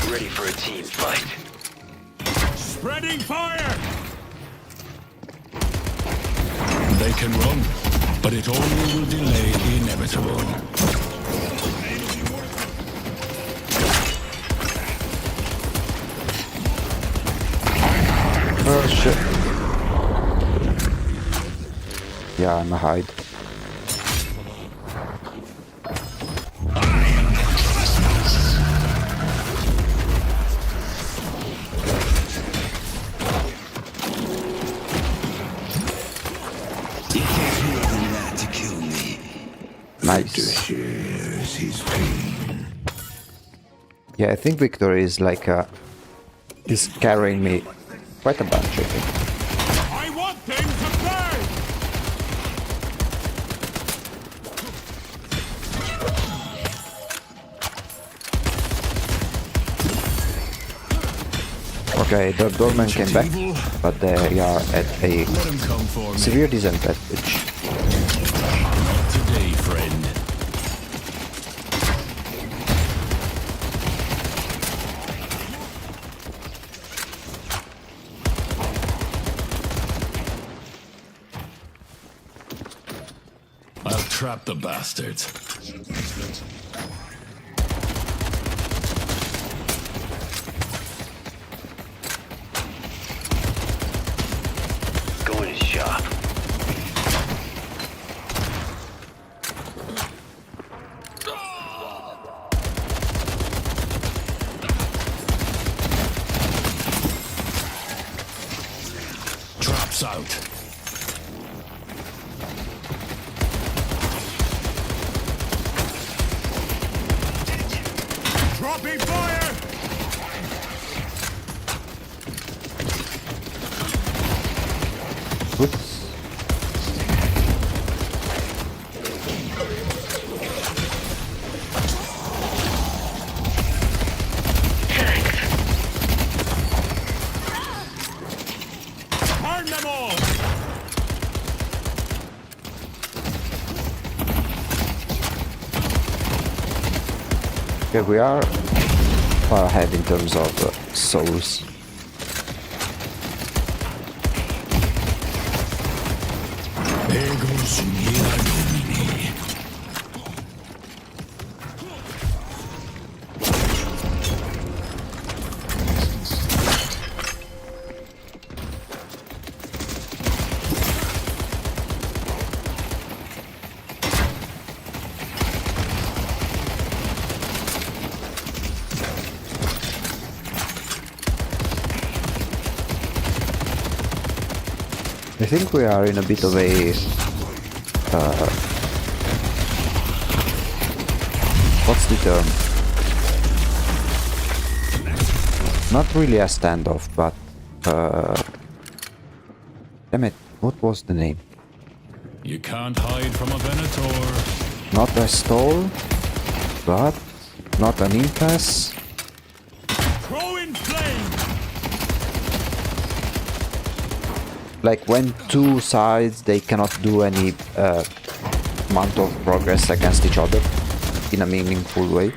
Ready for a team fight. Spreading fire! They can run, but it only will delay the inevitable. Oh shit. Yeah, I'm a hide. Nice. Shares his pain. Yeah, I think Victor is like is carrying me quite a bunch, I think. I want things to burn! Okay, the doorman came back, but they are at a Let him come for me. severe disadvantage. Not today, friend. I'll trap the bastards. Going to shop. Traps out. Dropping fire! Oops. Burn them all! Okay, we are far ahead in terms of souls. There goes Mila Domini. think we are in a bit of a what's the term? Not really a standoff, but damn it, what was the name? You can't hide from a Venator. Not a stall, but not an impasse. Throw in flame! Like when two sides they cannot do any amount of progress against each other in a meaningful way.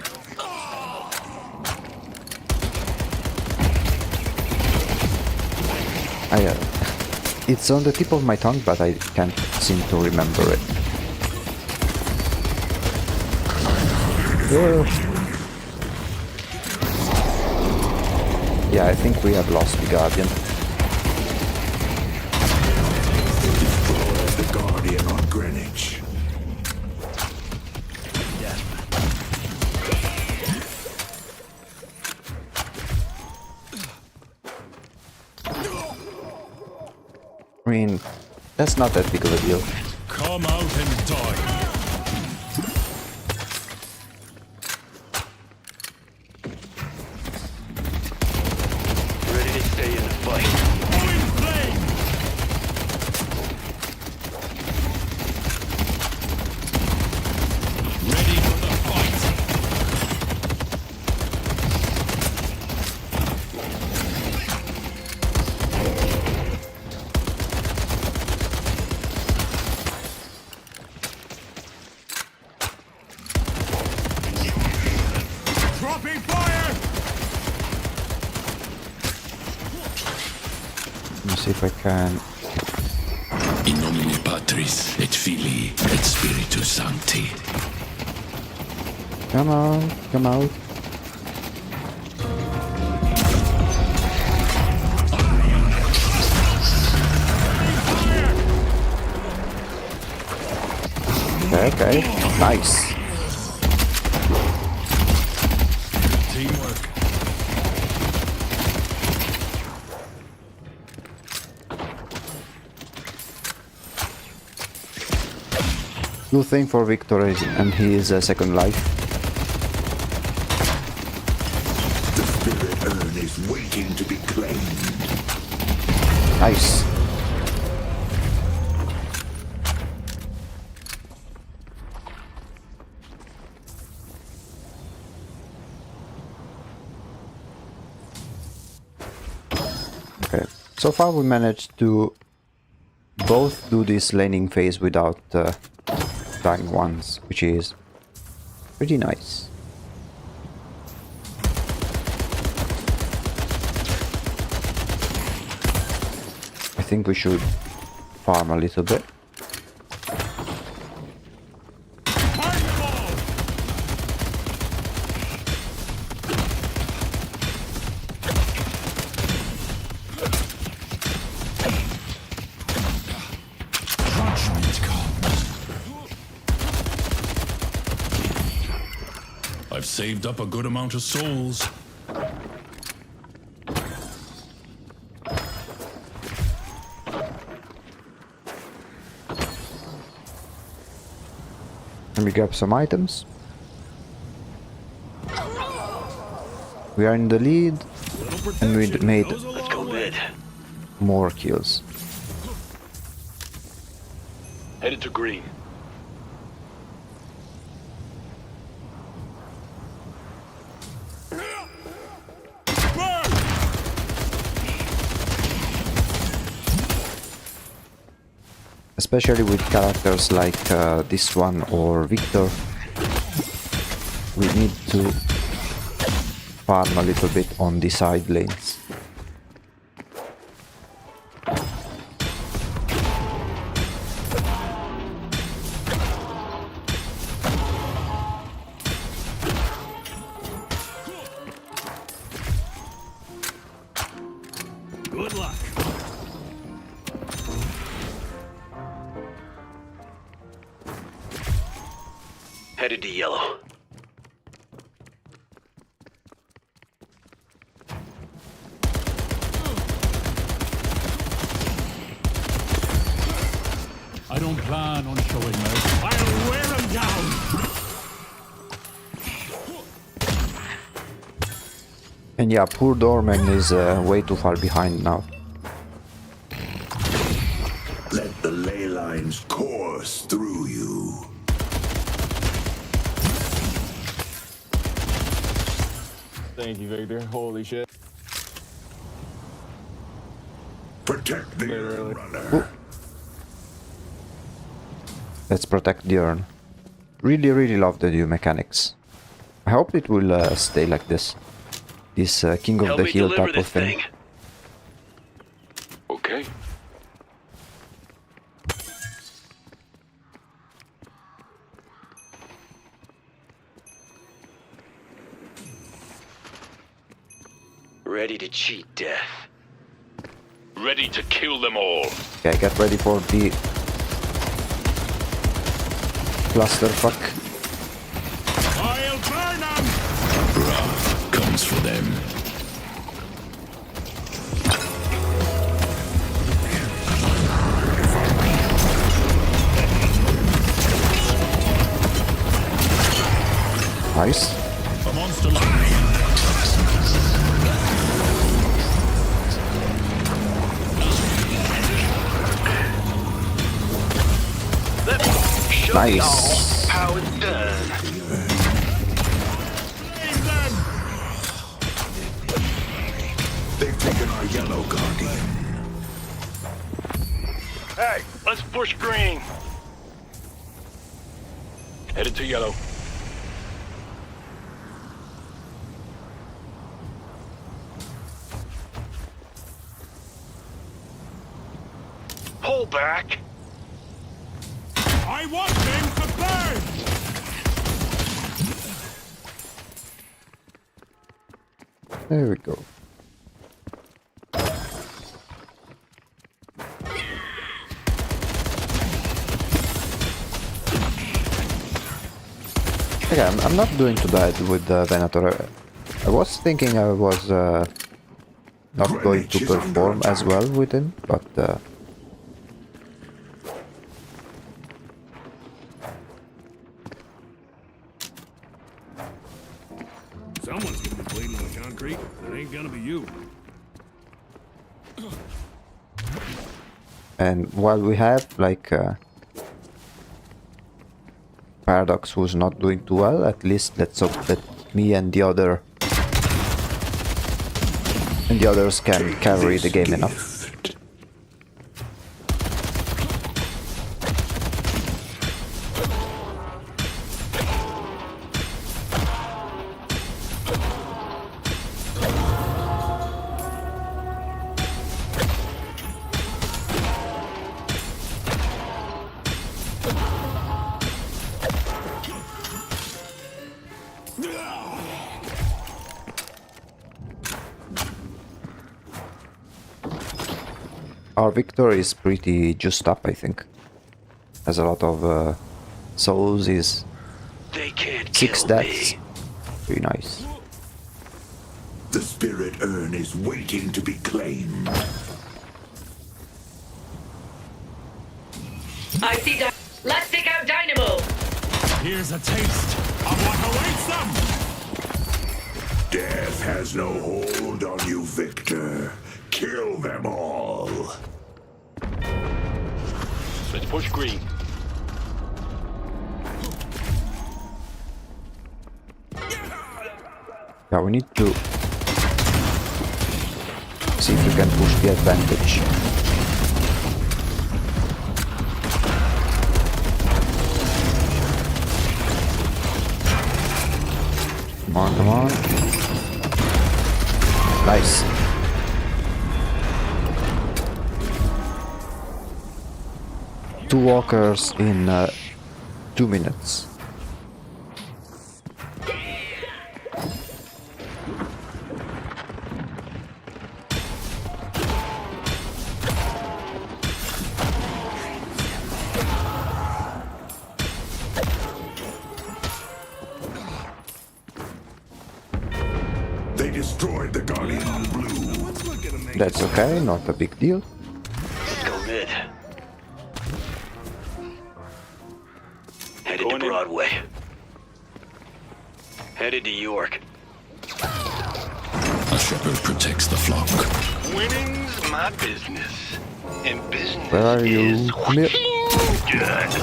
It's on the tip of my tongue, but I can't seem to remember it. Yeah, I think we have lost the Guardian. The Guardian on Greenwich. I mean, that's not that big of a deal. Come out and die. Ready to stay in the fight. Throw in flame! Ready for the fight. Dropping fire! Let me see if I can. In nomine Patris et Filii et Spiritus Sancti. Come on, come out. Okay, nice. Teamwork. Good thing for Victor and his second life. The spirit urn is waiting to be claimed. Nice. Okay, so far we managed to both do this laning phase without dying once, which is pretty nice. I think we should farm a little bit. Fireball! Judgment comes. I've saved up a good amount of souls. Let me grab some items. We are in the lead and we made Let's go mid. more kills. Headed to green. Especially with characters like this one or Victor, we need to farm a little bit on the side lanes. Good luck. Headed to yellow. don't plan on showing mercy. I'll wear them down! And yeah, poor Dorman is way too far behind now. Let the ley lines course through you. Thank you, Victor. Holy shit. Protect the Literally. runner. Let's protect the urn. Really love the new mechanics. I hope it will stay like this. This King of Help the me Hill deliver type this of thing. thing. Okay. Ready to cheat death. Ready to kill them all. Okay, get ready for the clusterfuck. I'll burn them! Wrath comes for them. Nice. A monster line. Nice. How it's done. Save them! They've taken our yellow guardian. Hey, let's push green. Headed to yellow. Pull back. I want them to burn! There we go. Okay, I'm not doing too bad with the Venator. I was thinking I was not going to perform as well with him, but Someone's gonna be bleeding on the concrete. It ain't gonna be you. and while we have like Paradox who's not doing too well, at least let's hope that me and the others can carry the game enough. Our Victor is pretty juiced up, I think. Has a lot of souls, he's They can't 6 kill deaths. me. Pretty nice. The spirit urn is waiting to be claimed. I see. Let's take out Dynamo. Here's a taste of what awaits them! Death has no hold on you, Victor. Kill them all. Let's push green. Yeah, we need to see if we can push the advantage. Come on, come on. Nice. Two walkers in 2 minutes. They destroyed the Guardian on blue. That's okay, not a big deal. Let's go mid. Headed to Broadway. Headed to York. A shepherd protects the flock. Winning's my business. And business Where are you? is Come here. good.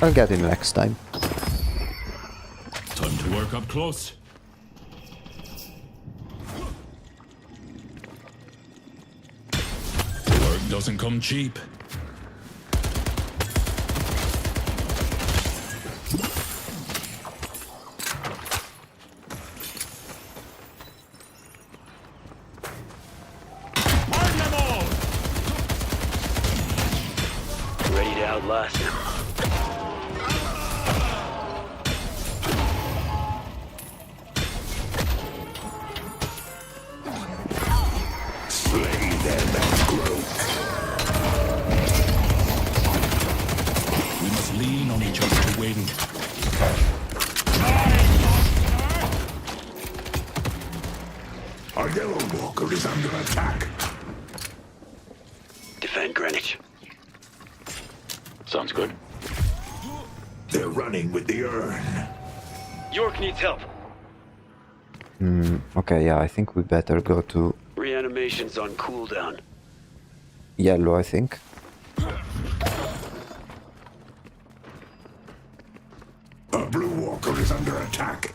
I'll get him next time. Time to work up close. Work doesn't come cheap. Burn them all! Ready to outlast him. Slay them and grow. We must lean on each other to win. Our Yellow Walker is under attack. Defend Greenwich. Sounds good. They're running with the urn. York needs help. Okay, yeah, I think we better go to Reanimation's on cooldown. yellow, I think. Our Blue Walker is under attack.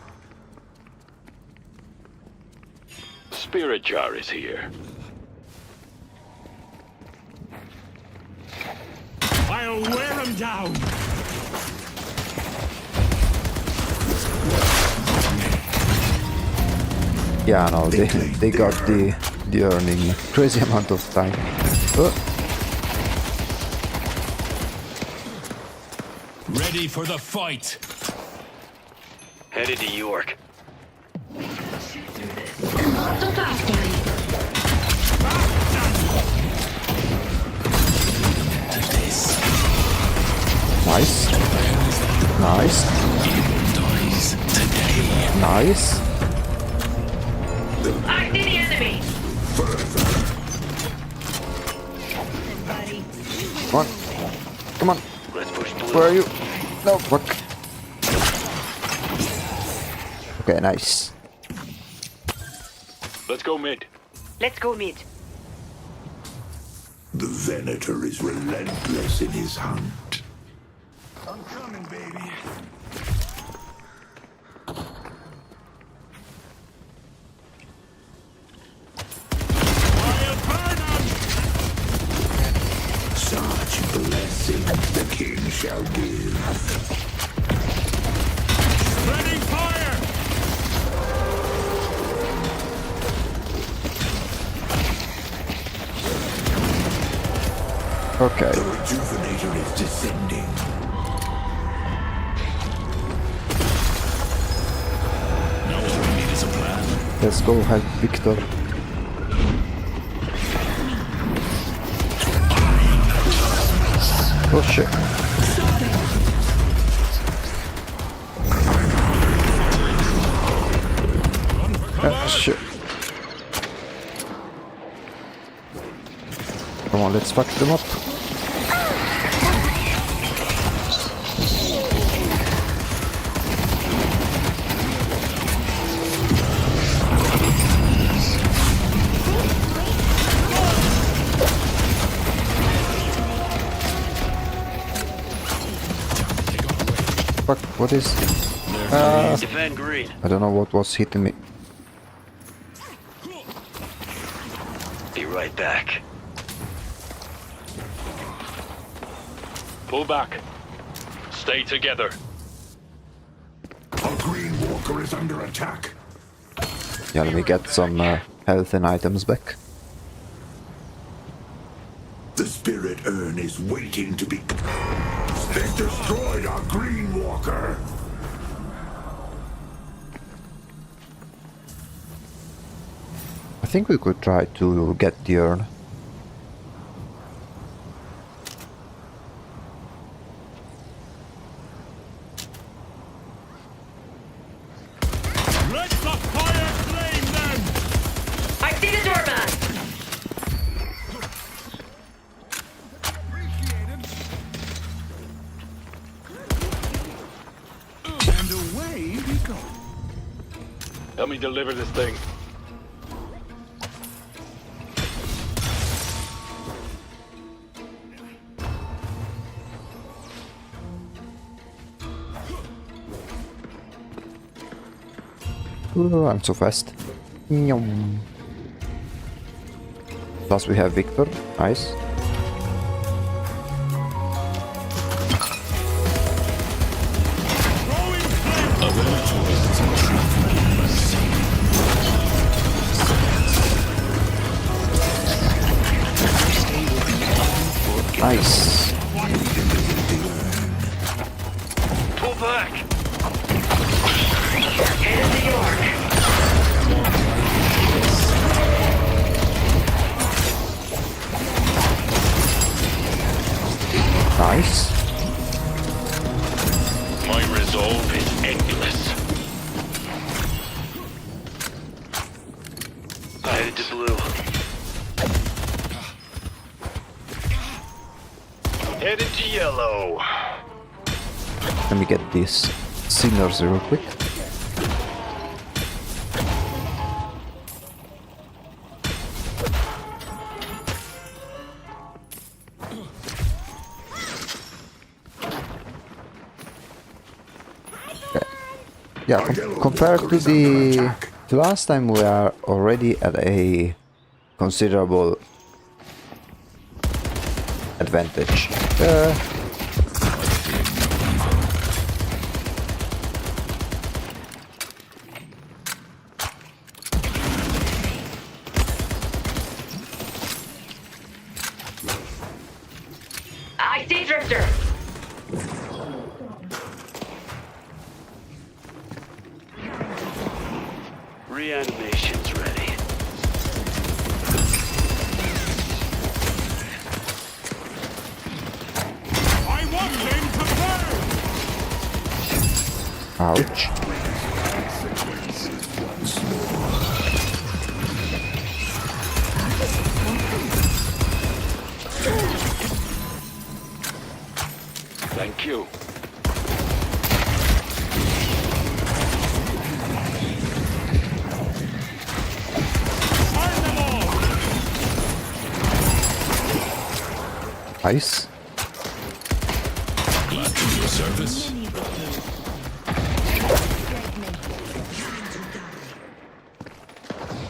Spirit Jar is here. I'll wear them down! Yeah, no, they got the urn in crazy amount of time. Oh, Ready for the fight! Headed to York. nice. Nice. Dies today. Nice. I see the enemy. Come on. Come on. Let's push blue. Where are you? No, fuck. Okay, nice. Let's go mid. Let's go mid. The Venator is relentless in his hunt. I'm coming, baby. I'll burn them! Such blessings the king shall give. Spreading fire! Okay. The Rejuvenator is descending. Now all we need is a plan. Let's go help Victor. Oh shit. Shit. Come on, let's fuck them up. Fuck, what is... Defend green. I don't know what was hitting me. Be right back. Pull back. Stay together. Our Green Walker is under attack. Yeah, let me get some health and items back. The Spirit Urn is waiting to be... They've destroyed our Green Walker. I think we could try to get the urn. Let the fire Help me deliver this thing. Ooh, I'm so fast. Nyum. Plus we have Victor. Nice. Nice. Pull back. Headed to York. Nice. My resolve is endless. Headed to blue. Headed to yellow. Let me get these signals real quick. Okay. Yeah, compared to the last time, we are already at a considerable advantage. I see Drifter. Reanimation's ready. I want them to burn! Ouch. Thank you. Burn them all! Nice. Glad to your service.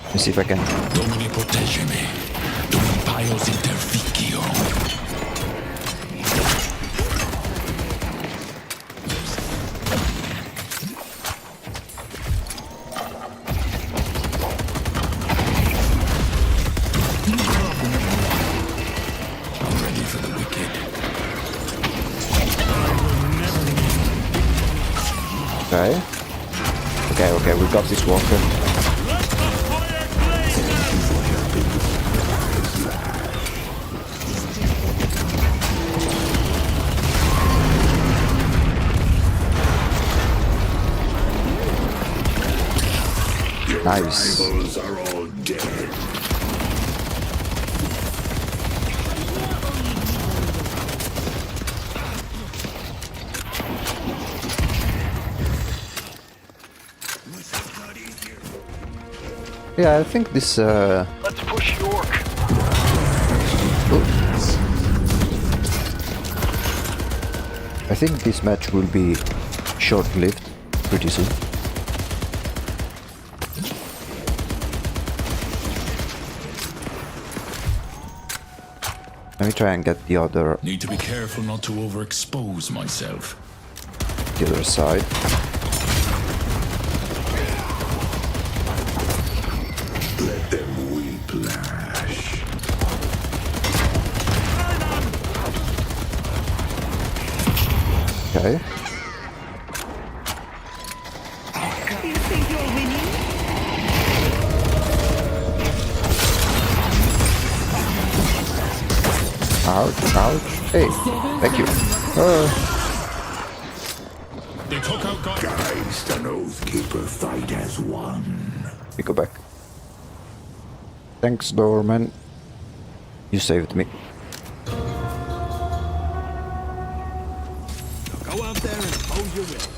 Let me see if I can. Domini proteggimi. Dum paios interficio. I'm ready for the wicked. Okay. Okay, we got this walker. Let the fire blaze! Nice. Rivals are all dead. Yeah, I think this. Let's push York. I think this match will be short-lived pretty soon. Let me try and get the other Need to be careful not to overexpose myself. side. Let them whiplash. Okay. You think you're winning? Ouch, ouch. Hey, thank you. They took out God. Geist and Oathkeeper fight as one. We go back. Thanks, Doorman. You saved me. Go out there and hold your will.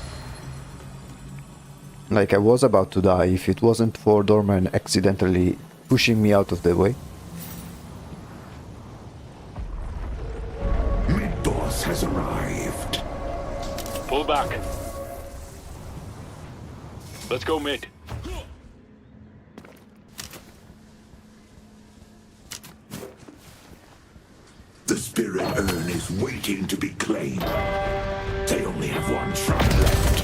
Like I was about to die if it wasn't for Dorman accidentally pushing me out of the way. Mid-boss has arrived. Pull back. Let's go mid. The spirit urn is waiting to be claimed. They only have one shot left.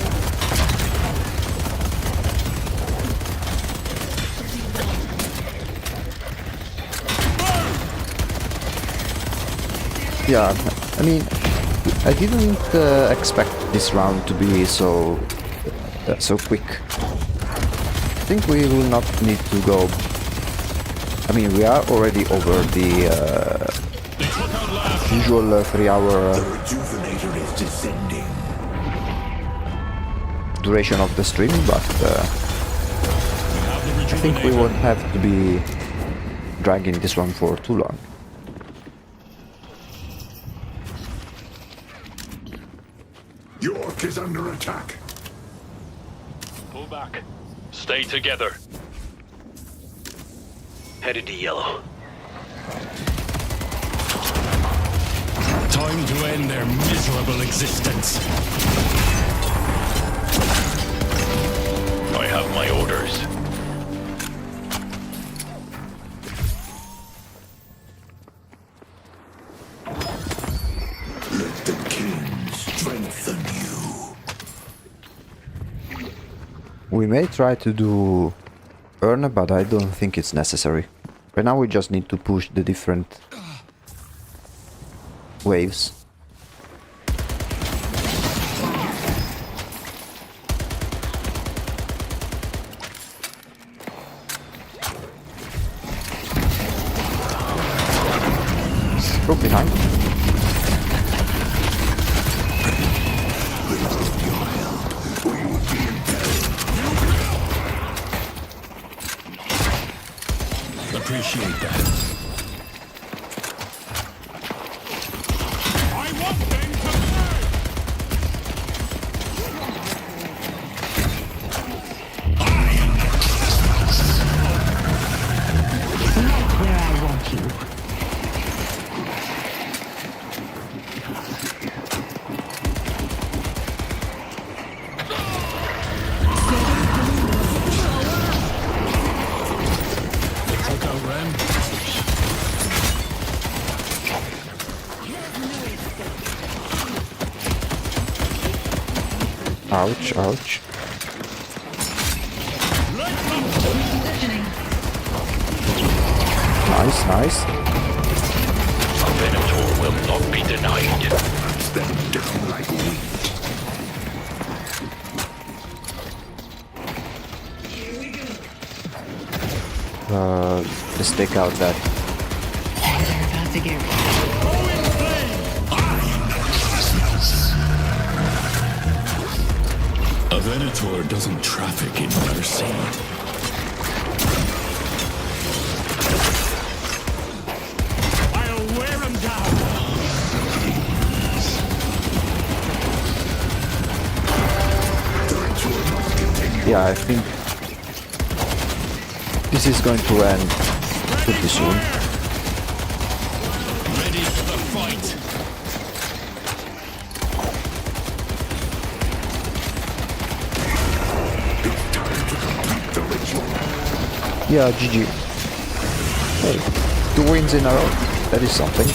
Yeah, I mean, I didn't expect this round to be so quick. I think we will not need to go. I mean, we are already over the usual 3-hour The rejuvenator is descending. duration of the stream, but I think we won't have to be dragging this one for too long. York is under attack. Pull back. Stay together. Headed to yellow. Time to end their miserable existence. I have my orders. Let the king strengthen you. We may try to do Urn, but I don't think it's necessary. Right now we just need to push the different waves. Go behind. Appreciate that. I want them to Where I want you. Took out Ren. Ouch, ouch. Nice, nice. A Venator will not be denied. Hunt them down like wheat. Let's take out that. They're about to get A Venator doesn't traffic in mercy. I'll wear them down. Yeah, I think this is going to end pretty soon. Ready for the fight. Yeah, GG. Hey, 2 wins in a row. That is something.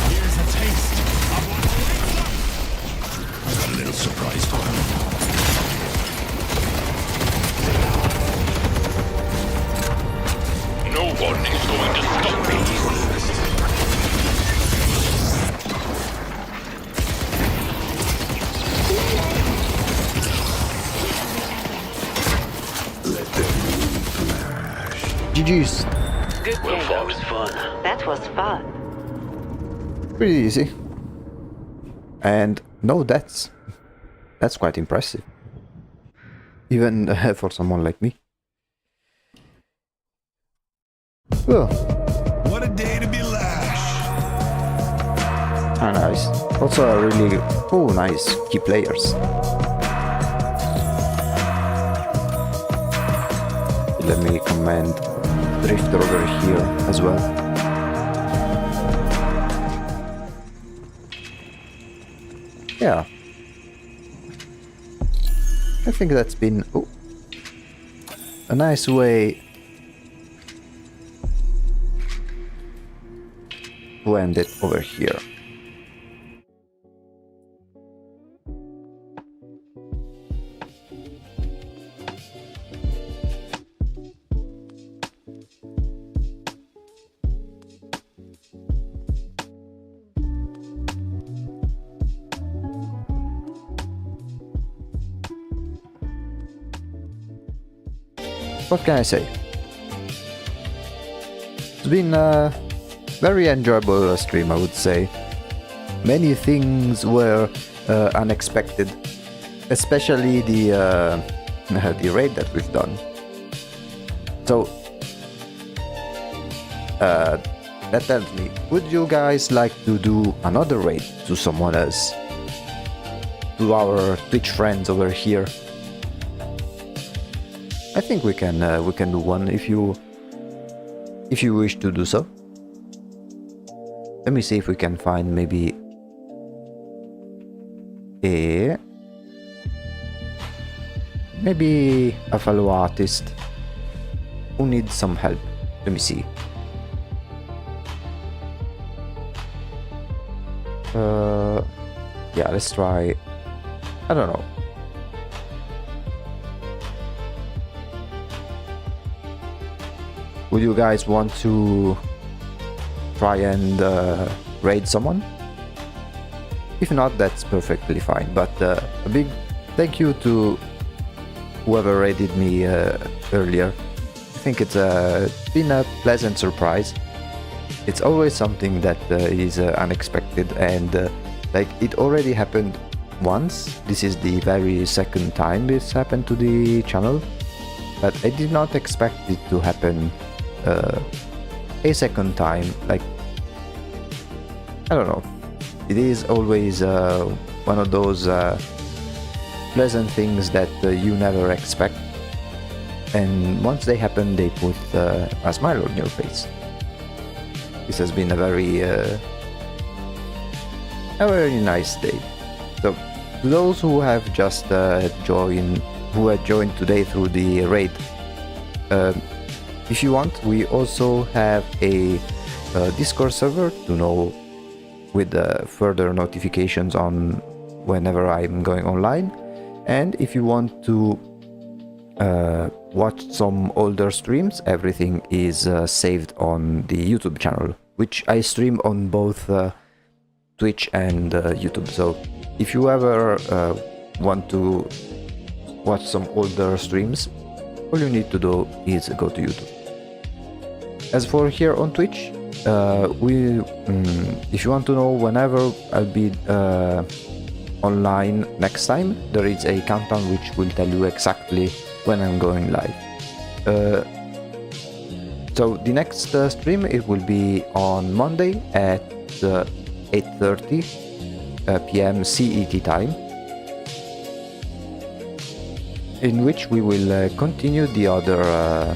Here's a taste of I got a little surprise for him. No one is going to stop me. GG's. Good Well game. That fought. was fun. That was fun. Pretty easy. And no deaths. That's quite impressive. Even for someone like me. Oh, What a day to be Lash. nice. Also a really nice key players. Let me command Drifter over here as well. Yeah. I think that's been a nice way to end it over here. What can I say? It's been a very enjoyable stream, I would say. Many things were unexpected, especially the raid that we've done. So that tells me, would you guys like to do another raid to someone else? To our Twitch friends over here? I think we can do one if you wish to do so. Let me see if we can find maybe a fellow artist who needs some help. Let me see. Yeah, let's try. I don't know. Would you guys want to try and raid someone? If not, that's perfectly fine. But a big thank you to whoever raided me earlier. I think it's been a pleasant surprise. It's always something that is unexpected, and like it already happened once. This is the very second time this happened to the channel, but I did not expect it to happen a second time. Like, I don't know, it is always one of those pleasant things that you never expect, and once they happen they put a smile on your face. This has been a very nice day. So to those who have just joined today through the raid, if you want, we also have a Discord server to know with further notifications on whenever I'm going online. And if you want to watch some older streams, everything is saved on the YouTube channel, which I stream on both Twitch and YouTube. So if you ever want to watch some older streams, all you need to do is go to YouTube. As for here on Twitch, if you want to know whenever I'll be online next time, there is a countdown which will tell you exactly when I'm going live. So the next stream, it will be on Monday at 8:30 p.m. CET time, in which we will continue the other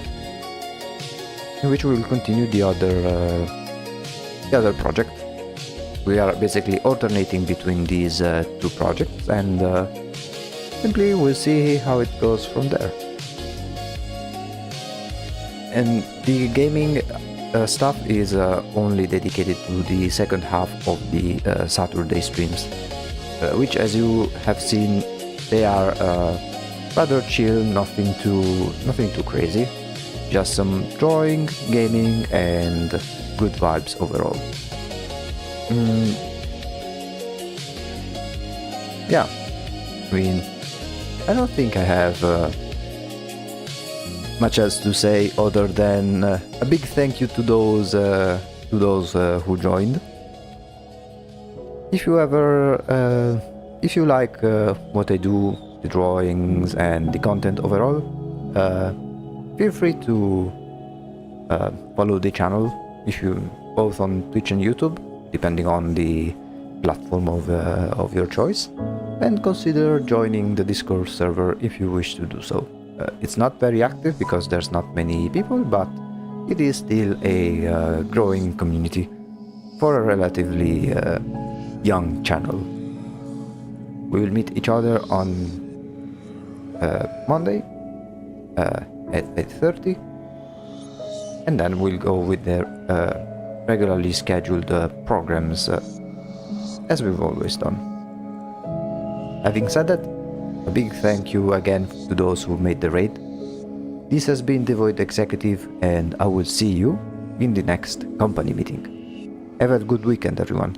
project. We are basically alternating between these two projects, and simply we'll see how it goes from there. And the gaming stuff is only dedicated to the second half of the Saturday streams, which, as you have seen, they are rather chill, nothing too crazy, just some drawing, gaming, and good vibes overall. Yeah, I mean, I don't think I have much else to say other than a big thank you to those who joined. If you like what I do, the drawings and the content overall, feel free to follow the channel if you both on Twitch and YouTube, depending on the platform of your choice, and consider joining the Discord server if you wish to do so. It's not very active because there's not many people, but it is still a growing community for a relatively young channel. We will meet each other on Monday at 8:30, and then we'll go with the regularly scheduled programs as we've always done. Having said that, a big thank you again to those who made the raid. This has been The Void Executive, and I will see you in the next company meeting. Have a good weekend, everyone.